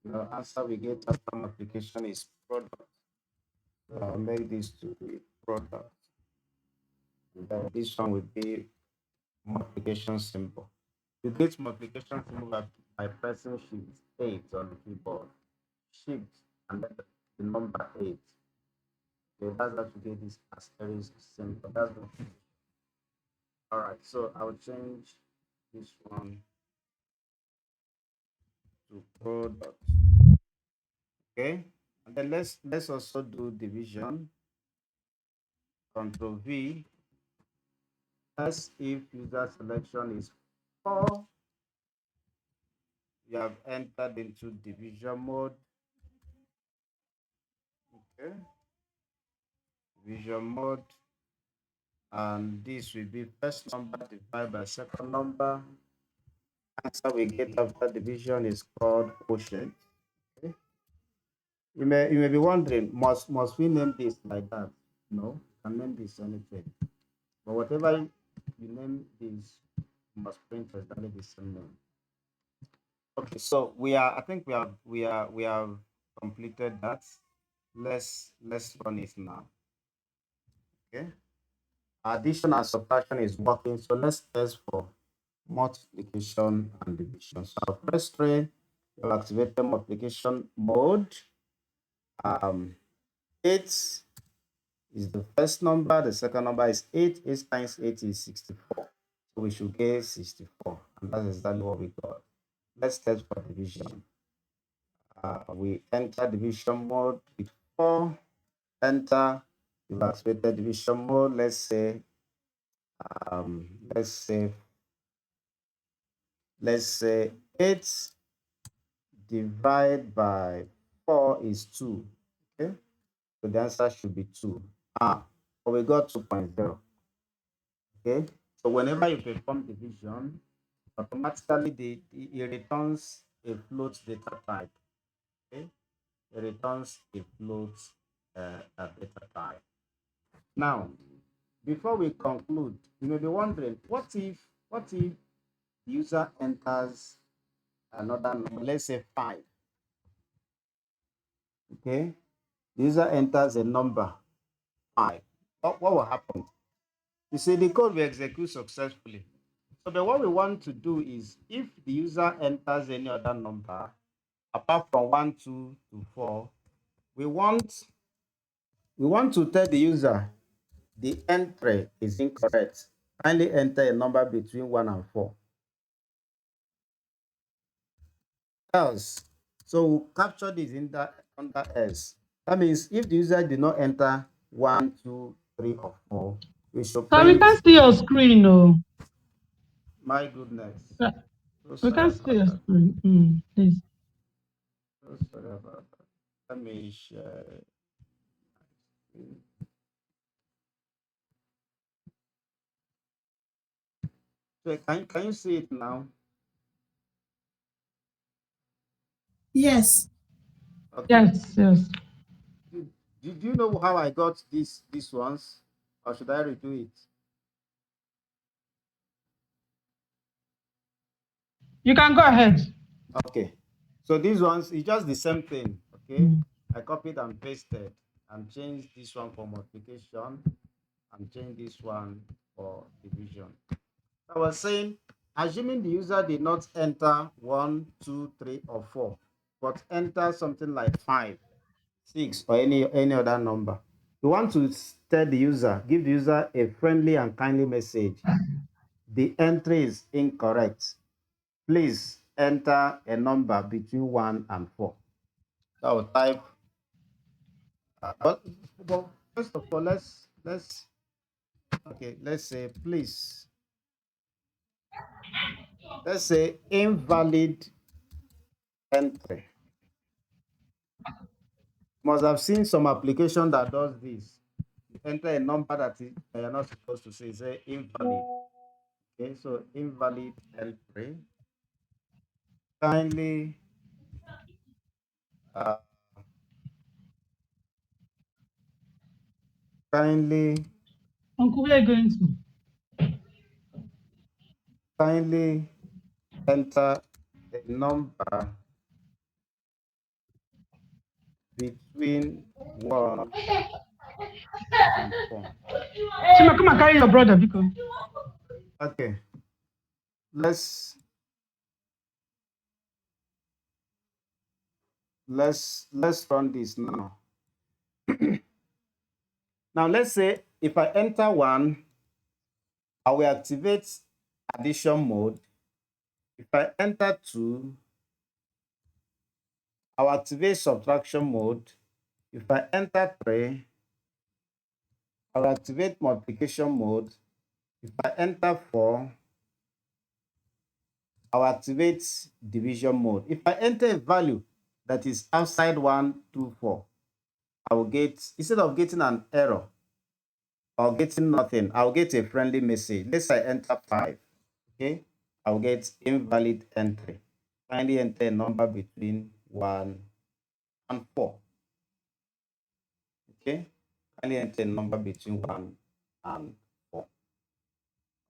The answer we get after multiplication is product. So I'll make this to be product. And then this one will be multiplication symbol. You get multiplication symbol by pressing shift 8 on the keyboard. Shift and then the number 8. Okay, that's how to get this asterisk symbol. That's the all right. So I'll change this one to product. Okay, and then let's also do division. Control V. As if user selection is 4, you have entered into division mode. Okay, division mode, and this will be first number divided by second number. Answer we get after division is called quotient. Okay. You may be wondering, must we name this like that? No, you can name this anything. But whatever you name this, you must print exactly the same name. Okay, so I think we have completed that. Let's run it now. Okay. Addition and subtraction is working, so let's test for multiplication and division. So I'll press 3, you'll activate the multiplication mode. 8 is the first number, the second number is 8. 8 times 8 is 64. So we should get 64, and that's exactly what we got. Let's test for division. We enter division mode with 4, enter, you've activated division mode. Let's say let's say 8 divided by 4 is 2. Okay, so the answer should be 2. But we got 2.0. Okay, so whenever you perform division, automatically it returns a float data type. Okay, it returns a float data type. Now, before we conclude, you may be wondering, what if the user enters another number, let's say 5. Okay, the user enters a number 5. What will happen? You see, the code will execute successfully. So, but what we want to do is, if the user enters any other number apart from 1, 2 to 4, we want to tell the user the entry is incorrect. Kindly enter a number between 1 and 4. Else, so we'll capture this under else. That means if the user did not enter 1, 2, 3, or 4, we should So we print. can see your screen, no. My goodness. Yeah. So We sorry can see your about that. screen. Please. So sorry about that. Let me share. So can you see it now? Yes. Okay. Yes. Did you know how I got these ones, or should I redo it? You can go ahead. Okay. So these ones is just the same thing. Okay. I copied and pasted and changed this one for multiplication and change this one for division. I was saying, assuming the user did not enter 1, 2, 3, or 4, but enter something like 5, 6, or any other number. You want to tell the user, give the user a friendly and kindly message. The entry is incorrect. Please enter a number between 1 and 4. So I will type. But first of all, let's say please. Let's say invalid entry. Must have seen some application that does this. You enter a number that you're not supposed to say invalid. Okay, so invalid entry. Kindly Uncle, where are you going to? kindly enter a number between 1 and 4. Chima, come and carry your brother, because Okay. Let's run this now. Now let's say if I enter 1, I will activate addition mode. If I enter 2, I'll activate subtraction mode. If I enter 3, I'll activate multiplication mode. If I enter 4, I'll activate division mode. If I enter a value that is outside 1, 2, 4, I will get, instead of getting an error or getting nothing, I'll get a friendly message. Let's say I enter 5, okay? I'll get invalid entry. Finally enter a number between 1 and 4. Okay? Finally enter a number between 1 and 4.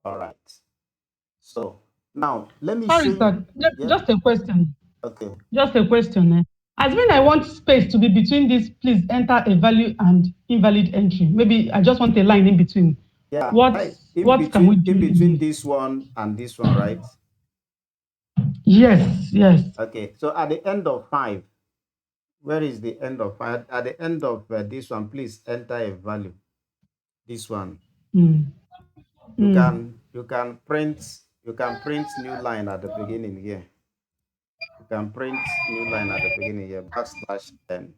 All right. So now let me sorry, show sir. you. Just a question. Okay. Just a question. As when I want space to be between this, please enter a value and invalid entry. Maybe I just want a line in between. Yeah. What Right. can we do? In between this one and this one, right? Yes, yes. Okay. So at the end of 5, where is the end of 5? At the end of this one, please enter a value. This one. You can print new line at the beginning here. You can print new line at the beginning here, \n,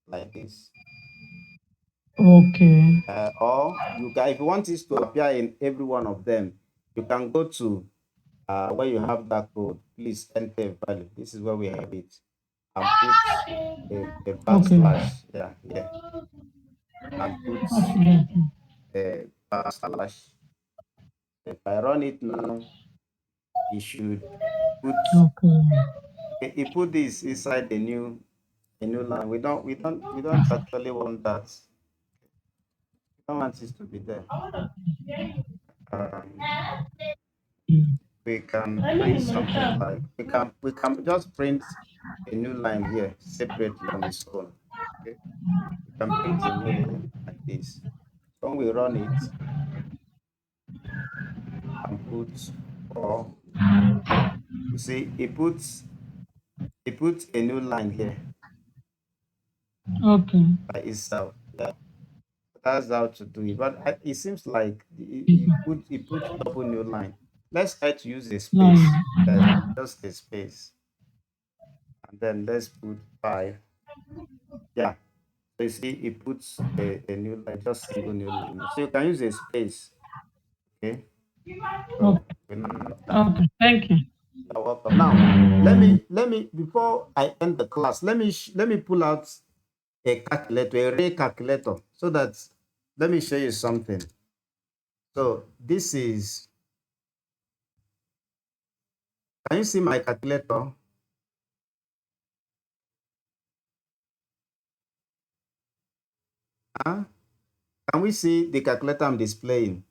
like this. Okay. Or you can, if you want this to appear in every one of them, you can go to where you have that code. Please enter a value. This is where we have it, and put a backslash. Okay. Yeah, and put a backslash. If I run it now, it should put. Okay, it put this inside a new line. We don't actually want that. We don't want it to be there. We can print something like we can just print a new line here separately on its own. Okay, we can print a new line like this. So when we run it and put, or you see, it puts a new line here Okay. by itself. Yeah, that's how to do it. But it seems like it put double new line. Let's try to use a space, just a space, and then let's put 5. Yeah. So you see, it puts a new line, just single new line. So you can use a space. Okay. So Okay. Thank you. You're welcome. Now, let me before I end the class, let me pull out a calculator, a ray calculator, so that let me show you something. So this is. Can you see my calculator? Huh? Can we see the calculator I'm displaying?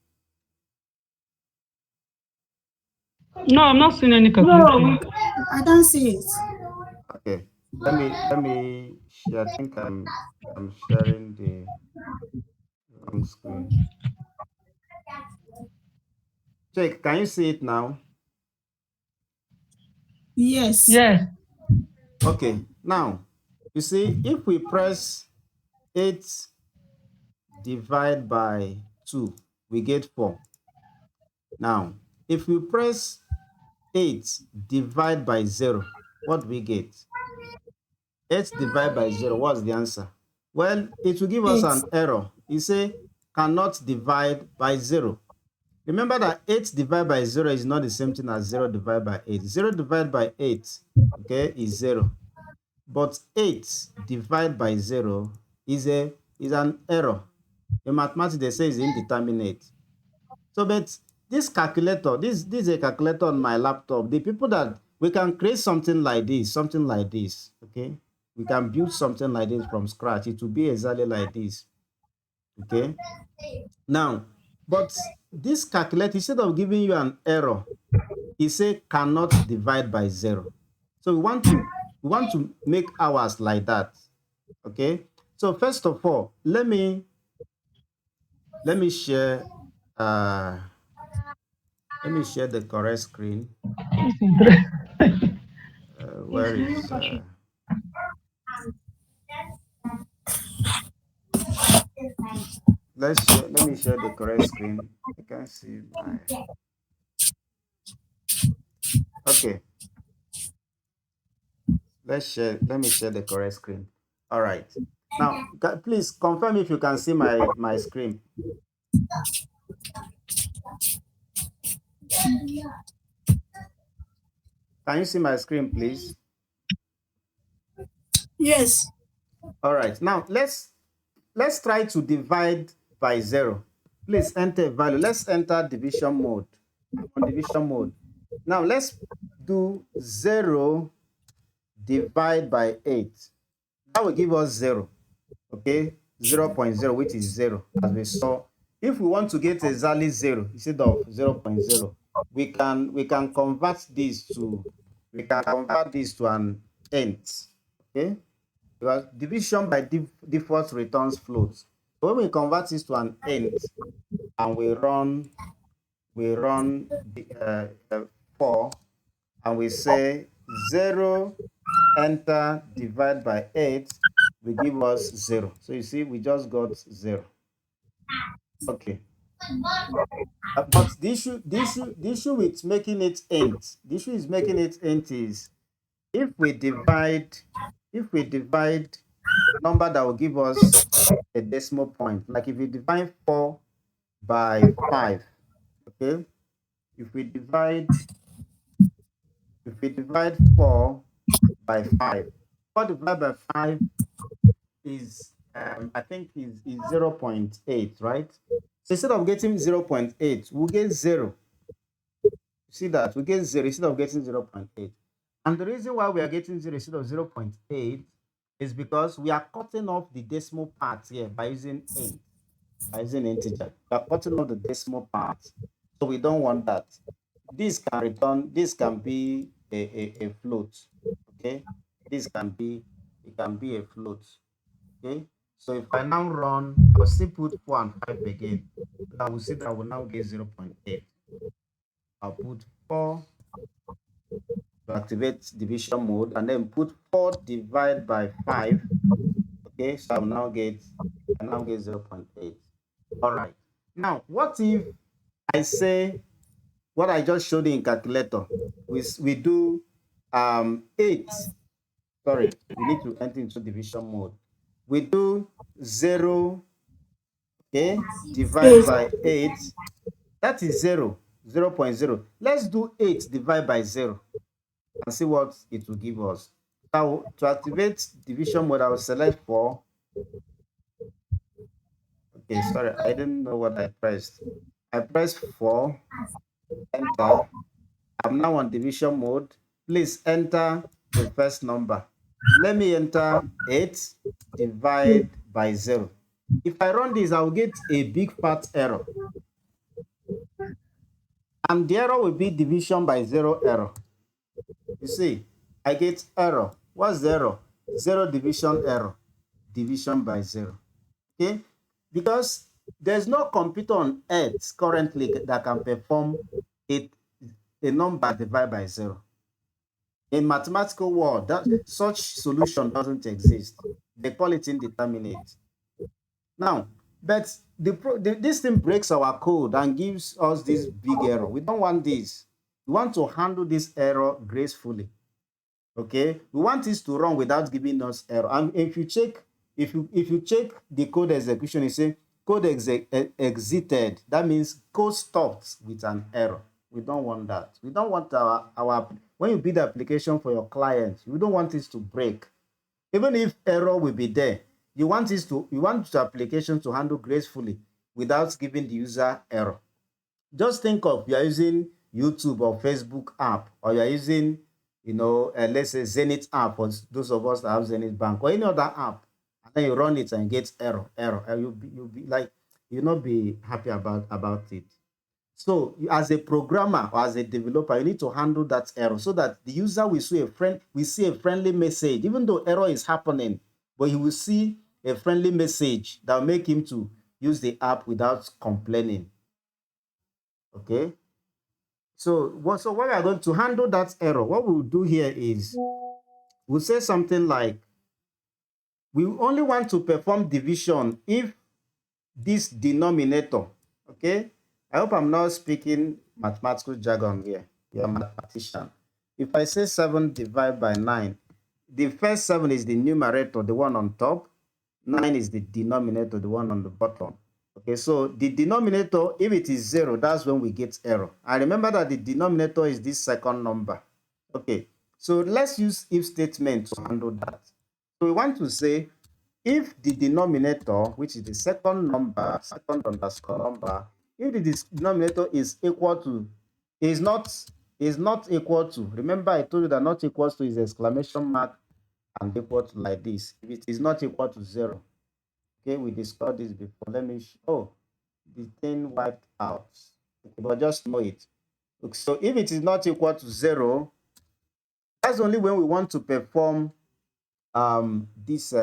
No, I'm not seeing any calculator. No, I don't see it. Okay. Let me share. I think I'm sharing the wrong screen. Check. Can you see it now? Yes. Yes. Okay. Now, you see, if we press 8 divide by 2, we get 4. Now, if we press 8 divide by 0, what do we get? 8 divided by 0, what's the answer? Well, it will give us an error. It say cannot divide by 0. Remember that 8 divided by 0 is not the same thing as 0 divided by 8. 0 divided by 8, okay, is 0. But 8 divided by 0 is an error. In mathematics, they say it's indeterminate. So, but this calculator, this is a calculator on my laptop. The people that we can create something like this, okay? We can build something like this from scratch. It will be exactly like this, okay? Now, but this calculator, instead of giving you an error, it say cannot divide by 0. So we want to make ours like that. Okay. So first of all, let me share uh let me share the correct screen. Where is let me share the correct screen. I can see my okay. Let me share the correct screen. All right. Now, please confirm if you can see my screen. Can you see my screen, please? Yes. All right. Now, let's try to divide by 0. Please enter value. Let's enter division mode. I'm on division mode. Now, let's do 0 divide by 8. That will give us 0. Okay, 0.0, which is 0, as we saw. If we want to get exactly 0 instead of 0.0, we can convert this to an int. Okay, because division by default returns floats. When we convert this to an int and we run the 4 and we say 0 enter divide by 8 will give us 0. So you see, we just got 0. Okay. But the issue with making it int, the issue is making it int is if we divide a number that will give us a decimal point, like if we divide 4 by 5, okay? If we divide 4 by 5, 4 divided by 5 is I think is 0.8, right? So instead of getting 0.8, we'll get 0. See that? We get 0 instead of getting 0.8. And the reason why we are getting 0 instead of 0.8 is because we are cutting off the decimal part here by using int, by using integer. We are cutting off the decimal part. So we don't want that. This can be a float. Okay? It can be a float. Okay, so if I now run, I'll still put 4 and 5 again. I will see that I will now get 0.8. I'll put 4 to activate division mode and then put 4 divided by 5. Okay, so I now get 0.8. All right. Now, what if I say what I just showed you in calculator? We do 8. Sorry, we need to enter into division mode. We do 0, okay, divide by 8. That is 0, 0.0. Let's do 8 divided by 0 and see what it will give us. Now, to activate division mode, I will select 4. Okay, sorry, I didn't know what I pressed. I pressed 4, enter. I'm now on division mode. Please enter the first number. Let me enter 8 divide by 0. If I run this, I will get a big fat error. And the error will be division by 0 error. You see, I get error. What's the error? 0 division error. Division by 0. Okay? Because there's no computer on earth currently that can perform a number divided by 0. In mathematical world, such solution doesn't exist. They call it indeterminate. Now, but this thing breaks our code and gives us this big error. We don't want this. We want to handle this error gracefully. Okay, we want this to run without giving us error. And if you check the code execution, you say code exited. That means code stopped with an error. We don't want that. We don't want our when you build the application for your client, you don't want it to break. Even if error will be there, you want the application to handle gracefully without giving the user error. Just think of you are using YouTube or Facebook app, or you are using, let's say Zenith app for those of us that have Zenith Bank or any other app, and then you run it and get error, and you'll not be happy about it. So as a programmer or as a developer, you need to handle that error so that the user will see a friendly message, even though error is happening, but he will see a friendly message that will make him to use the app without complaining. Okay. So what we are going to handle that error, what we'll do here is we'll say something like, we only want to perform division if this denominator, okay? I hope I'm not speaking mathematical jargon here. You're a mathematician. If I say 7 divided by 9, the first 7 is the numerator, the one on top. 9 is the denominator, the one on the bottom. Okay, so the denominator, if it is 0, that's when we get error. And remember that the denominator is this second number. Okay, so let's use if statement to handle that. So we want to say, if the denominator, which is the second number, second underscore number, if the denominator is equal to, is not equal to, remember I told you that not equal to is exclamation mark and equal to like this. If it is not equal to 0, okay, we discussed this before. Let me show. Oh, the thing wiped out. Okay, but just know it. Okay, so if it is not equal to 0, that's only when we want to perform this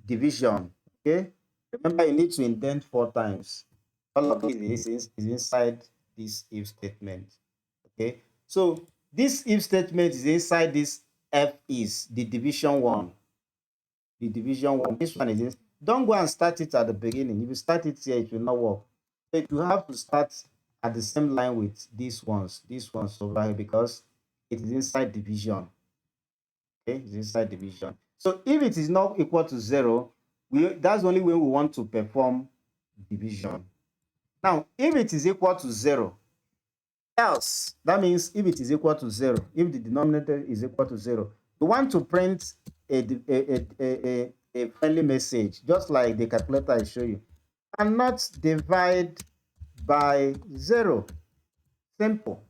division. Okay, remember you need to indent 4 times. All of this is inside this if statement. Okay, so this if statement is inside this F is the division 1. The division 1. This one is this. Don't go and start it at the beginning. If you start it here, it will not work. So you have to start at the same line with these ones over here, because it is inside division. Okay, it's inside division. So if it is not equal to 0, that's only when we want to perform division. Now, if it is equal to 0, else, that means if it is equal to 0, if the denominator is equal to 0, we want to print a friendly message, just like the calculator I show you. Cannot divide by 0. Simple.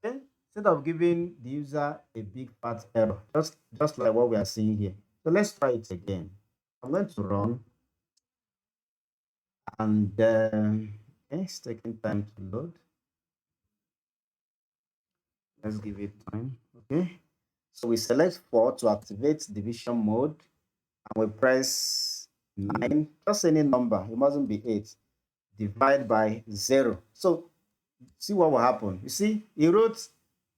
Okay? Instead of giving the user a big fat error, just like what we are seeing here. So let's try it again. I'm going to run, and it's taking time to load. Let's give it time. Okay. So we select 4 to activate division mode, and we press 9, just any number, it mustn't be 8, divide by 0. So see what will happen. You see, he wrote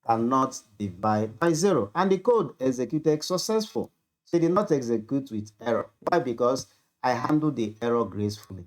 cannot divide by 0, and the code executed successful. So it did not execute with error. Why? Because I handled the error gracefully.